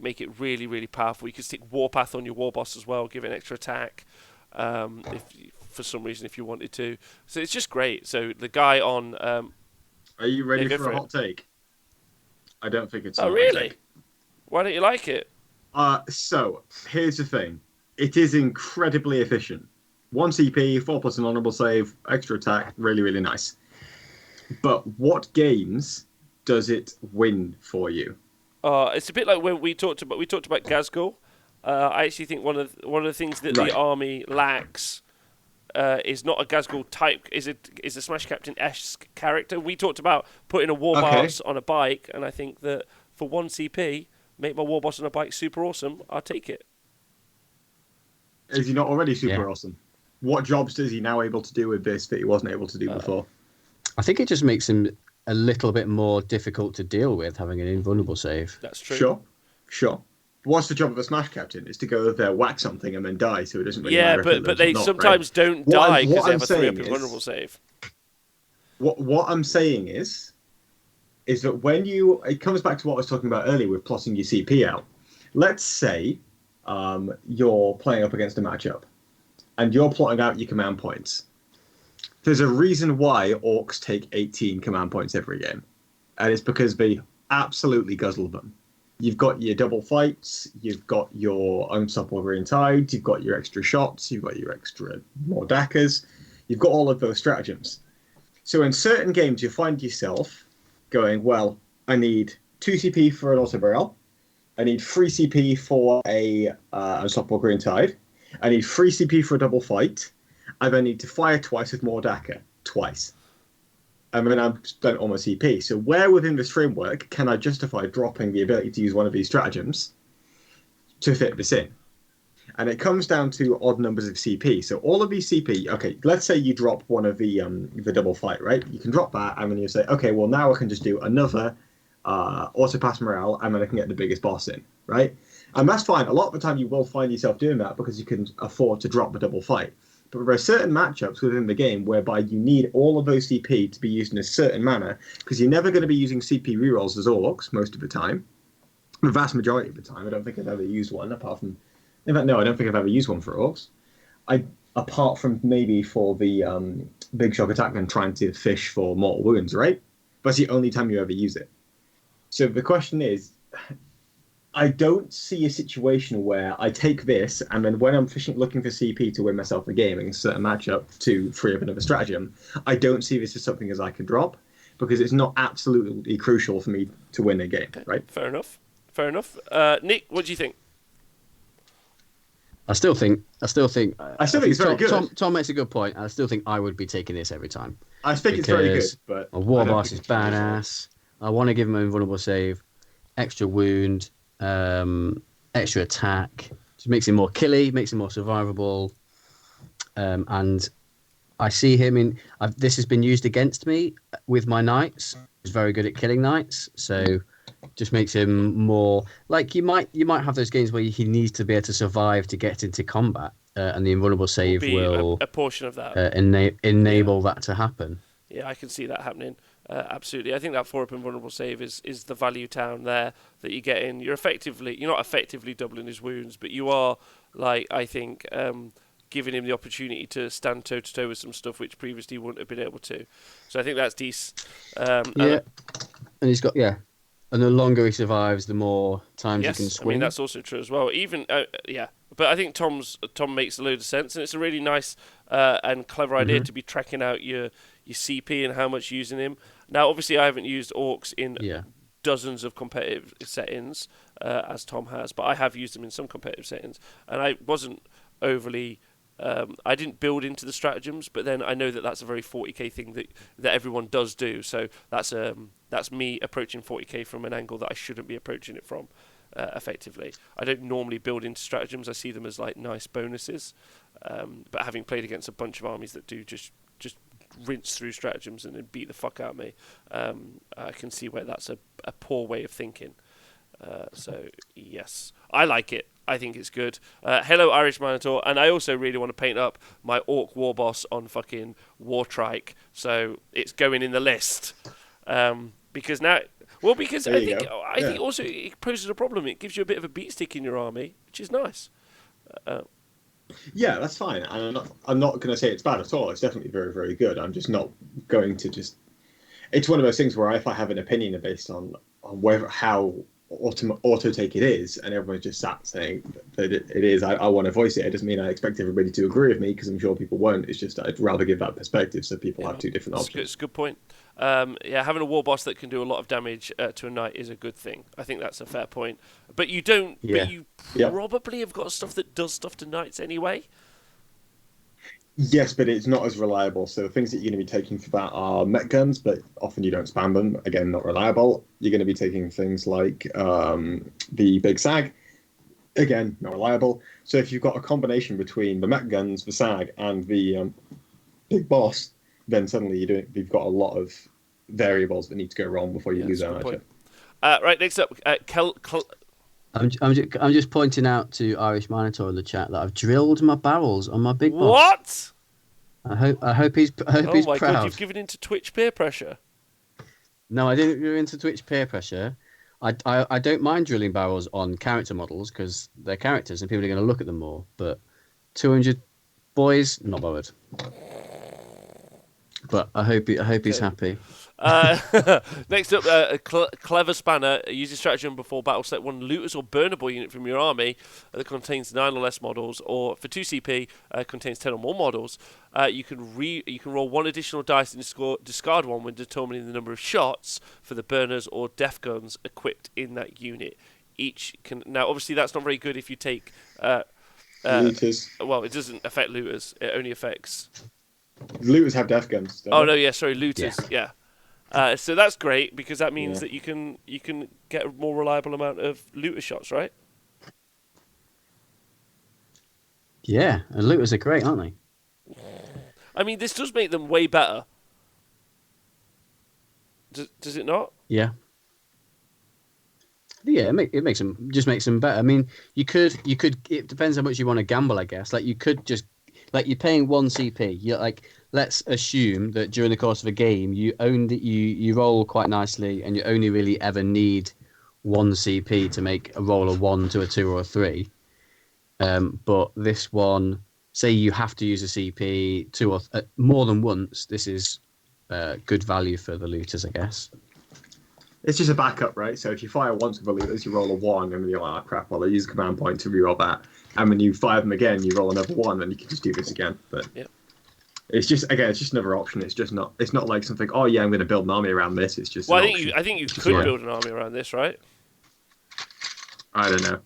Make it really, really powerful. You can stick Warpath on your war boss as well, give it an extra attack. For some reason, if you wanted to. So it's just great. So the guy on. Are you ready go for for a it. hot take? I don't think it's. Oh, a hot really? take. Why don't you like it? So here's the thing. It is incredibly efficient. 1 CP, 4+ an honorable save, extra attack, really, really nice. But what games does it win for you? It's a bit like when we talked about Ghazghkull. I actually think one of the things that Right. the army lacks is not a Ghazghkull type. Is a Smash Captain-esque character. We talked about putting a war boss on a bike, and I think that for 1 CP, make my war boss on a bike super awesome. I'll take it. Is he not already super Yeah. awesome? What jobs is he now able to do with this that he wasn't able to do before? I think it just makes him a little bit more difficult to deal with having an invulnerable save. That's true. Sure. What's the job of a Smash Captain? Is to go there, whack something, and then die, so it doesn't really matter. but they sometimes don't die because they have a 3-up invulnerable save. What I'm saying is that when it comes back to what I was talking about earlier with plotting your CP out. Let's say you're playing up against a matchup, and you're plotting out your command points. There's a reason why orcs take 18 command points every game, and it's because they absolutely guzzle them. You've got your double fights, you've got your unstoppable green tides, you've got your extra shots, you've got your extra more dackers, you've got all of those stratagems. So in certain games, you find yourself going, well, I need 2 CP for an auto barrel, I need 3 CP for a unstoppable green tide, I need 3 CP for a double fight, I then need to fire twice with more dacker, twice. And then I've spent all my CP. So where within this framework can I justify dropping the ability to use one of these stratagems to fit this in? And it comes down to odd numbers of CP. So all of these CP, okay, let's say you drop one of the double fight, right? You can drop that, and then you say, okay, well now I can just do another auto pass morale, and then I can get the biggest boss in, right? And that's fine. A lot of the time you will find yourself doing that because you can afford to drop the double fight. But there are certain matchups within the game whereby you need all of those CP to be used in a certain manner, because you're never going to be using CP rerolls as orcs most of the time. The vast majority of the time. I don't think I've ever used one, apart from... In fact, no, I don't think I've ever used one for orcs. Apart from maybe for the Big Shock Attack and trying to fish for mortal wounds, right? That's the only time you ever use it. So the question is... I don't see a situation where I take this, and then when I'm looking for CP to win myself a game in a certain matchup to free up another stratagem, I don't see this as something as I can drop, because it's not absolutely crucial for me to win a game, right? Fair enough. fair enough. Nick, what do you think? I still think it's very good. Tom makes a good point. I still think I would be taking this every time. I think it's very good, but a war boss is badass. I want to give him an invulnerable save, extra wound, extra attack. Just makes him more killy, makes him more survivable. And I see him this has been used against me with my knights. He's very good at killing knights, so just makes him more like you might have those games where he needs to be able to survive to get into combat, and the invulnerable save will a portion of that enable that to happen. Yeah, I can see that happening. Absolutely. I think that 4-up invulnerable save is the value down there that you get in. You're not effectively doubling his wounds, but you are, like, I think, giving him the opportunity to stand toe-to-toe with some stuff which previously wouldn't have been able to. So I think that's decent. And he's got, and the longer he survives, the more times he can swing. I mean, that's also true as well. Even, but I think Tom makes a load of sense, and it's a really nice and clever idea to be tracking out your CP and how much using him. Now, obviously, I haven't used orcs in dozens of competitive settings, as Tom has, but I have used them in some competitive settings, and I wasn't overly... I didn't build into the stratagems, but then I know that that's a very 40k thing that everyone does do. So that's me approaching 40k from an angle that I shouldn't be approaching it from, effectively. I don't normally build into stratagems. I see them as like nice bonuses. But having played against a bunch of armies that do just rinse through stratagems and then beat the fuck out of me, I can see where that's a poor way of thinking. So yes, I like it. I think it's good. Hello, Irish Minotaur, and I also really want to paint up my Orc War Boss on fucking Wartrike, so it's going in the list. Because I think also it poses a problem. It gives you a bit of a beat stick in your army, which is nice. Yeah, that's fine. And I'm not going to say it's bad at all. It's definitely very, very good. I'm just not going to just. It's one of those things where if I have an opinion based on how auto take it is, and everyone's just sat saying that it is, I want to voice it. It doesn't mean I expect everybody to agree with me, because I'm sure people won't. It's just I'd rather give that perspective so people have two different options. It's a good point. Having a war boss that can do a lot of damage to a knight is a good thing. I think that's a fair point. But you don't. Yeah. But you probably have got stuff that does stuff to knights anyway. Yes, but it's not as reliable. So the things that you're going to be taking for that are mech guns, but often you don't spam them. Again, not reliable. You're going to be taking things like the Big Sag. Again, not reliable. So if you've got a combination between the mech guns, the Sag, and the Big Boss, then suddenly you've got a lot of variables that need to go wrong before you lose that matchup. Right, next up, I'm just pointing out to Irish Minotaur in the chat that I've drilled my barrels on my Big Boss. What? I hope he's proud. Oh my god, you've given into Twitch peer pressure. No, I didn't go into Twitch peer pressure. I don't mind drilling barrels on character models because they're characters and people are going to look at them more. But 200 boys, not bothered. But I hope he's happy. Next up, a clever spanner uses stratagem before battle. Select one looters or burnable unit from your army that contains 9 or less models, or for 2 CP contains 10 or more models. You can roll 1 additional dice and discard 1 when determining the number of shots for the burners or def guns equipped in that unit. Now obviously that's not very good if you take looters. Well, it doesn't affect looters. It only affects. Looters have def guns. Looters. Yeah. So that's great because that means that you can get a more reliable amount of looter shots, right? Yeah, and looters are great, aren't they? I mean, this does make them way better. Does it not? Yeah. Yeah, it makes them better. I mean, you could. It depends how much you want to gamble, I guess. Like you could just. Like you're paying 1 CP. You're like, let's assume that during the course of a game, you roll quite nicely, and you only really ever need 1 CP to make a roll of 1 to a 2 or a 3. But this one, say you have to use a CP 2 or more than once. This is good value for the looters, I guess. It's just a backup, right? So if you fire once with the looters, you roll a 1, and you're like, oh, crap, well, I use a command point to reroll that. And when you fire them again, you roll another 1, and you can just do this again. But it's just another option. It's just not. It's not like something. Oh yeah, I'm going to build an army around this. It's just. Well, I think you could build an army around this, right? I don't know.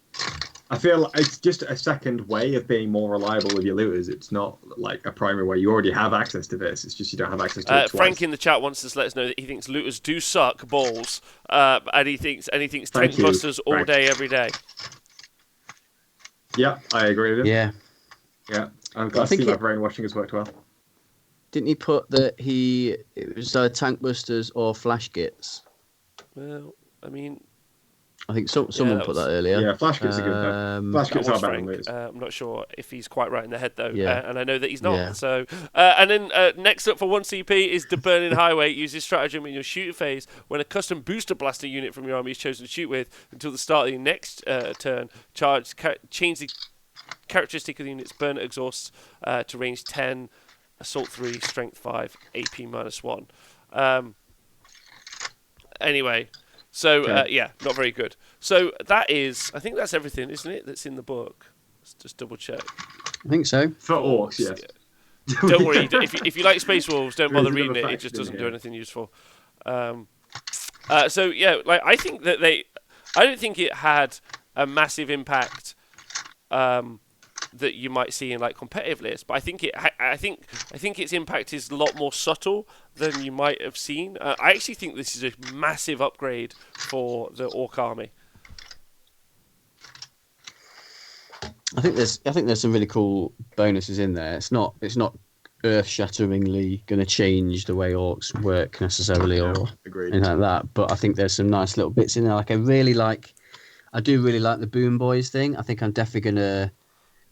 I feel like it's just a second way of being more reliable with your looters. It's not like a primary way. You already have access to this. It's just you don't have access to it twice. Frank in the chat wants to let us know that he thinks looters do suck balls, and he thinks tank busters all Frank. day, every day. Yeah, I agree with him. Yeah. Yeah. I'm glad to see my brainwashing has worked well. Didn't he put that it was tank busters or flash gits? Well, I mean, I think someone put that earlier. Yeah, flash gits are good. Flash gits are better than looters. I'm not sure if he's quite right in the head though, Yeah. and I know that he's not. Yeah. So, and then next up for 1 CP is the Burning Highway. Use this stratagem in your shooting phase when a custom booster blaster unit from your army is chosen to shoot with until the start of your next turn. Change the characteristic of the unit's burn exhausts to range 10, assault 3, strength 5, AP -1. Anyway. So, not very good. So I think that's everything, isn't it, that's in the book? Let's just double check. I think so. For orcs, yes. Don't worry, if you like Space Wolves, don't bother reading it. It just doesn't do anything useful. I think that I don't think it had a massive impact that you might see in like competitive lists, but I think its impact is a lot more subtle than you might have seen. I actually think this is a massive upgrade for the Orc army. I think there's some really cool bonuses in there. It's not earth-shatteringly going to change the way orcs work necessarily or anything like that. But I think there's some nice little bits in there. Like I do really like the Boom Boys thing. I think I'm definitely going to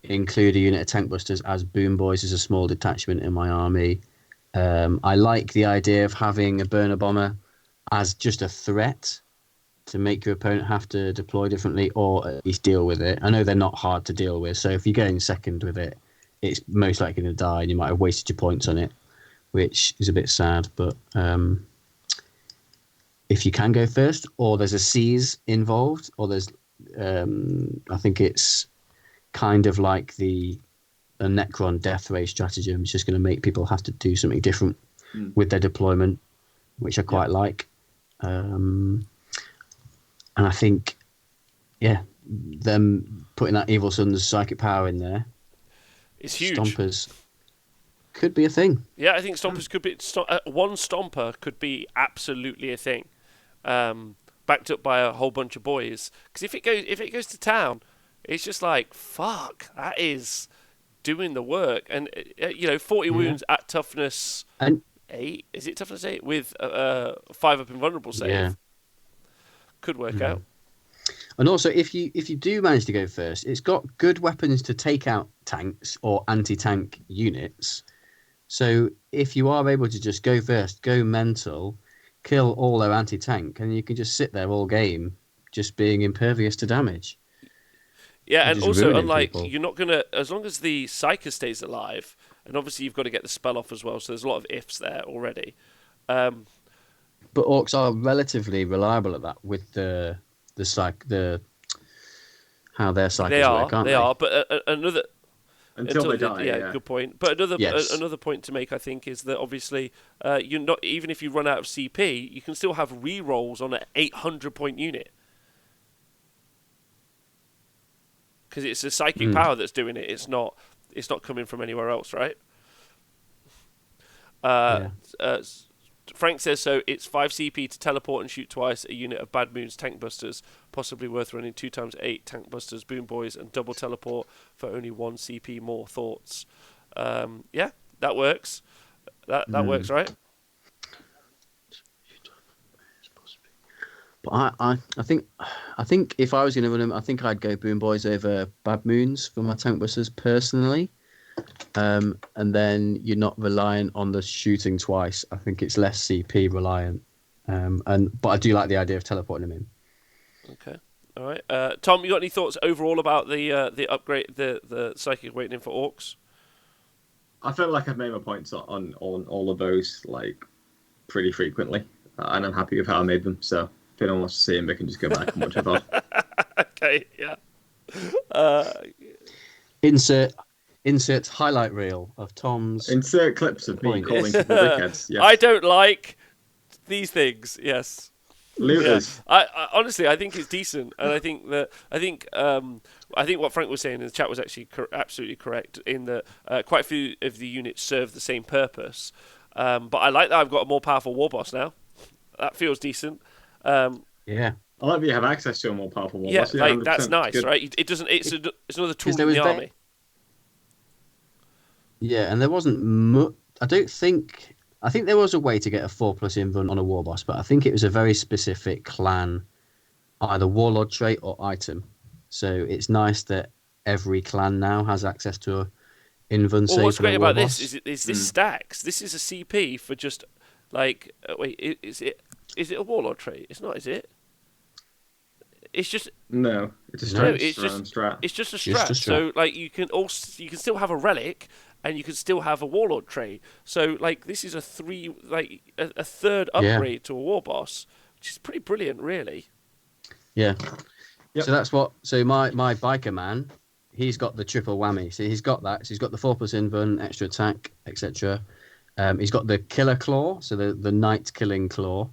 include a unit of tank busters as Boom Boys as a small detachment in my army. I like the idea of having a burner bomber as just a threat to make your opponent have to deploy differently or at least deal with it. I know they're not hard to deal with, so if you're getting second with it, it's most likely going to die and you might have wasted your points on it, which is a bit sad. But if you can go first, or there's a seize involved, or there's I think it's kind of like a Necron death ray stratagem. It's just going to make people have to do something different with their deployment, which I quite like. And I think, them putting that Evil Sun's psychic power in there, it's huge. Stompers could be a thing. Yeah, I think Stompers could be one Stomper could be absolutely a thing, backed up by a whole bunch of boys. Because if it goes to town, it's just like, fuck, that is doing the work. And 40 wounds at toughness 8. Is it toughness 8 with 5 up invulnerable save? Yeah. Could work out. And also, if you do manage to go first, it's got good weapons to take out tanks or anti-tank units. So if you are able to just go first, go mental, kill all their anti-tank, and you can just sit there all game, just being impervious to damage. Yeah, and also, unlike, you're not going to, as long as the Psyker stays alive, and obviously you've got to get the spell off as well, so there's a lot of ifs there already. But orcs are relatively reliable at that with how their cycles work, aren't they? They are, but another... Until they die, yeah, good point. But another point to make, I think, is that obviously, you're not, even if you run out of CP, you can still have re-rolls on an 800-point unit. Because it's a psychic power that's doing it. It's not coming from anywhere else, right? Frank says so. It's 5 CP to teleport and shoot twice a unit of Bad Moon's tank busters, possibly worth running 2x8 tank busters, boom boys, and double teleport for only 1 CP more. Thoughts? Yeah, that works. That works, right? But I think if I was going to run them, I think I'd go Boom Boys over Bad Moons for my tank busters personally. And then you're not reliant on the shooting twice. I think it's less CP reliant. But I do like the idea of teleporting them in. Okay. All right. Tom, you got any thoughts overall about the upgrade, the psychic awakening for orcs? I feel like I've made my points on all of those like pretty frequently, and I'm happy with how I made them. So if anyone wants to see them, they can just go back and watch it off. Okay. Yeah. Insert highlight reel of Tom's. Insert clips of me calling people dickheads. Yes. I don't like these things. Yes. Looters. I honestly, I think it's decent, and I think what Frank was saying in the chat was actually absolutely correct in that quite a few of the units serve the same purpose. But I like that I've got a more powerful war boss now. That feels decent. Yeah. I like that you have access to a more powerful one. Yeah, like 100%. that's nice, Good. right? It doesn't. It's another tool there in was the that- army. Yeah, and there wasn't much. I don't think. I think there was a way to get a 4+ invuln on a war boss, but I think it was a very specific clan, either warlord trait or item. So it's nice that every clan now has access to a invuln Well, save what's for a great war about boss. this is this stacks. This is a CP for just like wait, is it a warlord trait? It's not, is it? It's just No, it's a No, strat. it's just strat. it's just a Just strat. a strat. So like you can still have a relic, and you can still have a warlord trait. So like this is a third Yeah. upgrade to a war boss, which is pretty brilliant, really. Yeah. Yep. So that's what. So my biker man, he's got the triple whammy. So he's got that. So he's got the 4+ invuln, extra attack, etc. He's got the killer claw, so the knight killing claw,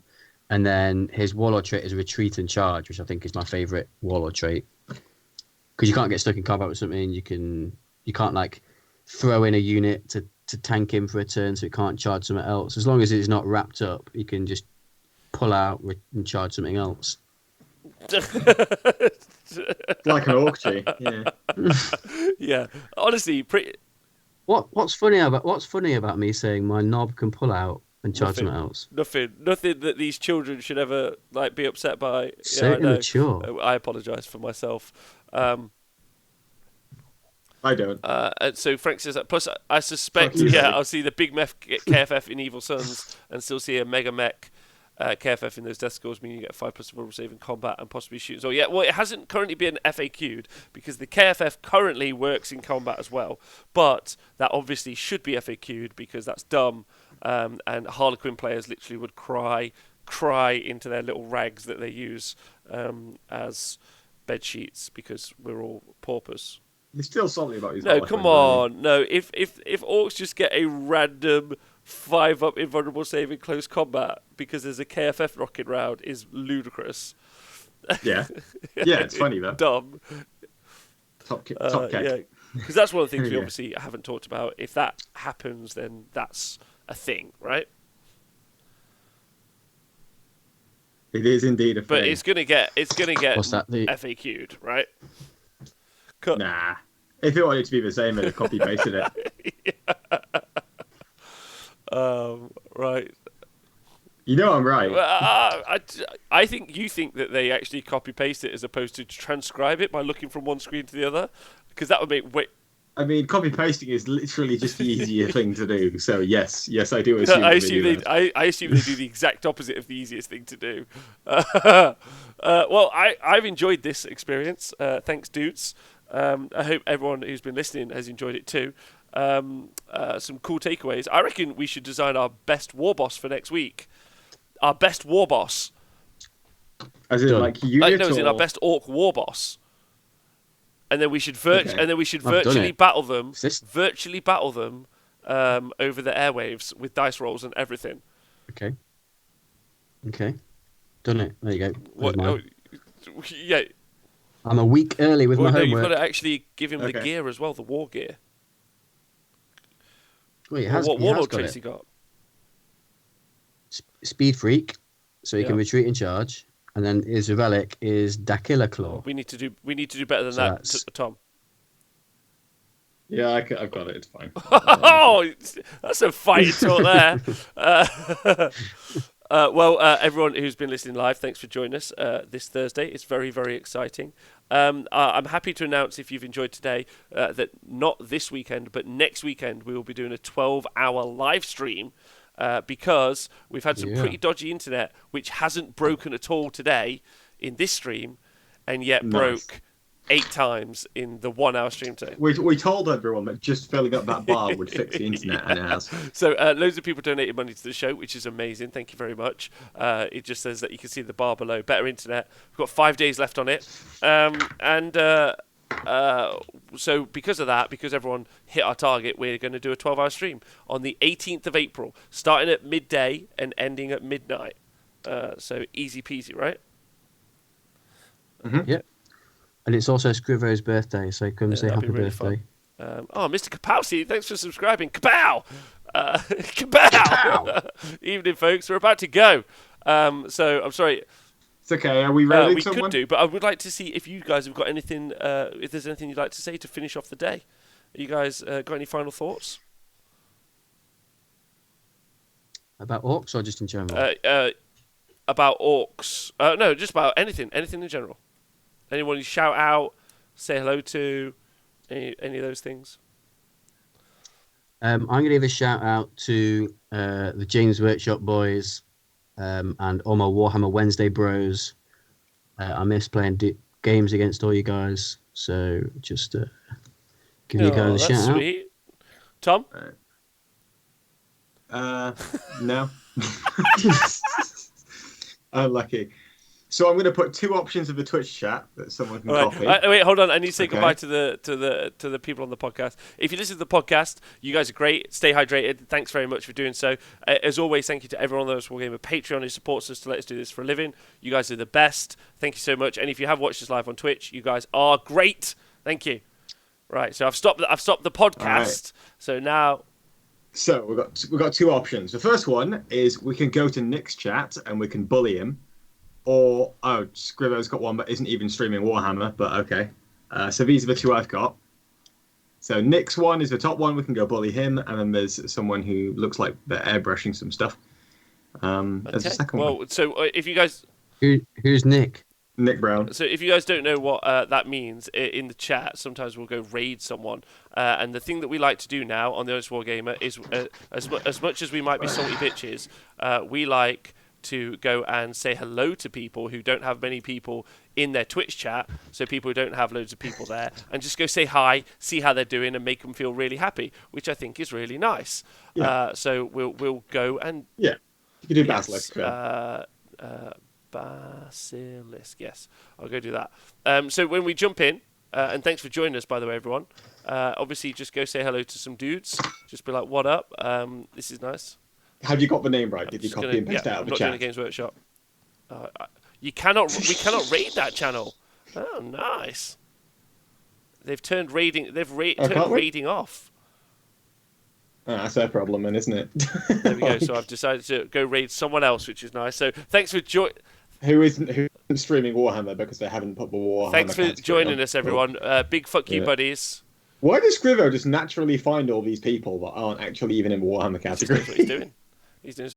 and then his warlord trait is retreat and charge, which I think is my favourite warlord trait. Because you can't get stuck in combat with something. You can't like throw in a unit to tank him for a turn, so it can't charge something else. As long as it's not wrapped up, you can just pull out and charge something else. Like an orc tree. Yeah. Yeah, honestly, pretty What's funny about me saying my knob can pull out and charge Nothing. something else? nothing that these children should ever like be upset by. So Yeah, I know. immature. I apologise for myself. I don't. And so Frank says that. Plus, I suspect, Fuck you, yeah, Frank. I'll see the big mech KFF in Evil Sons, and still see a mega mech KFF in those death scores, meaning you get 5+ vulnerable save in combat and possibly shooting. So yeah, well, it hasn't currently been FAQ'd because the KFF currently works in combat as well, but that obviously should be FAQ'd because that's dumb, and Harlequin players literally would cry into their little rags that they use as bed sheets because we're all paupers. He's still salty about his No, Harlequin, come aren't on. No, if orcs just get a random 5+ invulnerable save in close combat because there's a KFF rocket round is ludicrous. he? Yeah. Yeah, it's funny though. Dumb. Top kick. Yeah, because that's one of the things we Yeah. obviously haven't talked about. If that happens, then that's a thing, right? It is indeed a But thing. it's gonna get What's that? The FAQ'd, right? Nah. If it wanted to be the same, they'd have copy pasted it. Right. You know I'm right. Well, I think you think that they actually copy paste it as opposed to transcribe it by looking from one screen to the other, because that would make I mean, copy pasting is literally just the easier thing to do. So yes, I do assume. I they assume do they that. I assume they do the exact opposite of the easiest thing to do. Well, I've enjoyed this experience. Thanks, dudes. I hope everyone who's been listening has enjoyed it too. Some cool takeaways. I reckon we should design our best war boss for next week. Our best war boss. As in, Done. like unit No, as in our or- best orc war boss. And then we should Okay. I've done virtually it. battle them. Is this- Virtually battle them over the airwaves with dice rolls and everything. Okay. Done it. There you go. What? There's mine. Oh, yeah. I'm a week early with Well, my no, you've homework. got to actually give him the Okay. gear as well, the war gear. Well, What he has warlord got traits it. he got? Speed freak, so he Yeah. can retreat and charge, and then his relic is Dakilla Claw. We need to do better than So that, that's- Tom. Yeah, I've got it. It's fine. Oh, that's a fight talk there. Well, everyone who's been listening live, thanks for joining us this Thursday. It's very, very exciting. I'm happy to announce, if you've enjoyed today, that not this weekend, but next weekend, we will be doing a 12-hour live stream because we've had some Yeah. pretty dodgy internet, which hasn't broken at all today in this stream, and yet Nice. broke 8 times in the 1-hour stream today. We told everyone that just filling up that bar would fix the internet, and it has. So loads of people donated money to the show, which is amazing. Thank you very much. It just says that you can see the bar below. Better internet. We've got 5 days left on it. So because of that, because everyone hit our target, we're going to do a 12-hour stream on the 18th of April, starting at midday and ending at midnight. So easy peasy, right? Yep. And it's also Scrivo's birthday, so come say that'd be happy really birthday. fun. Mr. Kapowski, thanks for subscribing. Kapow! Kapow! Evening, folks. We're about to go. So I'm sorry. It's okay. Are we ready? We could do, but I would like to see if you guys have got anything. If there's anything you'd like to say to finish off the day. You guys got any final thoughts? About orcs or just in general? About orcs. No, just about anything. Anything in general. Anyone you shout out, say hello to, any of those things? I'm going to give a shout out to the James Workshop boys and all my Warhammer Wednesday bros. I miss playing games against all you guys, so just give you guys a shout sweet. Tom? No. Unlucky. So I'm going to put 2 options of the Twitch chat that someone can copy. Wait, hold on. I need to say goodbye to the people on the podcast. If you listen to the podcast, you guys are great. Stay hydrated. Thanks very much for doing so. As always, thank you to everyone on the Wargamer Patreon who supports us to let us do this for a living. You guys are the best. Thank you so much. And if you have watched us live on Twitch, you guys are great. Thank you. Right. So I've stopped the podcast. Right. So now. So we've got 2 options. The first one is we can go to Nick's chat and we can bully him. Or, Scrivo's got one but isn't even streaming Warhammer, but okay. So these are the 2 I've got. So Nick's one is the top one, we can go bully him, and then there's someone who looks like they're airbrushing some stuff. There's a second one. So if you guys... Who's Nick? Nick Brown. So if you guys don't know what that means, in the chat, sometimes we'll go raid someone. And the thing that we like to do now on the Honest Wargamer is, as much as we might be salty bitches, we like to go and say hello to people who don't have many people in their Twitch chat, so people who don't have loads of people there, and just go say hi, see how they're doing, and make them feel really happy, which I think is really nice. Yeah. So we'll go and you can do Basilisk. Basilisk, yes, I'll go do that. So when we jump in, and thanks for joining us, by the way, everyone. Obviously, just go say hello to some dudes. Just be like, "What up?" This is nice. Have you got the name right? Did you copy and paste out of the chat? I'm not doing a Games Workshop. We cannot raid that channel. Oh, nice. They've turned raiding. They've turned raiding off. That's their problem, then, isn't it? There we go. So I've decided to go raid someone else, which is nice. So thanks for Who isn't streaming Warhammer because they haven't put the Warhammer. Thanks for joining us, everyone. Big fuck you, buddies. Why does Scrivo just naturally find all these people that aren't actually even in the Warhammer category? That's what he's doing. He's doing